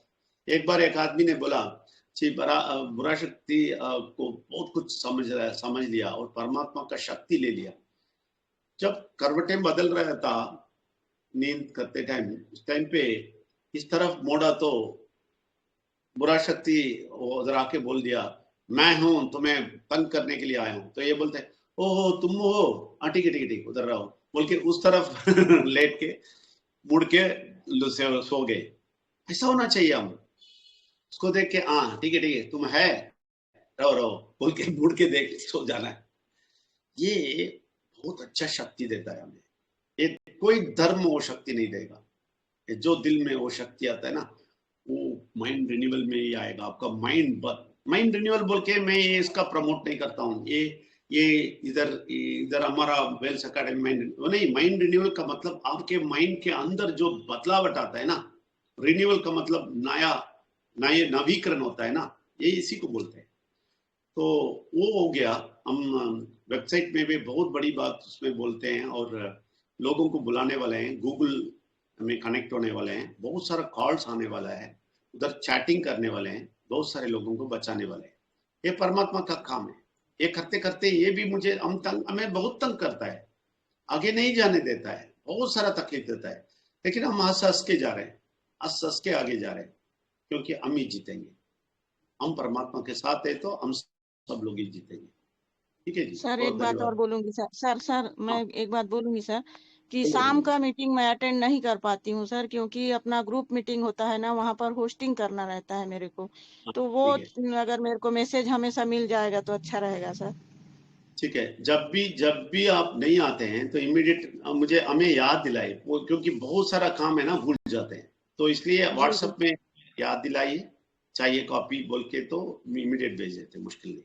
Speaker 1: एक बार एक आदमी ने बोला जी, बुरा शक्ति को बहुत कुछ समझ लिया और परमात्मा का शक्ति ले लिया। जब करवटें बदल रहा था नींद करते टाइम, उस टाइम पे इस तरफ मोड़ा तो बुरा शक्ति उधर आके बोल दिया, मैं हूं, तुम्हें तंग करने के लिए आया हूं। तो ये बोलते, ओहो तुम हो, ठीक है ठीक है ठीक, उधर रहो बोल के उस तरफ लेट के मुड़ के सो गए। ऐसा होना चाहिए। हम उसको देख के हाँ ठीक है तुम है, रहो रहो बोल के मुड़ के देख सो जाना है। ये बहुत अच्छा शक्ति देता है हमें। ये कोई धर्म वो शक्ति नहीं देगा। ये जो दिल में वो शक्ति आता है ना, वो माइंड रिन्यूअल में ही आएगा। आपका माइंड रिन्यूअल बोल के मैं ये इसका प्रमोट नहीं करता हूँ। ये इधर हमारा वेल्स अकेडमी माइंड वो नहीं। माइंड रिन्यूअल का मतलब आपके माइंड के अंदर जो बदलाव आता है ना, रिन्यूअल का मतलब नया नवीकरण होता है ना, ये इसी को बोलते हैं। तो वो हो गया। हम वेबसाइट में भी बहुत बड़ी बात उसमें बोलते हैं और लोगों को बुलाने वाले हैं, गूगल में कनेक्ट होने वाले हैं, बहुत सारा कॉल्स आने वाला है, उधर चैटिंग करने वाले हैं, बहुत सारे लोगों को बचाने वाले हैं। ये परमात्मा का काम है। ये करते करते ये भी मुझे हमें बहुत तंग करता है, आगे नहीं जाने देता है, बहुत सारा तकलीफ देता है। लेकिन हम हंस हंस के जा रहे हैं, हंस हंस के आगे जा रहे हैं, क्योंकि हम ही जीतेंगे। हम परमात्मा के साथ है तो हम सब लोग ही जीतेंगे। ठीक है जी।
Speaker 8: सर एक बात और बोलूंगी सर मैं एक बात बोलूंगी सर कि शाम का मीटिंग मैं अटेंड नहीं कर पाती हूँ सर, क्योंकि अपना ग्रुप मीटिंग होता है ना, वहाँ पर होस्टिंग करना रहता है मेरे को। तो वो अगर मेरे को मैसेज हमेशा मिल जाएगा तो अच्छा रहेगा सर।
Speaker 1: ठीक है, जब भी आप नहीं आते हैं तो इमीडिएट हमें याद दिलाइए, क्योंकि बहुत सारा काम है ना, भूल जाते हैं। तो इसलिए व्हाट्सएप में याद दिलाइए, चाहिए कॉपी बोल के, तो इमीडिएट भेज देते, मुश्किल नहीं।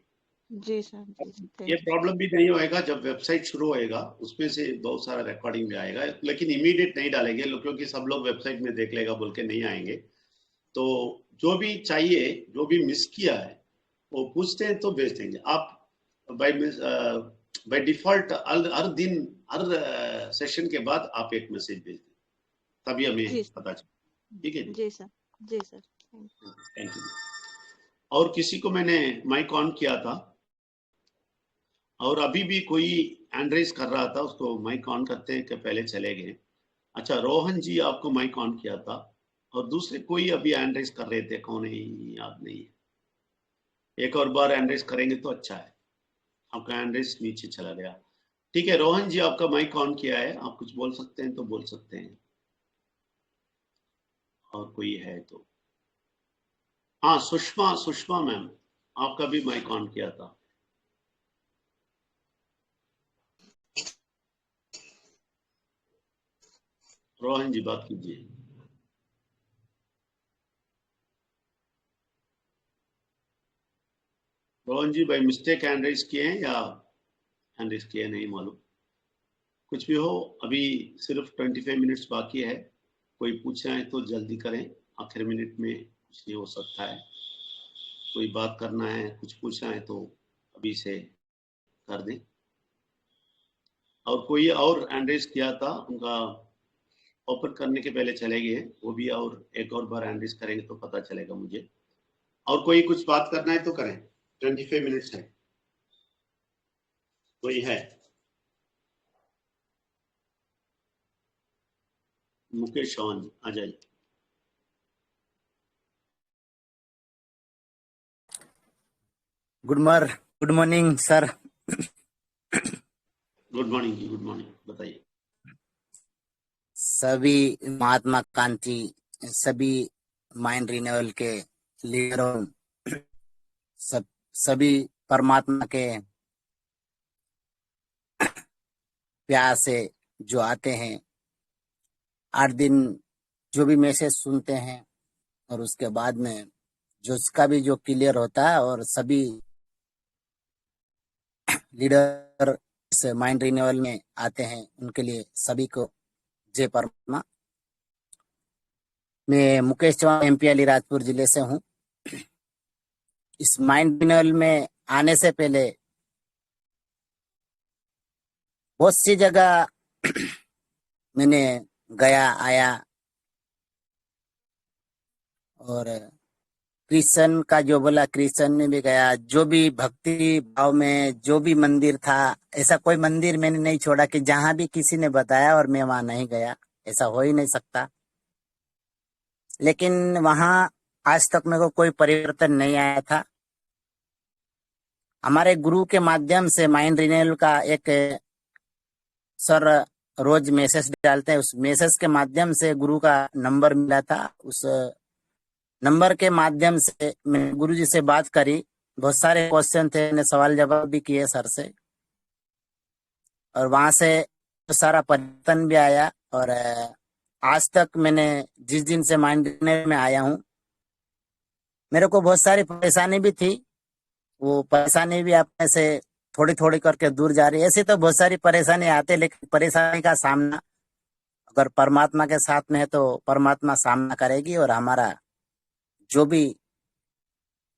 Speaker 8: जी सर।
Speaker 1: ये प्रॉब्लम भी नहीं होएगा। जब वेबसाइट शुरू होएगा उसमें से बहुत सारा रिकॉर्डिंग भी आएगा, लेकिन इमीडिएट नहीं डालेंगे क्योंकि सब लोग वेबसाइट में देख लेगा बोल के नहीं आएंगे। तो जो भी चाहिए, जो भी मिस किया है वो पूछते हैं तो भेज देंगे। आप बाय डिफॉल्ट हर दिन हर सेशन के बाद आप एक मैसेज भेज दें, तभी हमें पता चले। ठीक है
Speaker 8: जी सर। जी सर,
Speaker 1: थैंक यू। और किसी को मैंने माइक ऑन किया था और अभी भी कोई हैंड रेज कर रहा था, उसको माइक ऑन करते के पहले चले गए। अच्छा, रोहन जी आपको माइक ऑन किया था और दूसरे कोई अभी हैंड रेज कर रहे थे, कौन है याद नहीं है। एक और बार हैंड रेज करेंगे तो अच्छा है। आपका हैंड रेज नीचे चला गया। ठीक है, रोहन जी आपका माइक ऑन किया है, आप कुछ बोल सकते हैं तो बोल सकते हैं। और कोई है तो हाँ, सुषमा मैम आपका भी माइक ऑन किया था। रोहन जी बात कीजिए। रोहन जी बाई मिस्टेक हैंड रेज किए हैं या हैंड रेज किया नहीं मालूम। कुछ भी हो, अभी सिर्फ 25 मिनट्स बाकी है। कोई पूछना है तो जल्दी करें, आखिर मिनट में कुछ नहीं हो सकता है। कोई बात करना है, कुछ पूछना है तो अभी से कर दें। और कोई और हैंड रेज किया था, उनका ओपन करने के पहले चले गए, वो भी और एक और बार हैंड रेज करेंगे तो पता चलेगा मुझे। और कोई कुछ बात करना है तो करें, 25 मिनट्स है। कोई है? मुकेश चौहान, आ जाइए।
Speaker 9: Good morning sir.
Speaker 1: Good morning जी, गुड मॉर्निंग, बताइए।
Speaker 9: सभी महात्मा गांधी, सभी माइंड रिन्यूअल के लीडरों, सभी परमात्मा के प्यार से जो आते हैं, 8 दिन जो भी मैसेज सुनते हैं और उसके बाद में जो उसका भी जो क्लियर होता है, और सभी लीडर से माइंड रिन्यूअल में आते हैं, उनके लिए सभी को जय परमात्मा। मैं मुकेश चौहान, एमपी अलीराजपुर जिले से हूँ। इस माइंड रिन्यूअल में आने से पहले बहुत सी जगह मैंने गया आया, और कृष्ण का जो बोला कृष्ण में भी गया। जो भी भक्ति भाव में जो भी मंदिर था, ऐसा कोई मंदिर मैंने नहीं छोड़ा कि जहां भी किसी ने बताया और मैं वहां नहीं गया, ऐसा हो ही नहीं सकता। लेकिन वहां आज तक मेरे को कोई परिवर्तन नहीं आया था। हमारे गुरु के माध्यम से माइंड रिन्यूअल का एक सर रोज मैसेज डालते हैं, उस मैसेज के माध्यम से गुरु का नंबर मिला था। उस नंबर के माध्यम से मैंने गुरु जी से बात करी। बहुत सारे क्वेश्चन थे, मैंने सवाल जवाब भी किए सर से, और वहां से सारा परिवर्तन भी आया। और आज तक मैंने जिस दिन से माइंड रिन्यूअल में आया हूँ, मेरे को बहुत सारी परेशानी भी थी। वो परेशानी भी अपने से थोड़ी थोड़ी करके दूर जा रही है। ऐसे तो बहुत सारी परेशानी आते, लेकिन परेशानी का सामना अगर परमात्मा के साथ में है तो परमात्मा सामना करेगी, और हमारा जो भी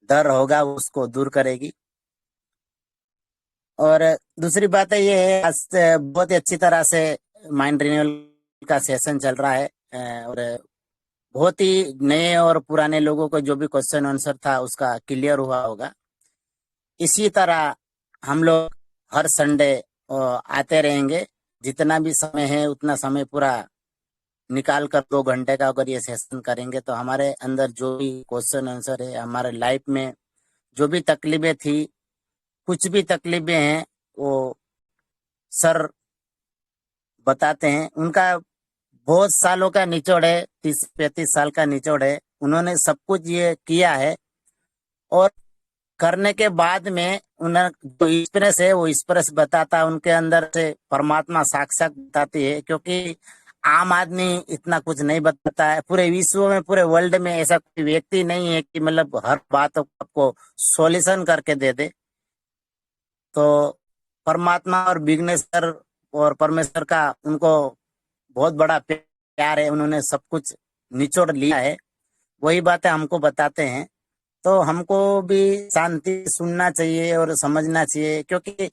Speaker 9: डर होगा उसको दूर करेगी। और दूसरी बात है ये है, आज बहुत ही अच्छी तरह से माइंड रिन्यूअल का सेशन चल रहा है, और बहुत ही नए और पुराने लोगों को जो भी क्वेश्चन आंसर था उसका क्लियर हुआ होगा। इसी तरह हम लोग हर संडे आते रहेंगे। जितना भी समय है उतना समय पूरा निकाल कर 2 घंटे का अगर ये सेशन करेंगे तो हमारे अंदर जो भी क्वेश्चन आंसर है, हमारे लाइफ में जो भी तकलीफें थी, कुछ भी तकलीफें हैं, वो सर बताते हैं। उनका बहुत सालों का निचोड़ है, 30-35 साल का निचोड़ है। उन्होंने सब कुछ ये किया है, और करने के बाद में उन्हें जो एक्सप्रेस है वो एक्सप्रेस बताता, उनके अंदर से परमात्मा साक्षात बताती है। क्योंकि आम आदमी इतना कुछ नहीं बताता है। पूरे विश्व में, पूरे वर्ल्ड में ऐसा कोई व्यक्ति नहीं है कि मतलब हर बात को सॉल्यूशन करके दे दे। तो परमात्मा और विघ्नेश्वर और परमेश्वर का उनको बहुत बड़ा प्यार है। उन्होंने सब कुछ निचोड़ लिया है, वही बातें हमको बताते हैं। तो हमको भी शांति सुनना चाहिए और समझना चाहिए, क्योंकि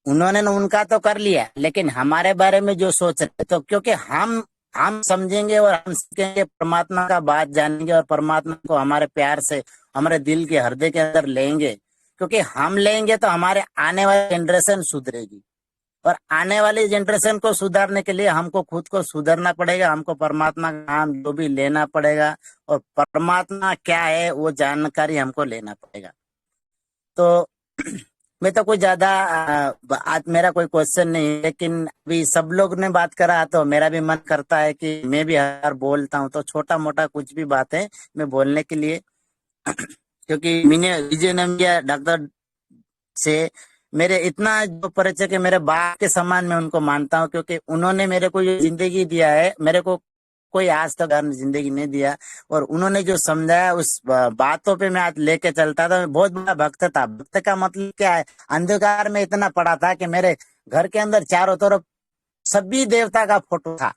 Speaker 9: उन्होंने उनका तो कर लिया, लेकिन हमारे बारे में जो सोच रहे, तो क्योंकि हम समझेंगे और हम सीखेंगे, परमात्मा का बात जानेंगे और परमात्मा को हमारे प्यार से हमारे दिल के हृदय के अंदर लेंगे। क्योंकि हम लेंगे तो हमारे आने वाली जनरेशन सुधरेगी, और आने वाली जनरेशन को सुधारने के लिए हमको खुद को सुधरना पड़ेगा। हमको परमात्मा का नाम जो भी लेना पड़ेगा, और परमात्मा क्या है वो जानकारी हमको लेना पड़ेगा। तो मैं तो कोई ज्यादा आज मेरा कोई क्वेश्चन नहीं, लेकिन अभी सब लोग ने बात करा तो मेरा भी मन करता है कि मैं भी हर बोलता हूँ, तो छोटा मोटा कुछ भी बात है मैं बोलने के लिए। क्योंकि मैंने विजय नमिया डॉक्टर से मेरे इतना जो परिचय के मेरे बाप के समान मैं उनको मानता हूँ, क्योंकि उन्होंने मेरे को ये जिंदगी दिया है। मेरे को कोई आज तक जिंदगी नहीं दिया। और उन्होंने जो समझाया उस बातों पे मैं आज लेके चलता था। मैं बहुत बड़ा भक्त था। भक्त का मतलब क्या है? अंधकार में इतना पड़ा था कि मेरे घर के अंदर चारों तरफ सभी देवता का फोटो था।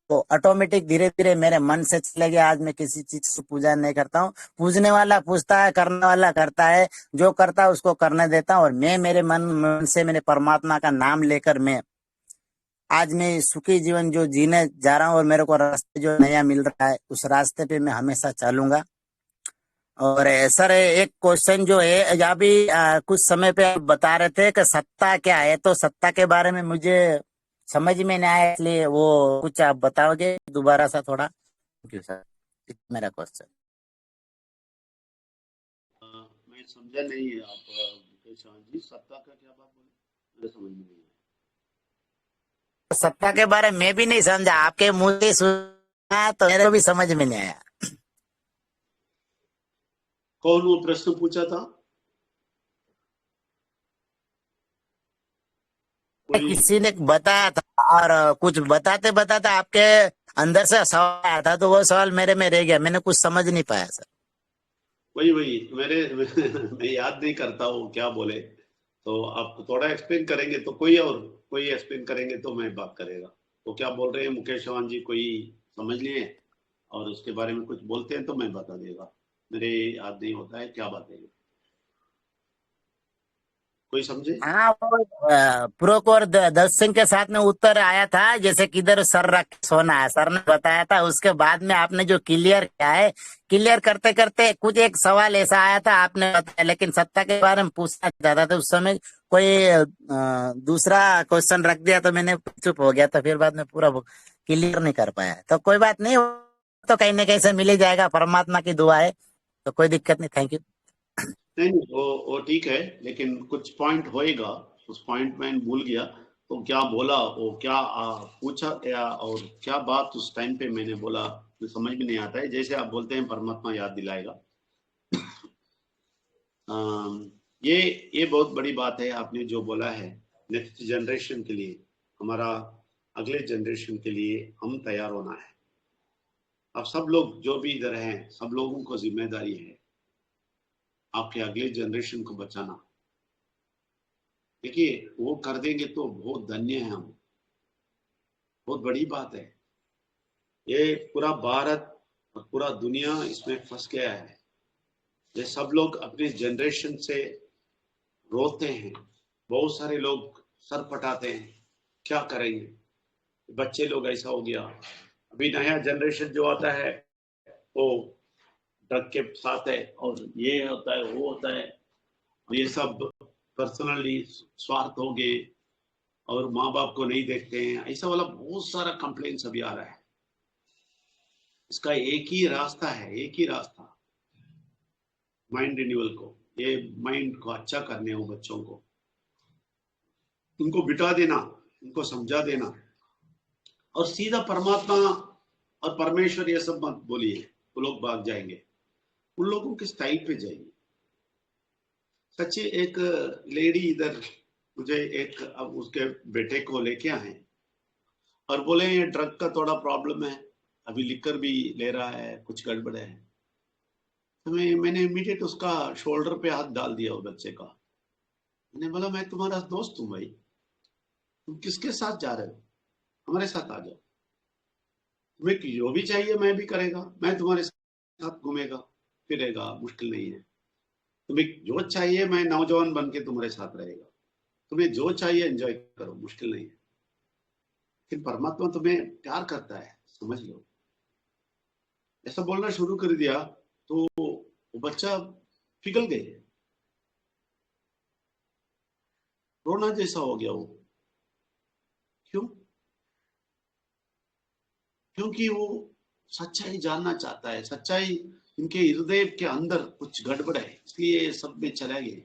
Speaker 9: तो ऑटोमेटिक धीरे धीरे मेरे मन से चले गया। आज मैं किसी चीज की पूजा नहीं करता हूँ। पूजने वाला पूजता है, करने वाला करता है, जो करता है उसको करने देता हूँ। और मैं मेरे मन से मैंने परमात्मा का नाम लेकर मैं आज मैं सुखी जीवन जो जीने जा रहा हूँ और मेरे को रास्ते जो नया मिल रहा है उस रास्ते पे मैं हमेशा चलूंगा। और सर एक क्वेश्चन जो है, अभी कुछ समय पे आप बता रहे थे कि सत्ता क्या है, तो सत्ता के बारे में मुझे समझ में नहीं आया, इसलिए वो कुछ आप बताओगे दोबारा सा थोड़ा? थैंक यू सर, मेरा क्वेश्चन।
Speaker 1: मैं समझा नहीं आप मुकेश चौहान जी, सत्ता का क्या बात बोले, मुझे समझ में नहीं आया।
Speaker 9: सत्ता के बारे में मैं भी नहीं समझा, आपके मुंह से सुना तो मेरे को भी समझ में नहीं आया।
Speaker 1: कौन वो प्रश्न पूछा था?
Speaker 9: किसी ने बताया था और कुछ बताते बताते आपके अंदर से सवाल आया था, तो वो सवाल मेरे में रह गया, मैंने कुछ समझ नहीं पाया सर।
Speaker 1: वही मैं याद नहीं करता हूँ क्या बोले, तो आप थोड़ा एक्सप्लेन करेंगे तो कोई एक्सप्लेन करेंगे तो मैं बात करेगा। तो क्या बोल रहे हैं मुकेश चौहान जी, कोई समझ लिए और उसके बारे में कुछ बोलते हैं तो मैं बता देगा। मेरे याद नहीं होता है क्या बात है, कोई समझे?
Speaker 9: हाँ, वो प्रोकोर दस सिंह के साथ में उत्तर आया था, जैसे किधर सर रख के सोना है, सर ने बताया था। उसके बाद में आपने जो क्लियर किया है, क्लियर करते करते कुछ एक सवाल ऐसा आया था, आपने बताया, लेकिन सत्ता के बारे में पूछना चाहता था उस समय, कोई दूसरा क्वेश्चन रख दिया तो मैंने चुप हो गया, तो फिर बाद में पूरा क्लियर नहीं कर पाया। तो कोई बात नहीं, तो कहीं ना कहीं से मिल ही जाएगा, परमात्मा की दुआ है, तो कोई दिक्कत नहीं। Thank you.
Speaker 1: नहीं, वो ठीक है, लेकिन कुछ पॉइंट होएगा, उस पॉइंट में भूल गया तो क्या बोला, वो क्या पूछा क्या और क्या बात उस टाइम पे मैंने बोला, तो समझ में नहीं आता है। जैसे आप बोलते हैं परमात्मा याद दिलाएगा, ये बहुत बड़ी बात है आपने जो बोला है। नेक्स्ट जनरेशन के लिए, हमारा अगले जनरेशन के लिए हम तैयार होना है। अब सब लोग जो भी इधर हैं, सब लोगों को जिम्मेदारी है आपके अगले जनरेशन को बचाना। देखिए, वो कर देंगे तो बहुत धन्य है हम, बहुत बड़ी बात है। ये पूरा भारत और पूरा दुनिया इसमें फंस गया है। ये सब लोग अपने जनरेशन से रोते हैं, बहुत सारे लोग सर पटाते हैं, क्या करेंगे, बच्चे लोग ऐसा हो गया। अभी नया जनरेशन जो आता है वो ड्रग के साथ है, और ये होता है वो होता है, ये सब पर्सनली स्वार्थ हो गए और माँ बाप को नहीं देखते हैं, ऐसा वाला बहुत सारा कंप्लेंट्स अभी आ रहा है। इसका एक ही रास्ता है, एक ही रास्ता, माइंड रिन्यूअल को, ये माइंड को अच्छा करने हो, बच्चों को उनको बिठा देना, उनको समझा देना, और सीधा परमात्मा और परमेश्वर ये सब मत बोलिए, वो लोग भाग जाएंगे, उन लोगों के स्टाइल पे जाइए। सच्ची एक लेडी इधर मुझे एक अब उसके बेटे को लेके आए और बोले ये ड्रग का थोड़ा प्रॉब्लम है, अभी लिकर भी ले रहा है, कुछ गड़बड़ है। तो मैंने इमीडिएट उसका शोल्डर पे हाथ डाल दिया वो बच्चे का। मैंने बोला मैं तुम्हारा दोस्त हूँ भाई, तुम किसके साथ जा रहे हो, हमारे साथ आ जाओ, तुम्हें जो भी चाहिए मैं भी करेगा, मैं तुम्हारे साथ घूमेगा फिरेगा, मुश्किल नहीं है। तुम्हें जो चाहिए मैं नौजवान बन के तुम्हारे साथ रहेगा, तुम्हें जो चाहिए एंजॉय करो, मुश्किल नहीं है। लेकिन परमात्मा तुम्हें प्यार करता है, समझ लो। ऐसा बोलना शुरू कर दिया तो वो बच्चा पिघल गए, रोना जैसा हो गया वो। क्यों? क्योंकि वो सच्चाई जानना चाहता है, सच्चाई इनके हृदय के अंदर कुछ गड़बड़ है, इसलिए सब में चला गए।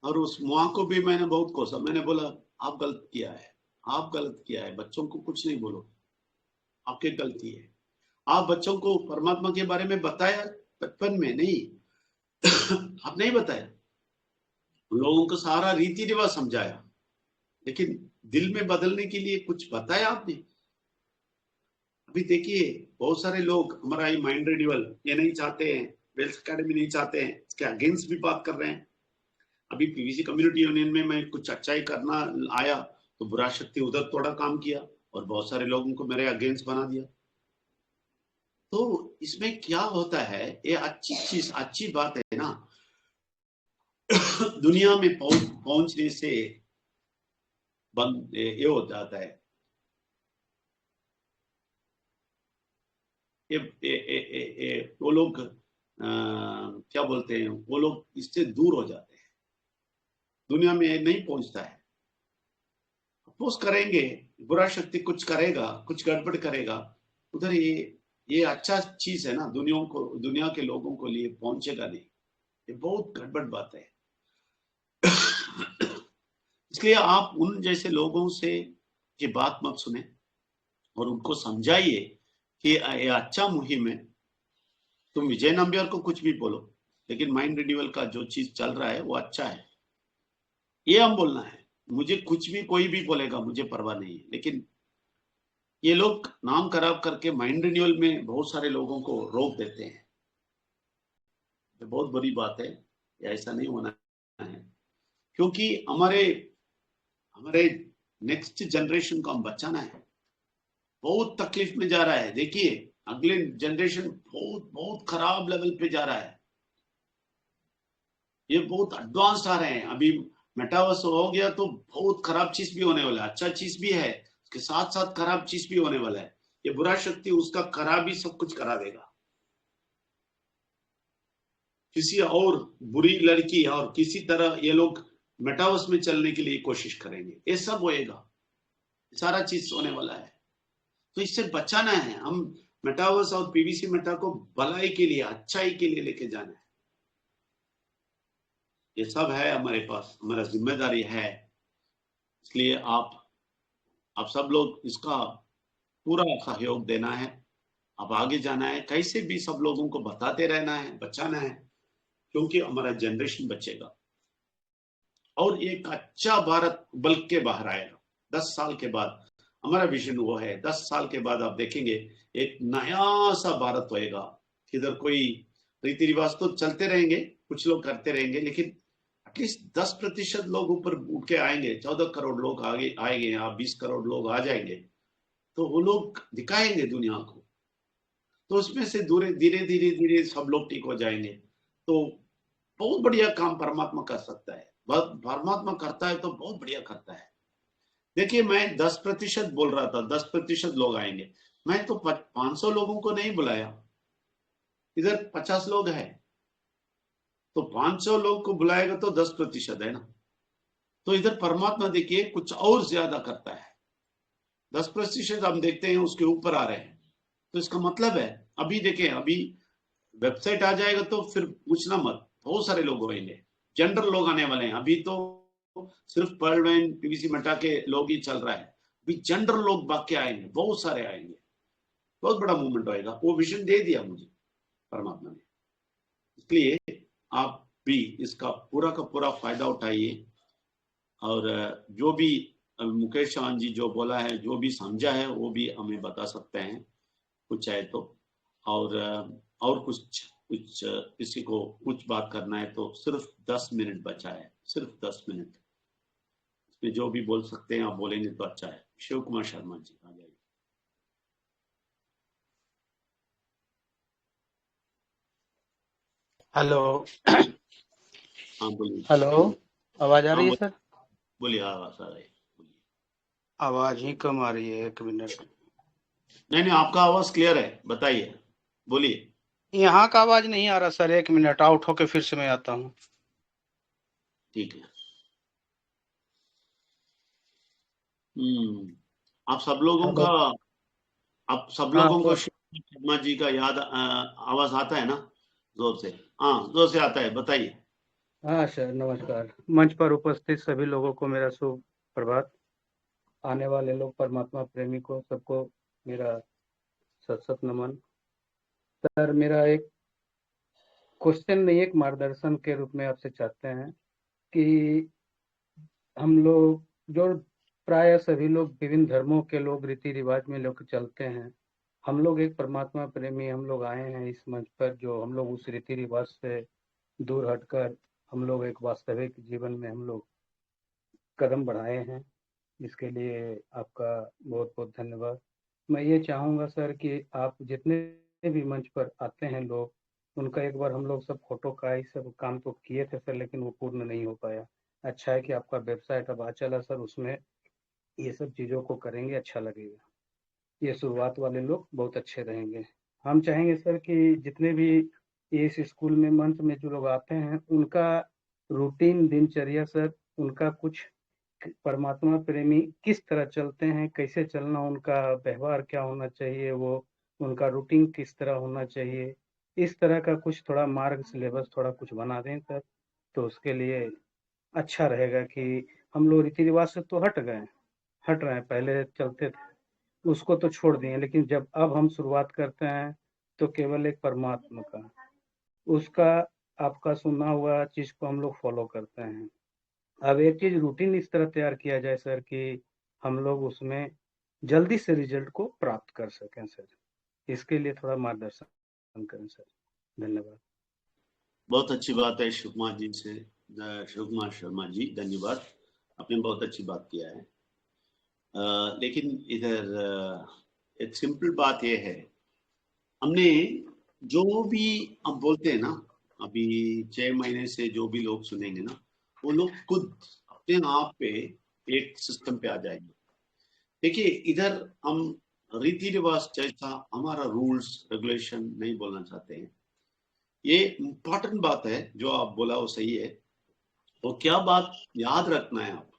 Speaker 1: और उस माँ को भी मैंने बहुत कोसा, मैंने बोला आप गलत किया है, आप गलत किया है, बच्चों को कुछ नहीं बोलो, आपकी गलती है। आप बच्चों को परमात्मा के बारे में बताया बचपन में नहीं आप नहीं बताया, उन लोगों को सारा रीति रिवाज समझाया, लेकिन दिल में बदलने के लिए कुछ बताया आपने? अभी देखिए बहुत सारे लोग हमारा ये माइंड रिन्यूअल ये नहीं चाहते हैं, वेल्थ अकेडमी नहीं चाहते हैं, इसके अगेंस्ट भी बात कर रहे हैं। अभी पीवीसी कम्युनिटी यूनियन में मैं कुछ अच्छाई करना आया तो बुरा शक्ति उधर थोड़ा काम किया और बहुत सारे लोगों को मेरे अगेंस्ट बना दिया। तो इसमें क्या होता है, ये अच्छी चीज अच्छी बात है ना। दुनिया में पहुंचने से बंद ये हो जाता है, वो लोग क्या बोलते हैं, वो लोग इससे दूर हो जाते हैं, दुनिया में नहीं पहुंचता है। अपोज करेंगे, बुरा शक्ति कुछ करेगा, कुछ गड़बड़ करेगा, उधर ये अच्छा चीज है ना, दुनिया के लोगों को लिए पहुंचेगा नहीं। ये बहुत गड़बड़ बात है। इसलिए आप उन जैसे लोगों से ये बात मत सुने और उनको समझाइए कि ये अच्छा मुहिम है। तुम विजय नंबियार को कुछ भी बोलो, लेकिन माइंड रिन्यूअल का जो चीज चल रहा है वो अच्छा है, ये हम बोलना है। मुझे कुछ भी कोई भी बोलेगा, मुझे परवाह नहीं है, लेकिन ये लोग नाम खराब करके माइंड रिन्यूअल में बहुत सारे लोगों को रोक देते हैं। ये बहुत बड़ी बात है, ऐसा नहीं होना है, क्योंकि हमारे नेक्स्ट जनरेशन को हम बचाना है। बहुत तकलीफ में जा रहा है, देखिए अगले जनरेशन बहुत बहुत खराब लेवल पे जा रहा है। ये बहुत एडवांस आ रहे हैं। अभी मेटावर्स हो गया तो बहुत खराब चीज भी होने वाला है, अच्छा चीज भी है, उसके साथ साथ खराब चीज भी होने वाला है। ये बुरा शक्ति उसका खराबी सब कुछ करा देगा। किसी और बुरी लड़की और किसी तरह ये लोग मेटावर्स में चलने के लिए कोशिश करेंगे, ये सब होएगा, सारा चीज होने वाला है। तो इससे बचाना है। हम मेटावर्स और पीवीसी मेटा को भलाई के लिए, अच्छाई के लिए लेके जाना है। ये सब है हमारे पास, हमारा जिम्मेदारी है। इसलिए आप सब लोग इसका पूरा सहयोग देना है। अब आगे जाना है, कैसे भी सब लोगों को बताते रहना है, बचाना है, क्योंकि हमारा जनरेशन बचेगा और एक अच्छा भारत उभर के बाहर आएगा। 10 साल के बाद हमारा विजन वो है, 10 साल के बाद आप देखेंगे एक नया सा भारत होएगा। इधर कोई रीति रिवाज तो चलते रहेंगे, कुछ लोग करते रहेंगे, लेकिन एटलीस्ट 10% लोग ऊपर उठ के आएंगे। 14 करोड़ लोग आगे आएंगे, आप 20 करोड़ लोग आ जाएंगे, तो वो लोग दिखाएंगे दुनिया को। तो उसमें से धीरे धीरे धीरे सब लोग ठीक हो जाएंगे। तो बहुत बढ़िया काम परमात्मा कर सकता है। परमात्मा करता है तो बहुत बढ़िया करता है। देखिए मैं 10% बोल रहा था, 10% लोग आएंगे। मैं तो 500 लोगों को नहीं बुलाया, इधर 50 लोग हैं, तो 500 लोग को बुलाएगा तो 10% है ना। तो इधर परमात्मा देखिए कुछ और ज्यादा करता है। 10% हम देखते हैं उसके ऊपर आ रहे हैं, तो इसका मतलब है अभी देखें, अभी वेबसाइट आ जाएगा तो फिर पूछना मत, बहुत सारे लोग आएंगे, जनरल लोग आने वाले हैं। अभी तो सिर्फ पर्लवैन पीवीसी मेटा के लोग ही चल रहा है, अभी जनरल लोग बाकी आएंगे, बहुत सारे आएंगे, बहुत बड़ा मूवमेंट होएगा। वो विजन दे दिया मुझे परमात्मा ने। इसलिए आप भी इसका पूरा का पूरा फायदा उठाइए। और जो भी मुकेश चौहान जी जो बोला है, जो भी समझा है, वो भी हमें बता सकते हैं कुछ है तो। और कुछ किसी को कुछ बात करना है तो सिर्फ 10 मिनट बचा है, सिर्फ 10 मिनट, इसमें जो भी बोल सकते हैं आप बोलेंगे तो अच्छा है। शिव कुमार शर्मा जी आ जाइए।
Speaker 10: हेलो।
Speaker 1: हाँ बोलिए।
Speaker 10: हेलो, आवाज आ
Speaker 1: हाँ
Speaker 10: रही है सर?
Speaker 1: बोलिए, आवाज आ रही है, बोलिए।
Speaker 10: आवाज ही कम आ रही है, 1 मिनट।
Speaker 1: नहीं आपका आवाज क्लियर है, बताइए, बोलिए।
Speaker 10: यहाँ का आवाज नहीं आ रहा सर, 1 मिनट, आउट होके फिर से मैं आता हूँ।
Speaker 1: ठीक है। आप सब लोगों का, आप सब लोगों को शर्मा जी का याद आवाज आता है ना? जोर से, हाँ जोर से आता है, बताइए।
Speaker 10: हाँ सर, नमस्कार। मंच पर उपस्थित सभी लोगों को मेरा शुभ प्रभात। आने वाले लोग, परमात्मा प्रेमी को सबको मेरा सत सत नमन। सर मेरा एक क्वेश्चन नहीं, एक मार्गदर्शन के रूप में आपसे चाहते हैं कि हम लोग जो प्राय सभी लोग विभिन्न धर्मों के लोग रीति रिवाज में लोग चलते हैं, हम लोग एक परमात्मा प्रेमी हम लोग आए हैं इस मंच पर, जो हम लोग उस रीति रिवाज से दूर हटकर हम लोग एक वास्तविक जीवन में हम लोग कदम बढ़ाए हैं। इसके लिए आपका बहुत बहुत धन्यवाद। मैं ये चाहूँगा सर कि आप जितने भी मंच पर आते हैं लोग, उनका एक बार हम लोग सब फोटो का ही सब काम तो किए थे सर, लेकिन वो पूर्ण नहीं हो पाया। अच्छा है कि आपका वेबसाइट अब आ चला सर, उसमें ये सब चीज़ों को करेंगे, अच्छा लगेगा। ये शुरुआत वाले लोग बहुत अच्छे रहेंगे। हम चाहेंगे सर कि जितने भी इस स्कूल में मंच में जो लोग आते हैं, उनका रूटीन दिनचर्या सर, उनका कुछ परमात्मा प्रेमी किस तरह चलते हैं, कैसे चलना, उनका व्यवहार क्या होना चाहिए, वो उनका रूटीन किस तरह होना चाहिए, इस तरह का कुछ थोड़ा मार्ग सिलेबस थोड़ा कुछ बना दें सर, तो उसके लिए अच्छा रहेगा कि हम लोग रीति रिवाज से तो हट रहे हैं, पहले चलते थे उसको तो छोड़ दिए, लेकिन जब अब हम शुरुआत करते हैं तो केवल एक परमात्मा का, उसका आपका सुना हुआ चीज को हम लोग फॉलो करते हैं। अब एक चीज रूटीन इस तरह तैयार किया जाए सर कि हम लोग उसमें जल्दी से रिजल्ट को प्राप्त कर सकें सर, इसके लिए थोड़ा मार्गदर्शन करें सर। धन्यवाद।
Speaker 1: बहुत अच्छी बात है शिवकुमार जी से, शिवकुमार शर्मा जी, धन्यवाद, आपने बहुत अच्छी बात किया है। लेकिन इधर एक सिंपल बात यह है, हमने जो भी हम बोलते हैं ना, अभी 6 महीने से जो भी लोग सुनेंगे ना, वो लोग खुद अपने आप पे एक सिस्टम पे आ जाएंगे। देखिए, इधर हम रीति रिवाज जैसा हमारा रूल्स रेगुलेशन नहीं बोलना चाहते हैं। ये इम्पोर्टेंट बात है जो आप बोला, वो सही है। वो क्या बात याद रखना है, आप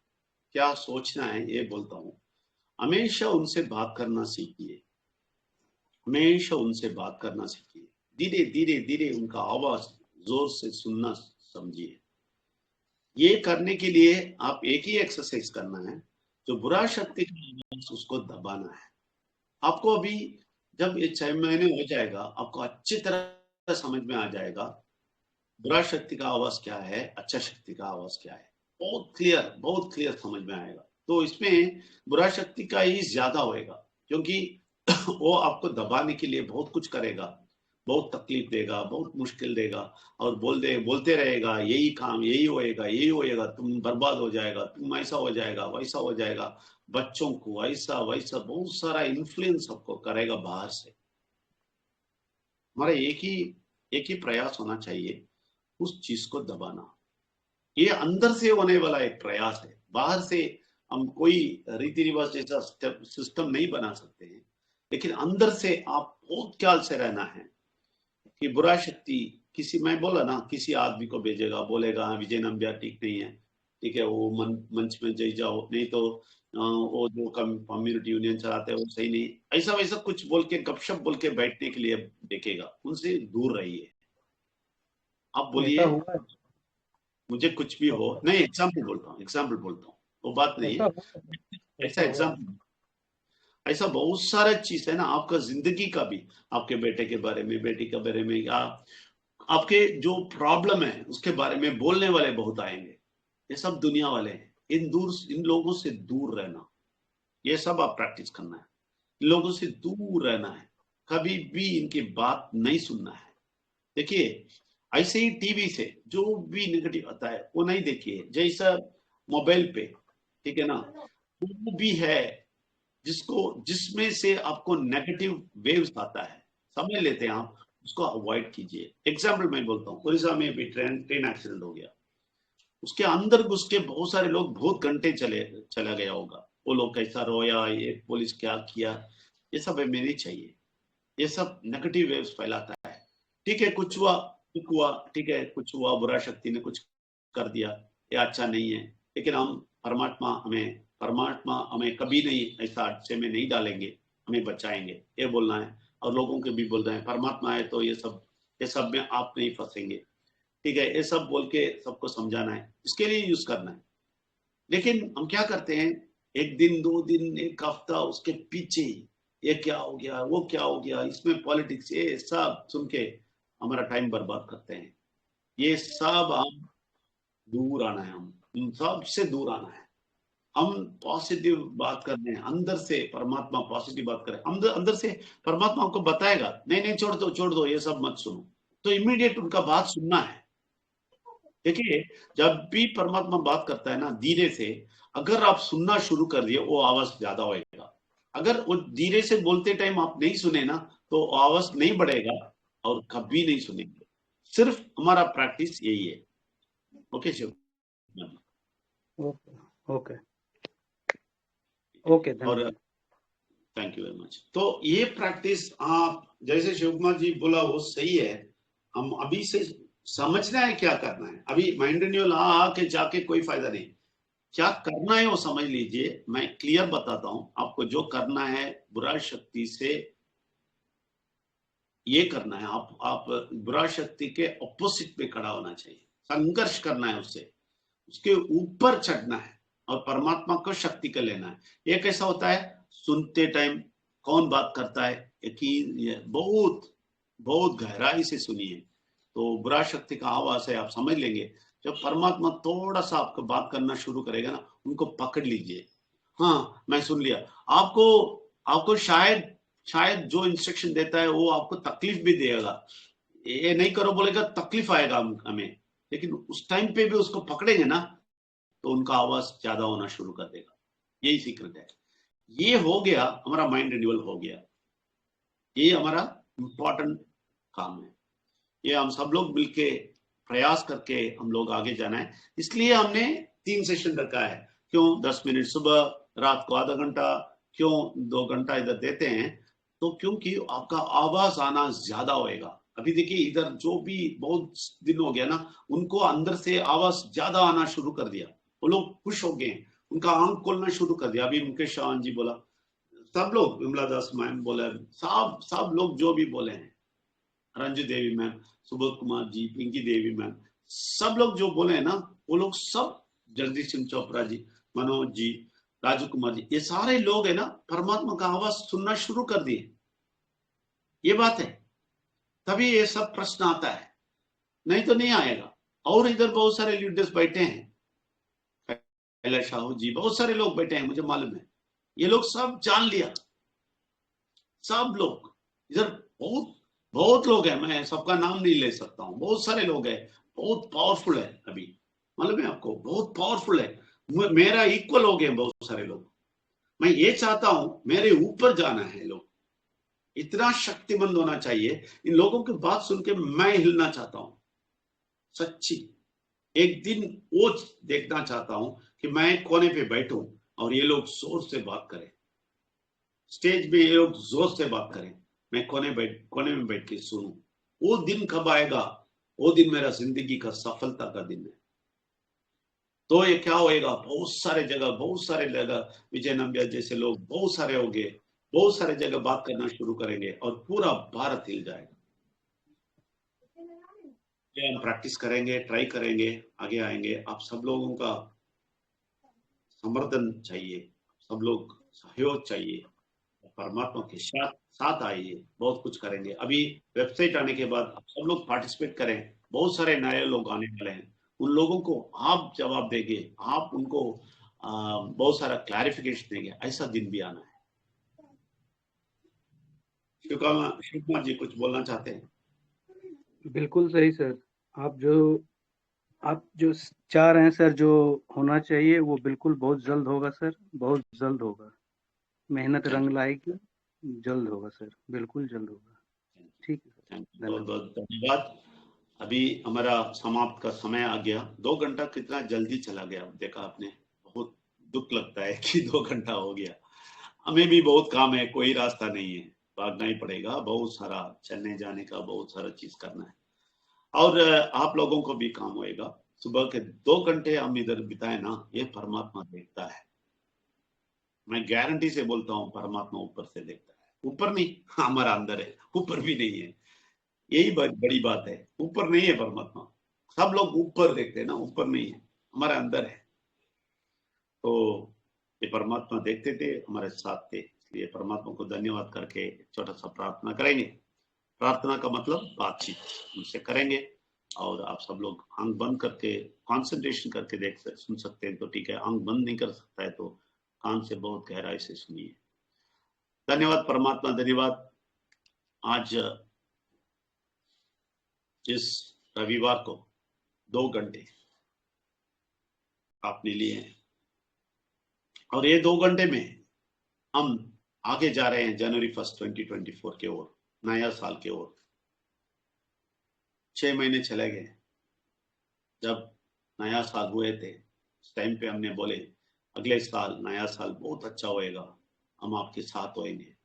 Speaker 1: क्या सोचना है, ये बोलता हूँ। हमेशा उनसे बात करना सीखिए, हमेशा उनसे बात करना सीखिए। धीरे धीरे धीरे उनका आवाज जोर से सुनना समझिए। ये करने के लिए आप एक ही एक्सरसाइज करना है, जो बुरा शक्ति का आवाज उसको दबाना है। आपको अभी जब ये 6 महीने हो जाएगा, आपको अच्छी तरह समझ में आ जाएगा बुरा शक्ति का आवाज क्या है, अच्छा शक्ति का आवाज क्या है। बहुत क्लियर समझ में आएगा। तो इसमें बुरा शक्ति का ही ज्यादा होएगा, क्योंकि वो आपको दबाने के लिए बहुत कुछ करेगा, बहुत तकलीफ देगा, बहुत मुश्किल देगा, और बोलते रहेगा यही काम, यही होएगा, तुम बर्बाद हो जाएगा, तुम ऐसा हो जाएगा, वैसा हो जाएगा। बच्चों को ऐसा वैसा बहुत सारा इन्फ्लुएंस आपको करेगा बाहर से। हमारा एक ही प्रयास होना चाहिए, उस चीज को दबाना। ये अंदर से होने वाला एक प्रयास है, बाहर से हम कोई रीति रिवाज जैसा सिस्टम नहीं बना सकते हैं। लेकिन अंदर से आप बहुत ख्याल से रहना है कि बुरा शक्ति किसी, मैं बोला ना, किसी आदमी को भेजेगा, बोलेगा विजय नंबियार ठीक नहीं है, ठीक है, वो मंच में जय जाओ, नहीं तो वो जो कम्युनिटी यूनियन चलाते हैं वो सही नहीं, ऐसा वैसा कुछ बोल के गपशप बोल के बैठने के लिए देखेगा। उनसे दूर रहिए। आप बोलिए मुझे कुछ भी हो, नहीं, एग्जाम्पल बोलता हूँ, वो बात नहीं है, ऐसा एग्जाम्पल। ऐसा बहुत सारा चीज है ना, आपका जिंदगी का भी, आपके बेटे के बारे में, बेटी के बारे में, आपके जो प्रॉब्लम है उसके बारे में बोलने वाले बहुत आएंगे। ये सब दुनिया वाले हैं। इन लोगों से दूर रहना, ये सब आप प्रैक्टिस करना है। इन लोगों से दूर रहना है, कभी भी इनकी बात नहीं सुनना है। देखिए, ऐसे ही टीवी से जो भी नेगेटिव आता है वो नहीं देखिए। जैसा मोबाइल पे, ठीक है ना, वो भी है जिसमें से आपको नेगेटिव वेव्स आता है, समझ लेते हैं आप, उसको अवॉइड कीजिए। एग्जाम्पल मैं बोलता हूँ, उड़ीसा में भी ट्रेन एक्सीडेंट हो गया, उसके अंदर घुस के बहुत सारे लोग बहुत घंटे चला गया होगा। वो लोग कैसा रोया, ये पुलिस क्या किया, ये सब हमें नहीं चाहिए। ये सब नेगेटिव वेव्स फैलाता है। ठीक है, कुछ हुआ, ठीक है, कुछ हुआ, बुरा शक्ति ने कुछ कर दिया, ये अच्छा नहीं है, लेकिन हम परमात्मा हमें कभी नहीं ऐसा अच्छे में नहीं डालेंगे, हमें बचाएंगे, ये बोलना है। और लोगों के भी बोल रहे हैं परमात्मा है तो ये सब में आप नहीं फंसेंगे, ठीक है, ये सब बोल के सबको समझाना है, इसके लिए यूज करना है। लेकिन हम क्या करते हैं, एक दिन, 2 दिन, एक हफ्ता उसके पीछे ये क्या हो गया, वो क्या हो गया, इसमें पॉलिटिक्स, ये सब सुन के हमारा टाइम बर्बाद करते हैं। ये सब हम दूर आना है, हम सब से दूर आना है। हम पॉजिटिव बात कर रहे हैं, अंदर से परमात्मा पॉजिटिव बात करे, अंदर से परमात्मा आपको बताएगा नहीं नहीं छोड़ दो ये सब मत सुनो, तो इमीडिएट उनका बात सुनना है। देखिए जब भी परमात्मा बात करता है ना धीरे से, अगर आप सुनना शुरू कर दिए वो आवाज ज्यादा होएगा। अगर वो धीरे से बोलते टाइम आप नहीं सुने ना तो आवाज नहीं बढ़ेगा और कभी नहीं सुनेंगे। सिर्फ हमारा प्रैक्टिस यही है। ओके शिव,
Speaker 10: ओके
Speaker 1: और
Speaker 10: धन्यवाद।
Speaker 1: Thank you very much. तो ये प्रैक्टिस आप जैसे शिव कुमार जी बोला वो सही है। हम अभी से समझना है क्या करना है। अभी माइंड रिन्यूअल आके जाके कोई फायदा नहीं, क्या करना है वो समझ लीजिए। मैं क्लियर बताता हूं आपको जो करना है। बुरा शक्ति से ये करना है, आप बुरा शक्ति के ऑपोजिट पे खड़ा होना चाहिए, संघर्ष करना है उससे, उसके ऊपर चढ़ना है और परमात्मा को शक्ति का लेना है। ये कैसा होता है, सुनते टाइम कौन बात करता है यकीन बहुत बहुत गहराई से सुनिए तो बुरा शक्ति का आवाज है आप समझ लेंगे। जब परमात्मा थोड़ा सा आपको बात करना शुरू करेगा ना, उनको पकड़ लीजिए। हाँ मैं सुन लिया। आपको शायद जो इंस्ट्रक्शन देता है वो आपको तकलीफ भी देगा, ये नहीं करो बोलेगा, तकलीफ आएगा हमें, लेकिन उस टाइम पे भी उसको पकड़ेंगे ना तो उनका आवाज ज्यादा होना शुरू कर देगा। यही सीक्रेट है। ये हो गया, हमारा माइंड रिन्यूअल हो गया। ये हमारा इंपॉर्टेंट काम है। ये हम सब लोग मिलके प्रयास करके हम लोग आगे जाना है। इसलिए हमने 3 सेशन रखा है। क्यों 10 मिनट सुबह, रात को आधा घंटा, क्यों 2 घंटा इधर देते हैं, तो क्योंकि आपका आवाज आना ज्यादा होएगा। अभी देखिए इधर जो भी बहुत दिन हो गया ना, उनको अंदर से आवाज ज्यादा आना शुरू कर दिया, वो लोग खुश हो गए, उनका आंख खोलना शुरू कर दिया। अभी मुकेश चौहान जी बोला, सब लोग, विमला दास मैम बोले, सब लोग जो भी बोले हैं, रंजू देवी मैम, सुबोध कुमार जी, पिंकी देवी मैम, सब लोग जो बोले हैं ना, वो लोग सब, जगदीश सिंह चोपड़ा जी, मनोज जी, राजू कुमार जी, ये सारे लोग है ना परमात्मा का आवाज सुनना शुरू कर दिए। ये बात है, तभी ये सब प्रश्न आता है, नहीं तो नहीं आएगा। और इधर बहुत सारे लीडर्स बैठे हैं, कैलाश साहू जी, बहुत सारे लोग बैठे हैं, मुझे मालूम है। ये लोग सब जान लिया, सब लोग इधर बहुत लोग हैं, मैं सबका नाम नहीं ले सकता हूँ, बहुत सारे लोग हैं, बहुत पावरफुल है। अभी मालूम है आपको, बहुत पावरफुल है, मेरा इक्वल हो गए बहुत सारे लोग। मैं ये चाहता हूं मेरे ऊपर जाना है, लोग इतना शक्तिमंद होना चाहिए। इन लोगों की बात सुन के मैं हिलना चाहता हूं, सच्ची। एक दिन वो देखना चाहता हूं कि मैं कोने पे बैठूं और ये लोग जोर से बात करें, स्टेज पे ये लोग जोर से बात करें, मैं कोने में बैठ के सुनूं। वो दिन कब आएगा, वो दिन मेरा जिंदगी का सफलता का दिन है। तो ये क्या होएगा, बहुत सारे जगह विजय नंबिया जैसे लोग बहुत सारे होंगे, बहुत सारे जगह बात करना शुरू करेंगे और पूरा भारत हिल जाएगा। ये हम प्रैक्टिस करेंगे, ट्राई करेंगे, आगे आएंगे। आप सब लोगों का समर्थन चाहिए, सब लोग सहयोग चाहिए, परमात्मा के साथ आइए, बहुत कुछ करेंगे। अभी वेबसाइट आने के बाद आप सब लोग पार्टिसिपेट करें, बहुत सारे नए लोग आने वाले हैं, उन लोगों को आप जवाब देंगे, आप उनको बहुत सारा क्लैरिफिकेशन देंगे। ऐसा दिन भी आना है। शिव कुमार जी कुछ बोलना चाहते हैं?
Speaker 10: बिल्कुल सही सर, आप जो चाह रहे हैं सर, जो होना चाहिए वो बिल्कुल बहुत जल्द होगा सर, बहुत जल्द होगा। मेहनत रंग लाएगी, जल्द होगा सर, बिल्कुल जल्द होगा। ठीक है,
Speaker 1: बहुत बहुत धन्यवाद। अभी हमारा समाप्त का समय आ गया। 2 घंटा कितना जल्दी चला गया, देखा आपने। बहुत दुख लगता है कि 2 घंटा हो गया। हमें भी बहुत काम है, कोई रास्ता नहीं है, भागना ही पड़ेगा, बहुत सारा चलने जाने का, बहुत सारा चीज करना है। और आप लोगों को भी काम होएगा। सुबह के 2 घंटे हम इधर बिताए ना, ये परमात्मा देखता है। मैं गारंटी से बोलता हूँ, परमात्मा ऊपर से देखता है। ऊपर नहीं, हमारा अंदर है, ऊपर भी नहीं है। यही बड़ी बात है, ऊपर नहीं है परमात्मा। सब लोग ऊपर देखते हैं ना, ऊपर नहीं है, हमारे अंदर है। तो ये परमात्मा देखते थे, हमारे साथ थे, इसलिए परमात्मा को धन्यवाद करके छोटा सा प्रार्थना करेंगे। प्रार्थना का मतलब बातचीत उनसे करेंगे। और आप सब लोग आंख बंद करके कंसंट्रेशन करके सुन सकते हैं तो ठीक है, आंख बंद नहीं कर सकता है तो कान से बहुत गहराई से सुनिए। धन्यवाद परमात्मा, धन्यवाद। आज इस रविवार को 2 घंटे आपने लिए हैं और ये 2 घंटे में हम आगे जा रहे हैं जनवरी 1 2024 के ओर, नया साल के ओर। 6 महीने चले गए जब नया साल हुए थे। उस टाइम पे हमने बोले अगले साल नया साल बहुत अच्छा होएगा, हम आपके साथ होएंगे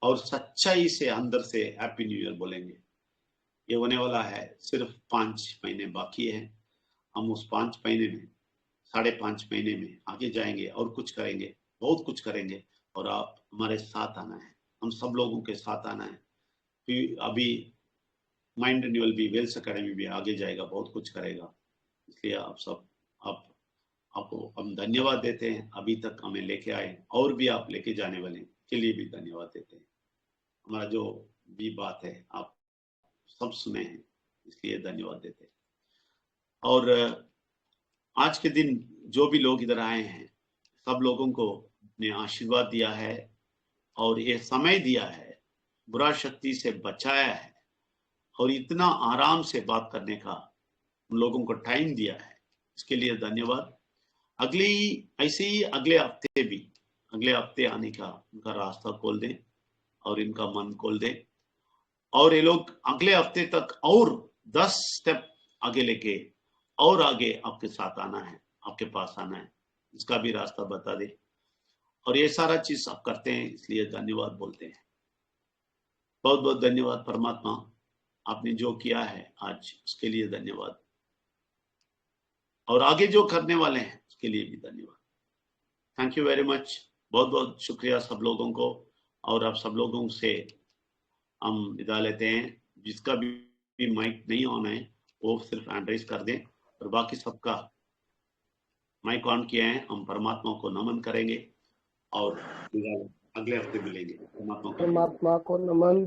Speaker 1: और सच्चाई से अंदर से हैप्पी न्यू ईयर बोलेंगे। ये होने वाला है, सिर्फ 5 महीने बाकी है। हम उस 5 महीने में 5.5 महीने में आगे जाएंगे और कुछ करेंगे, बहुत कुछ करेंगे और आप हमारे साथ आना है, हम सब लोगों के साथ आना है। फिर अभी माइंड रिन्यूअल भी, वेल्स एकेडमी भी आगे जाएगा, बहुत कुछ करेगा। इसलिए आप सब आपको हम धन्यवाद देते हैं, अभी तक हमें लेके आए और भी आप लेके जाने वाले के लिए भी धन्यवाद देते हैं। हमारा जो भी बात है आप सब सुने हैं, इसलिए धन्यवाद देते हैं। और आज के दिन जो भी लोग इधर आए हैं, सब लोगों को ने आशीर्वाद दिया है और ये समय दिया है, बुरा शक्ति से बचाया है और इतना आराम से बात करने का उन लोगों को टाइम दिया है, इसके लिए धन्यवाद। ऐसे ही अगले हफ्ते आने का उनका रास्ता खोल दें और इनका मन खोल दें और ये लोग अगले हफ्ते तक और 10 स्टेप आगे लेके और आगे आपके साथ आना है, आपके पास आना है, इसका भी रास्ता बता दे। और ये सारा चीज आप करते हैं, इसलिए धन्यवाद बोलते हैं। बहुत बहुत धन्यवाद परमात्मा, आपने जो किया है आज उसके लिए धन्यवाद और आगे जो करने वाले हैं उसके लिए भी धन्यवाद। थैंक यू वेरी मच, बहुत बहुत शुक्रिया सब लोगों को। और आप सब लोगों से हम विदा लेते हैं। जिसका भी माइक नहीं ऑन है वो सिर्फ हैंड रेज कर दें और बाकी सबका माइक ऑन किया है। हम परमात्मा को नमन करेंगे और अगले हफ्ते मिलेंगे। परमात्मा को नमन।